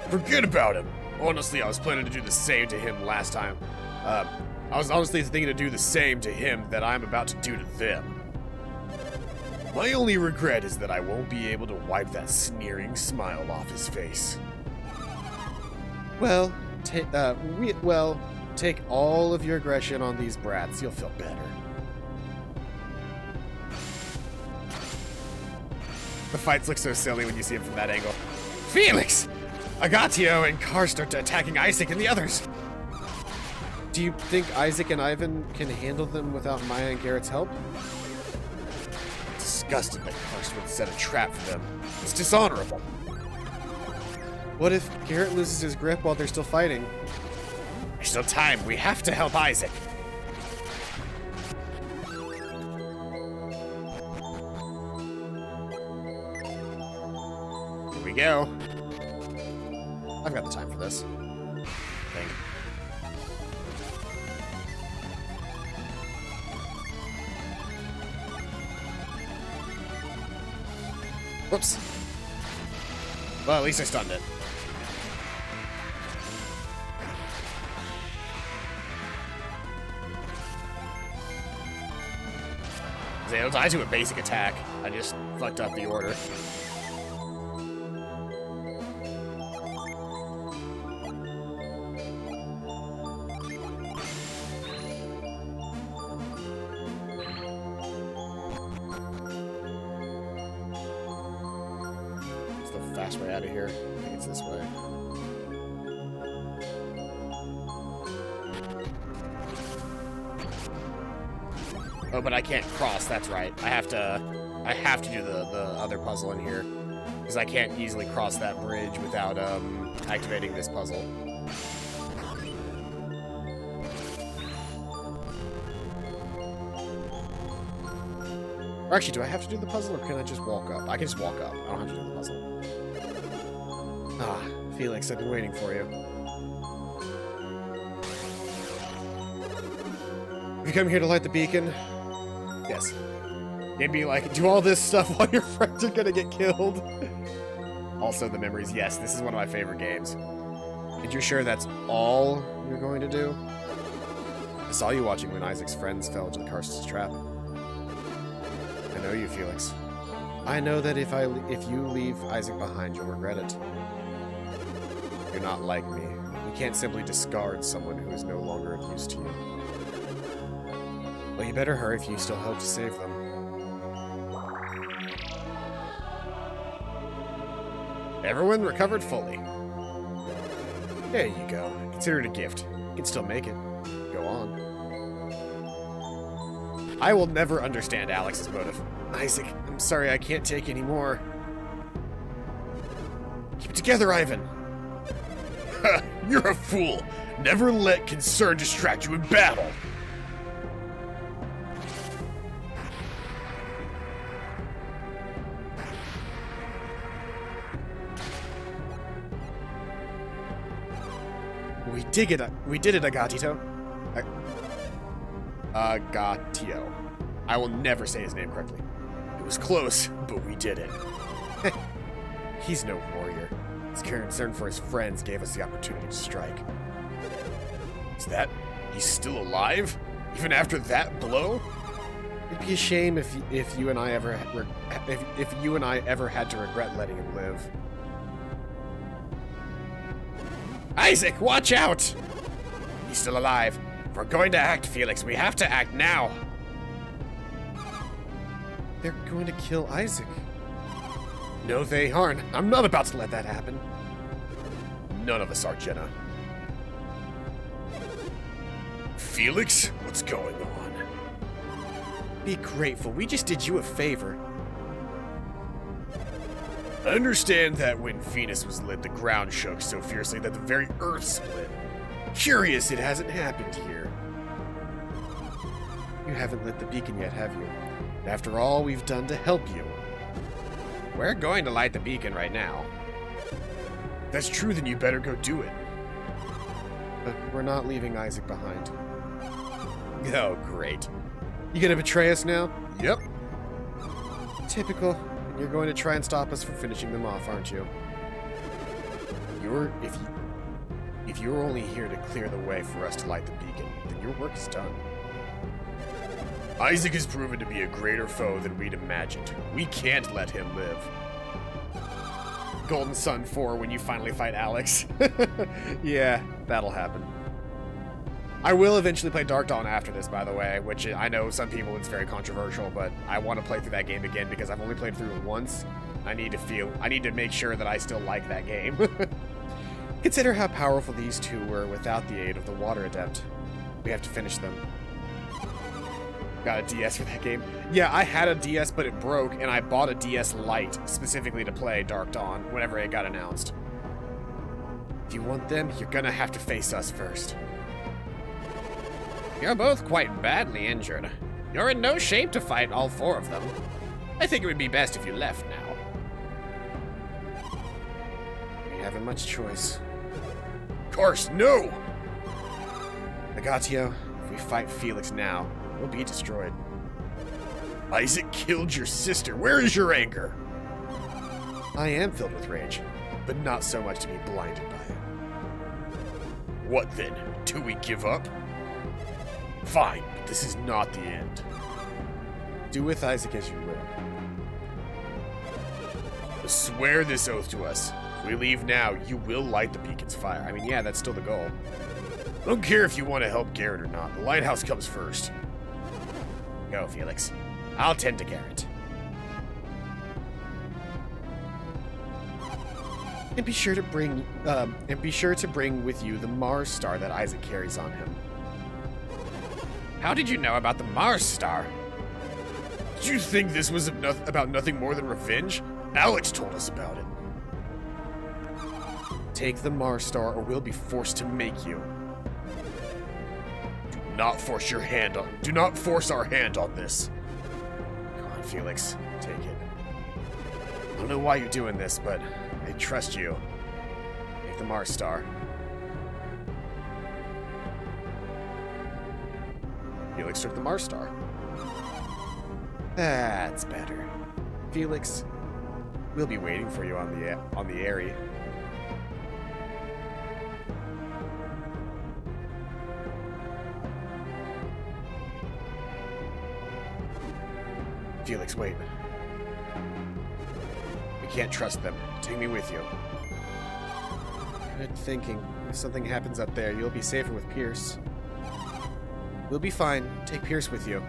Forget about him. Honestly, I was planning to do the same to him last time. I was honestly thinking to do the same to him that I'm about to do to them. My only regret is that I won't be able to wipe that sneering smile off his face. Well, take all of your aggression on these brats. You'll feel better. The fights look so silly when you see them from that angle. Felix! Agatio and Kar start attacking Isaac and the others. Do you think Isaac and Ivan can handle them without Maya and Garrett's help? Disgusted that Karst would set a trap for them. It's dishonorable. What if Garrett loses his grip while they're still fighting? There's still time. We have to help Isaac. Here we go. I've got the time for this. I think. Whoops. Well, at least I stunned it. It'll die to a basic attack. I just fucked up the order. It's the fast way out of here. I think it's this way. Oh, but I can't cross, that's right. I have to do the other puzzle in here. Because I can't easily cross that bridge without activating this puzzle. Or actually, do I have to do the puzzle or can I just walk up? I can just walk up. I don't have to do the puzzle. Ah, Felix, I've been waiting for you. Have you come here to light the beacon? Yes. You'd be like, do all this stuff while your friends are gonna get killed. Also, the memories. Yes, this is one of my favorite games. And you're sure that's all you're going to do? I saw you watching when Isaac's friends fell into the Karst's trap. I know you, Felix. I know that if you leave Isaac behind, you'll regret it. You're not like me. You can't simply discard someone who is no longer of use to you. Well, you better hurry if you still hope to save them. Everyone recovered fully. There you go. Consider it a gift. You can still make it. Go on. I will never understand Alex's motive. Isaac, I'm sorry I can't take any more. Keep it together, Ivan. You're a fool. Never let concern distract you in battle. We did it, Agatito. Agatio. I will never say his name correctly. It was close, but we did it. He's no warrior. His concern for his friends gave us the opportunity to strike. Is that... he's still alive? Even after that blow? It'd be a shame if you and I ever had to regret letting him live. Isaac, watch out! He's still alive. If we're going to act, Felix, we have to act now. They're going to kill Isaac. No, they aren't. I'm not about to let that happen. None of us are, Jenna. Felix, what's going on? Be grateful. We just did you a favor. I understand that when Venus was lit, the ground shook so fiercely that the very earth split. Curious it hasn't happened here. You haven't lit the beacon yet, have you? After all we've done to help you. We're going to light the beacon right now. If that's true, then you better go do it. But we're not leaving Isaac behind. Oh, great. You gonna betray us now? Yep. Typical. You're going to try and stop us from finishing them off, aren't you? If you're only here to clear the way for us to light the beacon, then your work is done. Isaac has proven to be a greater foe than we'd imagined. We can't let him live. Golden Sun 4 when you finally fight Alex. Yeah, that'll happen. I will eventually play Dark Dawn after this, by the way, which I know some people it's very controversial, but I want to play through that game again because I've only played through it once. I need to make sure that I still like that game. Consider how powerful these two were without the aid of the water adept. We have to finish them. Got a DS for that game? Yeah, I had a DS, but it broke, and I bought a DS Lite specifically to play Dark Dawn whenever it got announced. If you want them, you're gonna have to face us first. You're both quite badly injured. You're in no shape to fight all four of them. I think it would be best if you left now. We haven't much choice. Of course, no! Agatio, if we fight Felix now, we'll be destroyed. Isaac killed your sister. Where is your anger? I am filled with rage, but not so much to be blinded by it. What then? Do we give up? Fine, but this is not the end. Do with Isaac as you will. But swear this oath to us. If we leave now, you will light the beacon's fire. I mean, yeah, that's still the goal. I don't care if you want to help Garrett or not. The lighthouse comes first. Go, Felix. I'll tend to Garrett. And be sure to bring with you the Mars star that Isaac carries on him. How did you know about the Mars star? Did you think this was about nothing more than revenge? Alex told us about it. Take the Mars star or we'll be forced to make you. Do not force our hand on this. Come on, Felix. Take it. I don't know why you're doing this, but I trust you. Take the Mars star. Felix took the Mars star. That's better. Felix, we'll be waiting for you on the Airy. Felix, wait. We can't trust them. Take me with you. Good thinking. If something happens up there, you'll be safer with Pierce. We'll be fine. Take Pierce with you.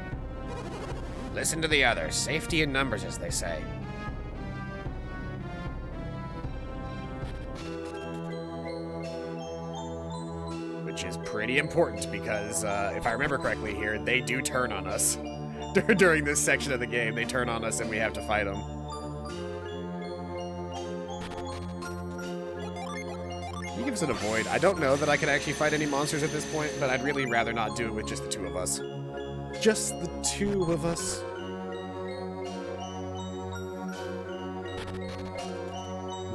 Listen to the others. Safety in numbers, as they say. Which is pretty important because, if I remember correctly here, they do turn on us. During this section of the game, they turn on us and we have to fight them. He gives it a void. I don't know that I could actually fight any monsters at this point, but I'd really rather not do it with just the two of us. Just the two of us.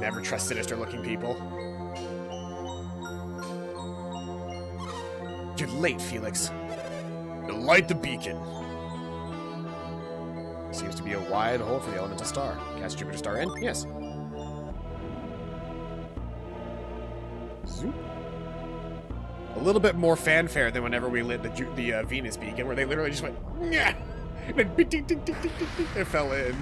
Never trust sinister-looking people. You're late, Felix. To light the beacon. Seems to be a wide hole for the elemental star. Cast Jupiter star in? Yes. Zoop. A little bit more fanfare than whenever we lit the Venus beacon, where they literally just went, yeah, and then it fell in.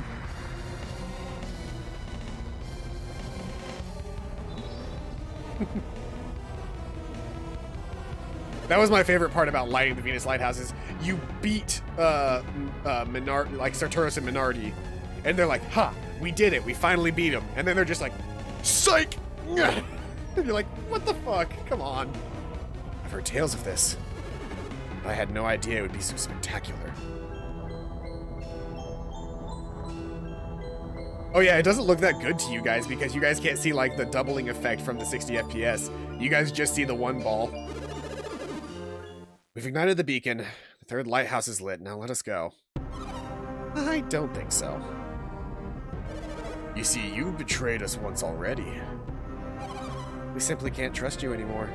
That was my favorite part about lighting the Venus lighthouse is you beat Minardi, like Sartoris and Minardi, and they're like, ha, we did it, we finally beat him. And then they're just like, psych! And you're like, what the fuck? Come on. I've heard tales of this, but I had no idea it would be so spectacular. Oh yeah, it doesn't look that good to you guys because you guys can't see like the doubling effect from the 60 FPS. You guys just see the one ball. We've ignited the beacon. The third lighthouse is lit. Now let us go. I don't think so. You see, you betrayed us once already. We simply can't trust you anymore.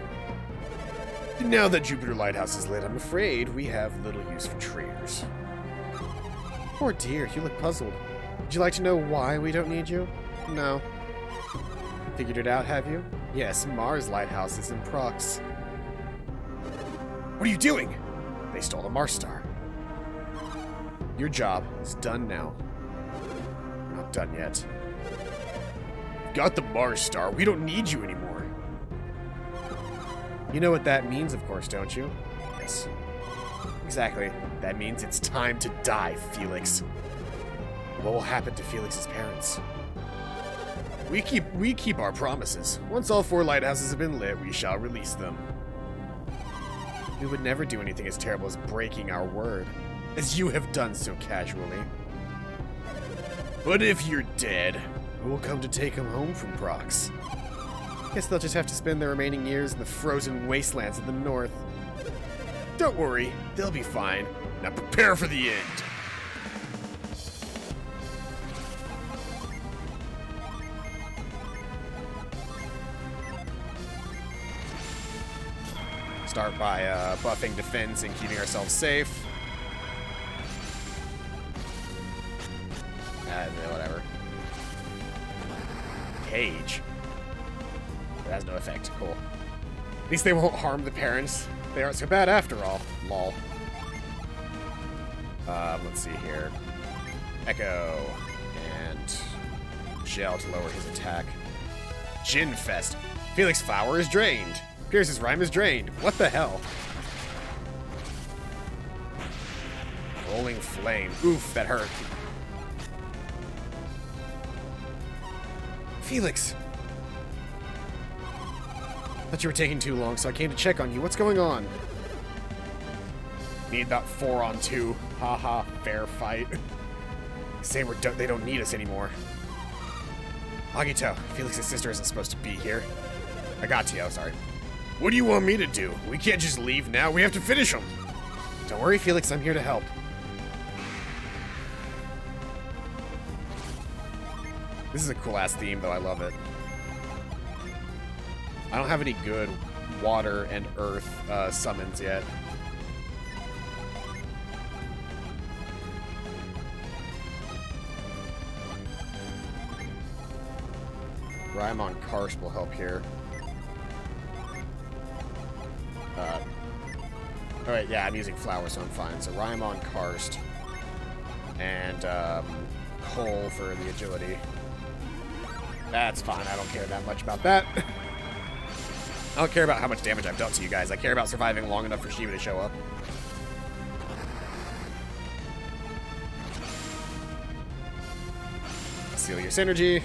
Now that Jupiter Lighthouse is lit, I'm afraid we have little use for traitors. Poor dear, you look puzzled. Would you like to know why we don't need you? No. Figured it out, have you? Yes, Mars Lighthouse is in Prox. What are you doing? They stole the Mars star. Your job is done now. Not done yet. You've got the Mars star. We don't need you anymore. You know what that means, of course, don't you? Yes. Exactly. That means it's time to die, Felix. What will happen to Felix's parents? We keep our promises. Once all 4 lighthouses have been lit, we shall release them. We would never do anything as terrible as breaking our word, as you have done so casually. But if you're dead, who will come to take them home from Prox? Guess they'll just have to spend their remaining years in the frozen wastelands of the north. Don't worry, they'll be fine. Now prepare for the end. Start by buffing defense and keeping ourselves safe. Whatever. Cage. It has no effect. Cool. At least they won't harm the parents. They aren't so bad after all. Lol. Let's see here. Echo. And Gel to lower his attack. Gin Fest. Felix Flower is drained. Pierce's Rhyme is drained. What the hell? Rolling Flame. Oof, that hurt. Felix! Thought you were taking too long, so I came to check on you. What's going on? Need about 4 on 2. Haha, fair fight. Say they don't need us anymore. Agito, Felix's sister isn't supposed to be here. I got to you, sorry. What do you want me to do? We can't just leave now. We have to finish them. Don't worry, Felix. I'm here to help. This is a cool-ass theme, though. I love it. I don't have any good water and earth summons yet. Rhyme on Karst will help here. Alright, yeah, I'm using Flower, so I'm fine. So Rhyme on Karst. And Cole for the agility. That's fine, I don't care that much about that. I don't care about how much damage I've dealt to you guys. I care about surviving long enough for Shiva to show up. Seal your synergy.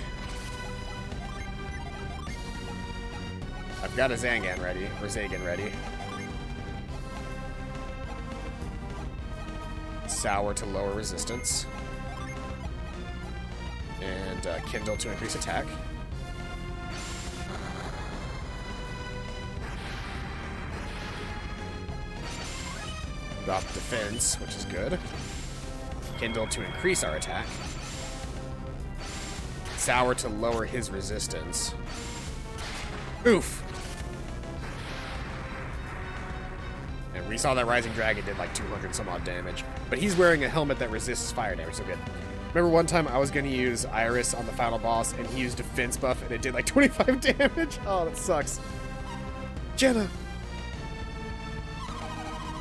I've got a Zangan ready, or Zagan ready. Sour to lower resistance. And Kindle to increase attack. Drop defense, which is good. Kindle to increase our attack. Sour to lower his resistance. Oof! And we saw that Rising Dragon did like 200 some odd damage. But he's wearing a helmet that resists fire damage, so good. Remember one time I was going to use Iris on the final boss, and he used defense buff, and it did like 25 damage? Oh, that sucks. Jenna!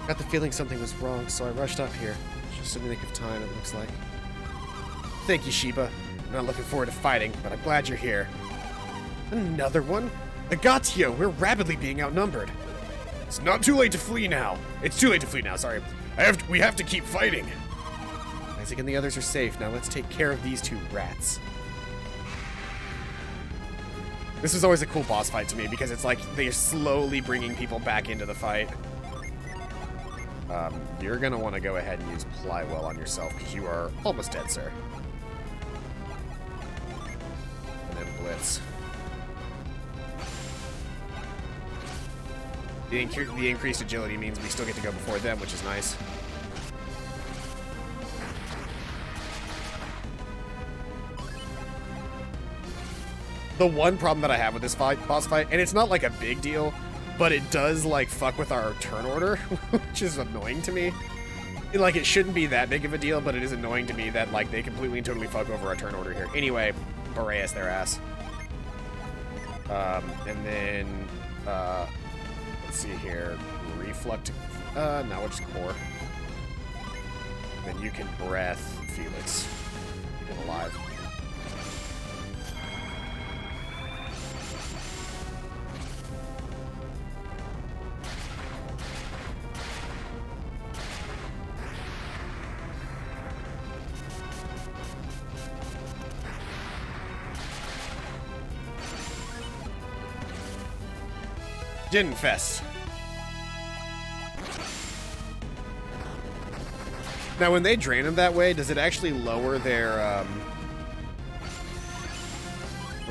Got the feeling something was wrong, so I rushed up here. Just in the nick of time, it looks like. Thank you, Sheba. I'm not looking forward to fighting, but I'm glad you're here. Another one? Agatio, we're rapidly being outnumbered. It's not too late to flee now. It's too late to flee now, sorry. We have to keep fighting. Isaac and the others are safe. Now let's take care of these 2 rats. This was always a cool boss fight to me because it's like they're slowly bringing people back into the fight. You're gonna want to go ahead and use Plywell on yourself because you are almost dead, sir. And then Blitz. The increased agility means we still get to go before them, which is nice. The one problem that I have with this boss fight, and it's not like a big deal, but it does like fuck with our turn order, which is annoying to me. Like, it shouldn't be that big of a deal, but it is annoying to me that like they completely and totally fuck over our turn order here. Anyway, Boreas their ass. And then let's see here, Reflect. No, we'll just Core. Then you can Breath Felix. Keep him alive. Jin Fest. Now, when they drain them that way, does it actually lower their, I'm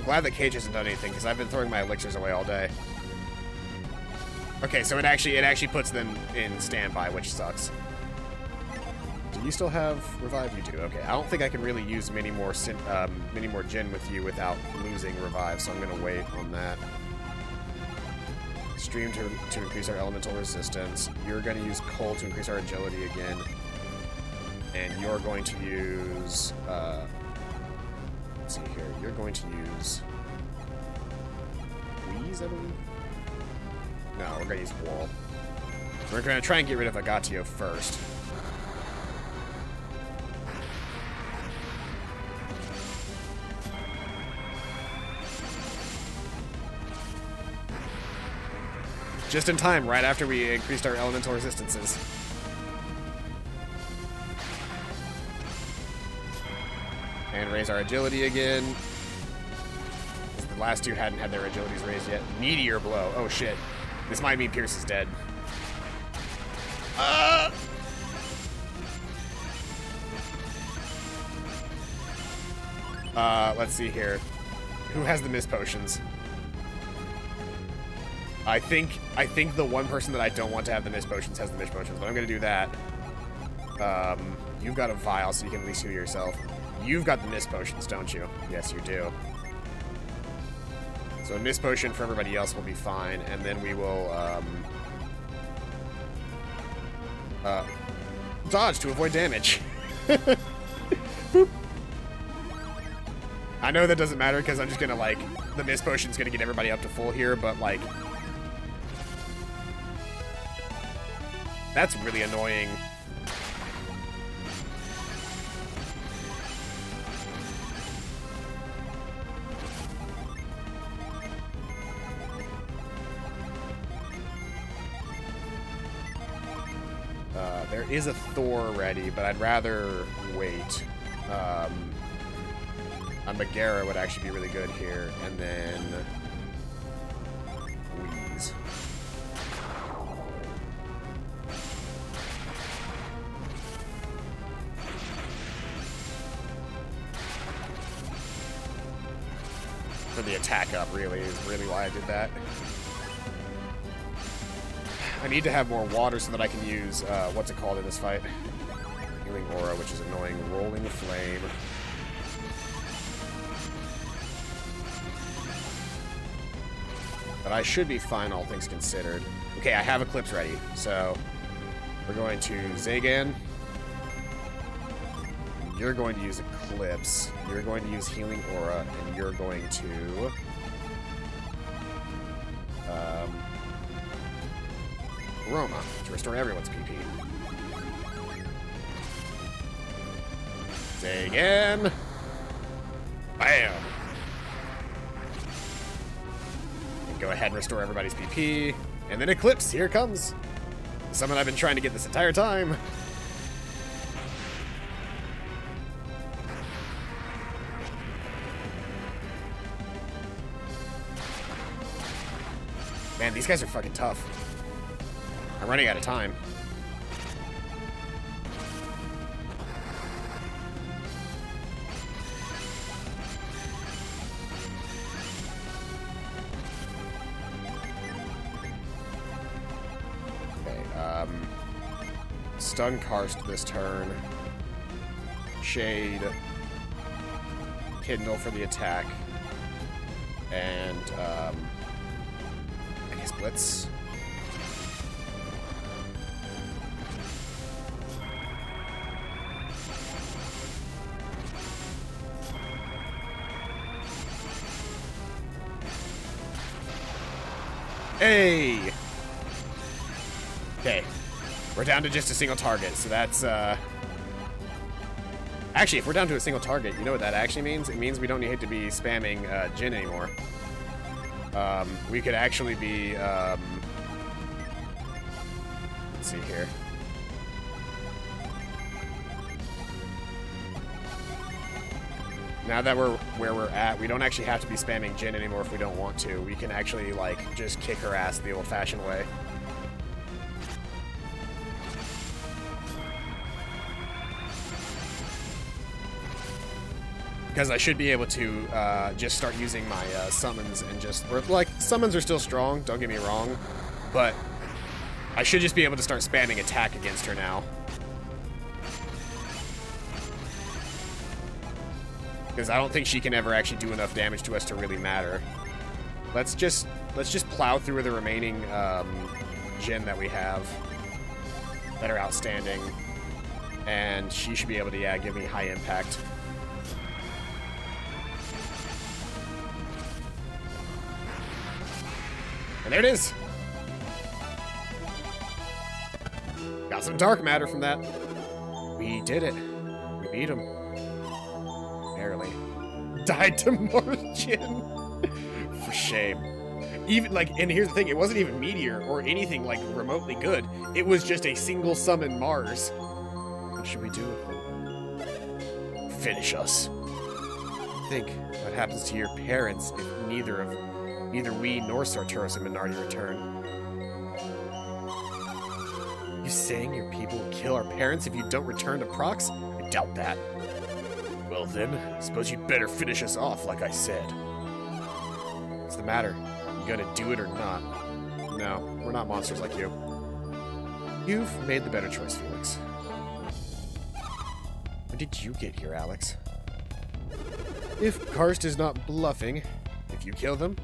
glad that Cage hasn't done anything, because I've been throwing my elixirs away all day. Okay, so it actually puts them in standby, which sucks. Do you still have revive? You do. Okay, I don't think I can really use many more Jin with you without losing revive, so I'm gonna wait on that. Extreme to increase our elemental resistance. You're gonna use cold to increase our agility again, and you're going to use. Let's see here. You're going to use Wheeze, I believe. No, we're gonna use Wall. We're gonna try and get rid of Agatio first. Just in time, right after we increased our elemental resistances. And raise our agility again. The last two hadn't had their agilities raised yet. Meteor blow. Oh shit. This might mean Pierce is dead. Let's see here. Who has the mist potions? I think the one person that I don't want to have the mist potions has the mist potions, but I'm gonna do that. You've got a vial, so you can at least heal yourself. You've got the mist potions, don't you? Yes, you do. So a mist potion for everybody else will be fine, and then we will dodge to avoid damage. Boop. I know that doesn't matter because I'm just gonna like the mist potion's gonna get everybody up to full here, but like that's really annoying. There is a Thor ready, but I'd rather wait. A Megara would actually be really good here, and then Wheeze. For the attack up, really, is really why I did that. I need to have more water so that I can use, what's it called in this fight? Healing Aura, which is annoying. Rolling Flame. But I should be fine, all things considered. Okay, I have Eclipse ready, so we're going to Zagan. You're going to use Eclipse. You're going to use Healing Aura, and you're going to... Aroma, to restore everyone's PP. Zagan! Bam! And go ahead and restore everybody's PP. And then Eclipse, here it comes! Someone I've been trying to get this entire time. Man, these guys are fucking tough. I'm running out of time. Okay, Stun Karst this turn. Shade. Kindle for the attack. And, I guess Blitz. Hey! Okay. We're down to just a single target, so that's, Actually, if we're down to a single target, you know what that actually means? It means we don't need to be spamming, Jin anymore. We could actually be, let's see here. Now that we're where we're at, we don't actually have to be spamming Jin anymore if we don't want to. We can actually, like, just kick her ass the old-fashioned way. Because I should be able to just start using my summons and just... Like, summons are still strong, don't get me wrong. But I should just be able to start spamming attack against her now. Because I don't think she can ever actually do enough damage to us to really matter. Let's just plow through the remaining Jin that we have that are outstanding. And she should be able to, yeah, give me high impact. And there it is! Got some dark matter from that. We did it. We beat him. Barely. Died to Margin. For shame. Even, like, and here's the thing, it wasn't even Meteor or anything, like, remotely good. It was just a single summon Mars. What should we do with him? Finish us. Think what happens to your parents if neither we nor Sartoris and Minardi return. You saying your people will kill our parents if you don't return to Prox? I doubt that. Well then, I suppose you'd better finish us off, like I said. What's the matter? You gonna do it or not? No, we're not monsters like you. You've made the better choice, Felix. When did you get here, Alex? If Karst is not bluffing, if you kill them,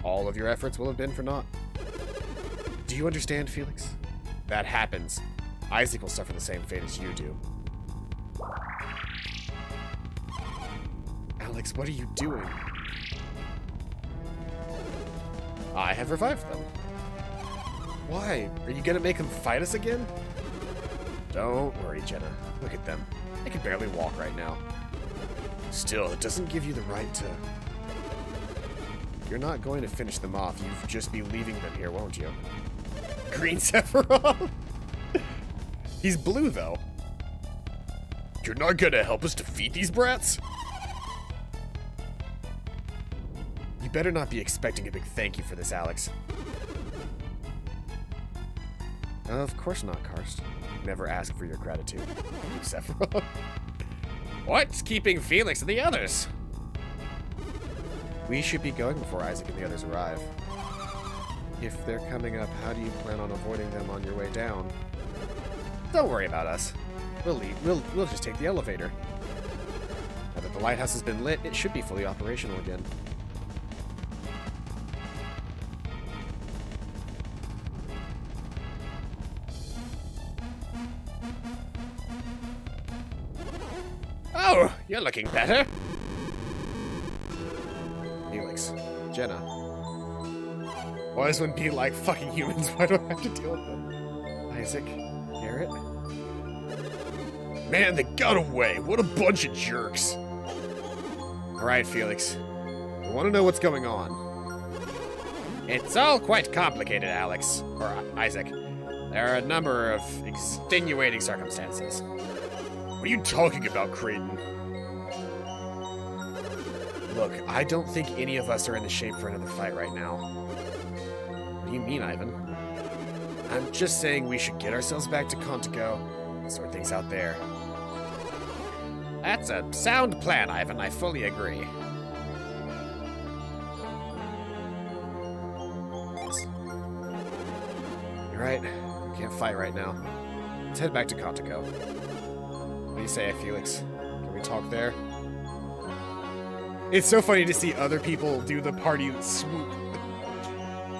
all of your efforts will have been for naught. Do you understand, Felix? That happens. Isaac will suffer the same fate as you do. Alex, what are you doing? I have revived them. Why? Are you gonna make them fight us again? Don't worry, Jenna. Look at them. They can barely walk right now. Still, it doesn't give you the right to... You're not going to finish them off. You'll just be leaving them here, won't you? Green Sephiroth? He's blue, though. You're not gonna help us defeat these brats? You better not be expecting a big thank you for this, Alex. Of course not, Karst. Never ask for your gratitude. Thank you, Sephiroth. What's keeping Felix and the others? We should be going before Isaac and the others arrive. If they're coming up, how do you plan on avoiding them on your way down? Don't worry about us. We'll leave. We'll just take the elevator. Now that the lighthouse has been lit, it should be fully operational again. Oh, you're looking better. Felix, Jenna. Why does one be like fucking humans? Why do I have to deal with them? Isaac, Garrett. Man, they got away. What a bunch of jerks. Alright, Felix. I want to know what's going on. It's all quite complicated, Alex. Or Isaac. There are a number of extenuating circumstances. What are you talking about, Creighton? Look, I don't think any of us are in the shape for another fight right now. What do you mean, Ivan? I'm just saying we should get ourselves back to Contigo and sort things out there. That's a sound plan, Ivan. I fully agree. You're right. We can't fight right now. Let's head back to Contigo. What do you say, Felix? Can we talk there? It's so funny to see other people do the party swoop.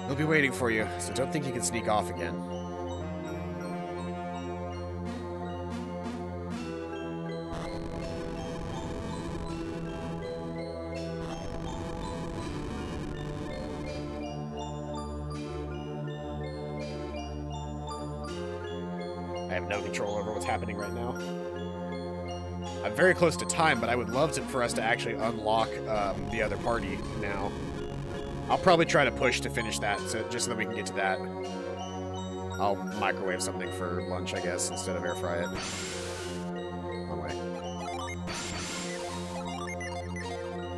They'll be waiting for you, so don't think you can sneak off again. I have no control over what's happening right now. I'm very close to time, but I would love for us to actually unlock the other party now. I'll probably try to push to finish that, just so that we can get to that. I'll microwave something for lunch, I guess, instead of air fry it. One way.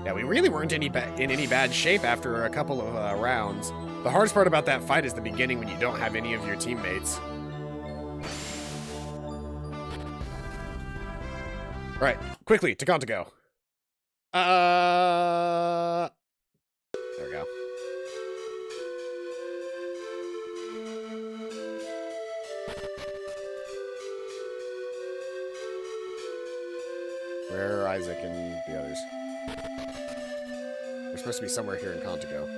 Yeah, we really weren't in any bad shape after a couple of rounds. The hardest part about that fight is the beginning when you don't have any of your teammates. Right, quickly, to go. There we go. Where are Isaac and the others? They're supposed to be somewhere here in Contigo.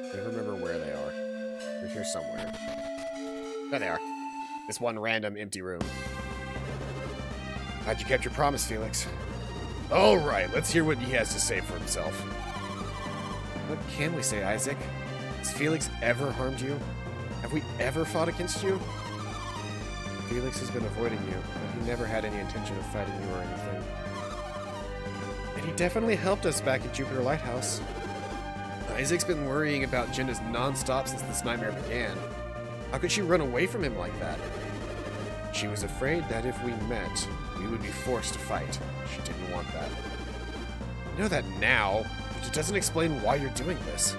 I don't remember where they are. They're here somewhere. There they are. This one random empty room. Glad you kept your promise, Felix. All right, let's hear what he has to say for himself. What can we say, Isaac? Has Felix ever harmed you? Have we ever fought against you? Felix has been avoiding you, but he never had any intention of fighting you or anything. And he definitely helped us back at Jupiter Lighthouse. Isaac's been worrying about Jenna's non-stop since this nightmare began. How could she run away from him like that? She was afraid that if we met, we would be forced to fight. She didn't want that. I know that now, but it doesn't explain why you're doing this.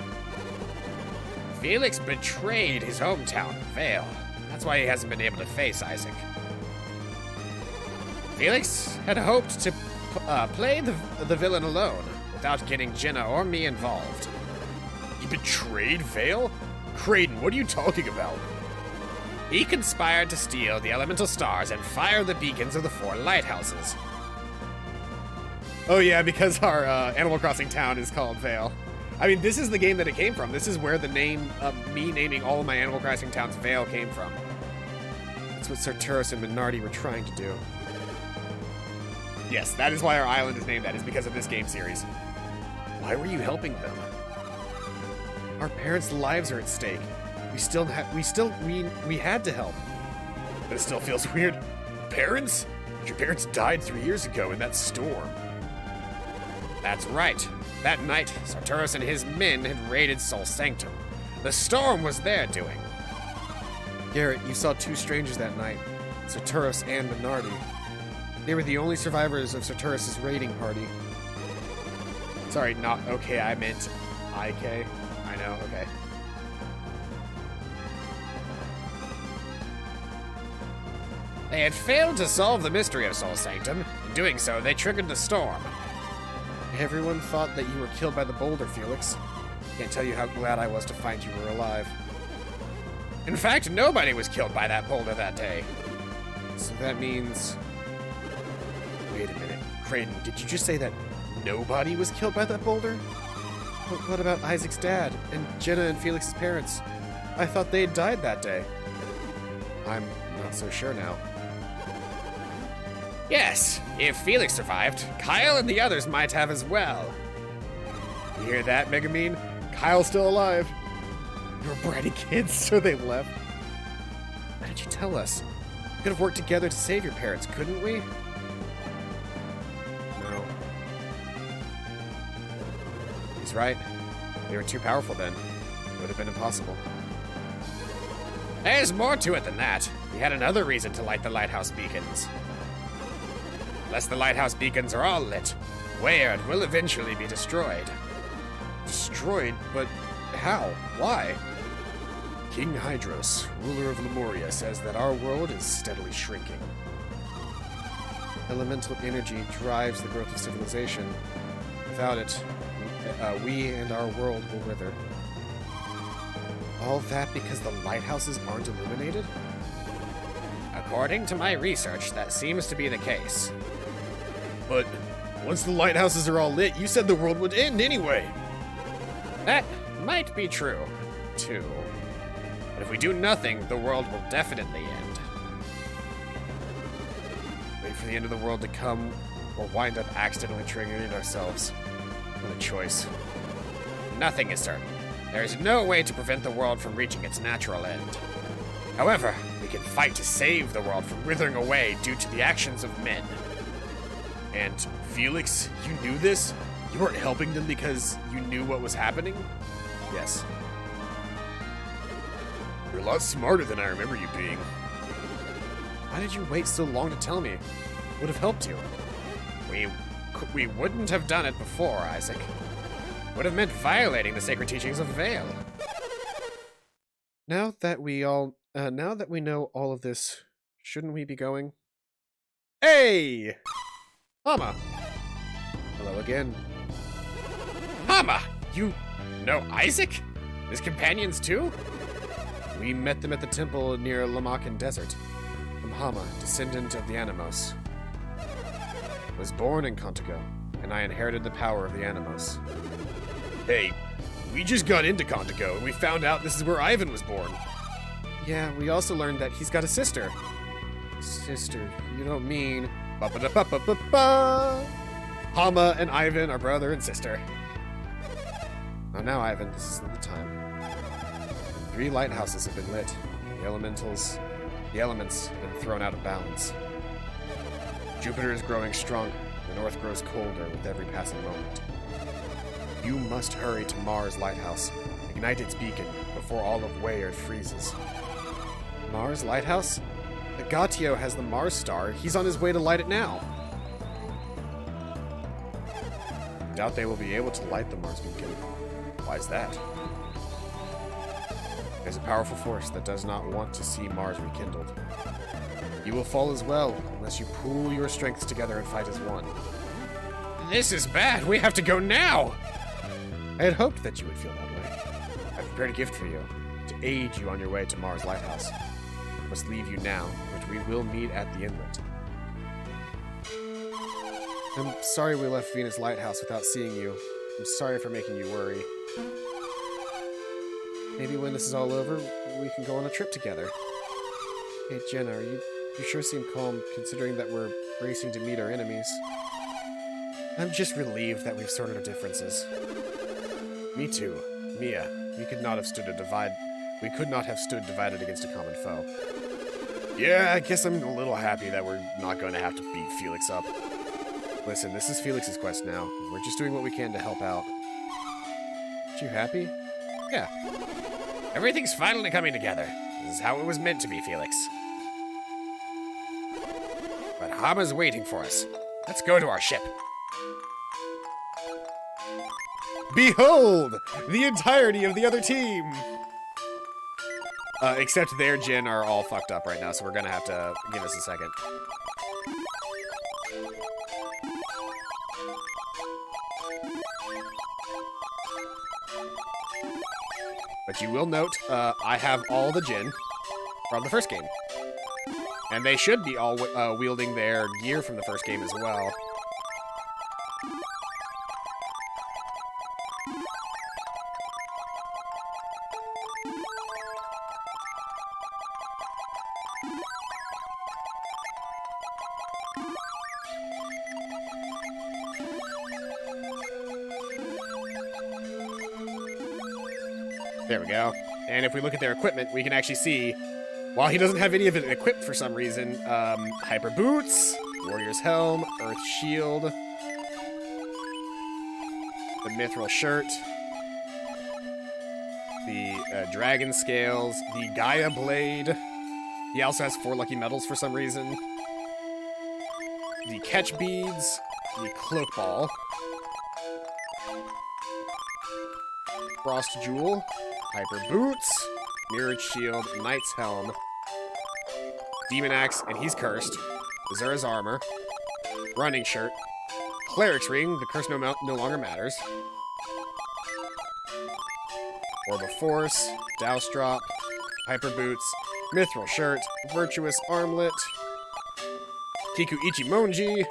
Felix betrayed his hometown, Vale. That's why he hasn't been able to face Isaac. Felix had hoped to play the villain alone, without getting Jenna or me involved. He betrayed Vale? Kraden, what are you talking about? He conspired to steal the elemental stars and fire the beacons of the 4 lighthouses. Oh yeah, because our Animal Crossing town is called Vale. I mean, this is the game that it came from. This is where the name of me naming all of my Animal Crossing towns Vale came from. That's what Sartoris and Minardi were trying to do. Yes, that is why our island is named that, is because of this game series. Why were you helping them? Our parents' lives are at stake. We had to help. But it still feels weird. Parents? Your parents died 3 years ago in that storm. That's right. That night, Sartoris and his men had raided Sol Sanctum. The storm was their doing. Garrett, you saw 2 strangers that night, Sartoris and Minardi. They were the only survivors of Sartoris' raiding party. Sorry, not okay, I meant IK. I know, okay. They had failed to solve the mystery of Sol Sanctum. In doing so, they triggered the storm. Everyone thought that you were killed by the boulder, Felix. Can't tell you how glad I was to find you were alive. In fact, nobody was killed by that boulder that day. So that means... Wait a minute. Kraden, did you just say that nobody was killed by that boulder? But what about Isaac's dad and Jenna and Felix's parents? I thought they had died that day. I'm not so sure now. Yes, if Felix survived, Kyle and the others might have as well. You hear that, Megamine? Kyle's still alive. You were bratty kids, so they left. Why did you tell us? We could have worked together to save your parents, couldn't we? No. He's right. They were too powerful then. It would have been impossible. There's more to it than that. We had another reason to light the lighthouse beacons. Unless the lighthouse beacons are all lit, Weird will eventually be destroyed. Destroyed? But how? Why? King Hydros, ruler of Lemuria, says that our world is steadily shrinking. Elemental energy drives the growth of civilization. Without it, we and our world will wither. All that because the lighthouses aren't illuminated? According to my research, that seems to be the case. But once the lighthouses are all lit, you said the world would end anyway. That might be true, too. But if we do nothing, the world will definitely end. Wait for the end of the world to come, or wind up accidentally triggering it ourselves. What a choice. Nothing is certain. There is no way to prevent the world from reaching its natural end. However, we can fight to save the world from withering away due to the actions of men. And Felix, you knew this? You weren't helping them because you knew what was happening? Yes. You're a lot smarter than I remember you being. Why did you wait so long to tell me? Would have helped you. We wouldn't have done it before, Isaac. Would have meant violating the sacred teachings of Vale. Now that we know all of this, shouldn't we be going? Hey! Hama! Hello again. Hama! You know Isaac? His companions too? We met them at the temple near Lamakan Desert. I'm Hama, descendant of the Animos. Was born in Contigo, and I inherited the power of the Animos. Hey, we just got into Contigo, and we found out this is where Ivan was born. Yeah, we also learned that he's got a sister. Sister, you don't mean... Ba-ba-da-ba-ba-ba-ba! Hama and Ivan are brother and sister. Oh, now, Ivan, this isn't the time. 3 lighthouses have been lit. The elements have been thrown out of balance. Jupiter is growing stronger. The north grows colder with every passing moment. You must hurry to Mars Lighthouse. Ignite its beacon before all of Weyard freezes. Mars Lighthouse? Agatio has the Mars star. He's on his way to light it now. Doubt they will be able to light the Mars beacon. Why is that? There's a powerful force that does not want to see Mars rekindled. You will fall as well, unless you pool your strengths together and fight as one. This is bad! We have to go now! I had hoped that you would feel that way. I've prepared a gift for you, to aid you on your way to Mars Lighthouse. I must leave you now, but we will meet at the inlet. I'm sorry we left Venus Lighthouse without seeing you. I'm sorry for making you worry. Maybe when this is all over, we can go on a trip together. Hey, Jenna, you sure seem calm, considering that we're racing to meet our enemies. I'm just relieved that we've sorted our differences. Me too. Mia, we could not have stood divided against a common foe. Yeah, I guess I'm a little happy that we're not going to have to beat Felix up. Listen, this is Felix's quest now. We're just doing what we can to help out. Aren't you happy? Yeah. Everything's finally coming together. This is how it was meant to be, Felix. But Hama's waiting for us. Let's go to our ship. Behold! The entirety of the other team! Except their Jin are all fucked up right now, so we're gonna have to give us a second. But you will note, I have all the Jin from the first game. And they should be all wielding their gear from the first game as well. There we go. And if we look at their equipment, we can actually see, while he doesn't have any of it equipped for some reason, Hyper Boots, Warrior's Helm, Earth Shield, the Mithril Shirt, the Dragon Scales, the Gaia Blade. He also has 4 lucky medals for some reason. The Catch Beads, the Cloak Ball, Frost Jewel, Hyper Boots, Mirrored Shield, Knight's Helm, Demon Axe, and he's cursed, Azura's Armor, Running Shirt, Cleric's Ring, the curse no longer matters, Orb of Force, Douse Drop, Hyper Boots, Mithril Shirt, Virtuous Armlet, Kiku Ichimonji,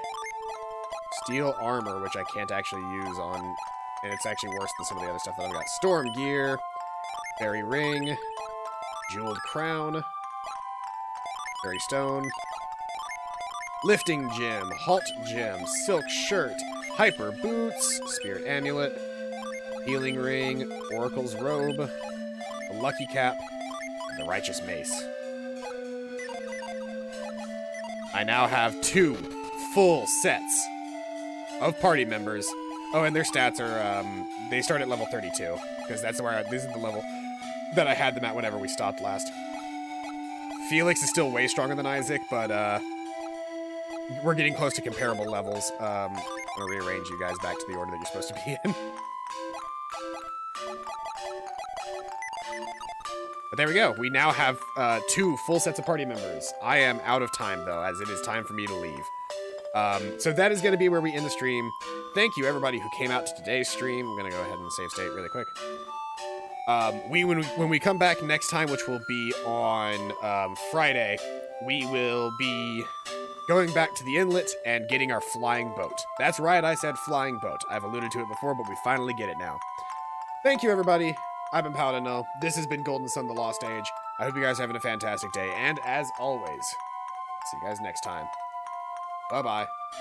Steel Armor, which I can't actually use on, and it's actually worse than some of the other stuff that I've got. Storm Gear, Fairy Ring, Jeweled Crown, Fairy Stone, Lifting Gem, Halt Gem, Silk Shirt, Hyper Boots, Spirit Amulet, Healing Ring, Oracle's Robe, the Lucky Cap, and the Righteous Mace. I now have 2 full sets of party members. Oh, and their stats are, they start at level 32, because that's where this is the level that I had them at whenever we stopped last. Felix is still way stronger than Isaac, but we're getting close to comparable levels. I'm gonna rearrange you guys back to the order that you're supposed to be in. But there we go. We now have 2 full sets of party members. I am out of time, though, as it is time for me to leave. So that is going to be where we end the stream. Thank you, everybody who came out to today's stream. I'm going to go ahead and save state really quick. When we come back next time, which will be on Friday, we will be going back to the inlet and getting our flying boat. That's right, I said flying boat. I've alluded to it before, but we finally get it now. Thank you, everybody. I've been Paladino. This has been Golden Sun, The Lost Age. I hope you guys are having a fantastic day, and as always, see you guys next time. Bye-bye.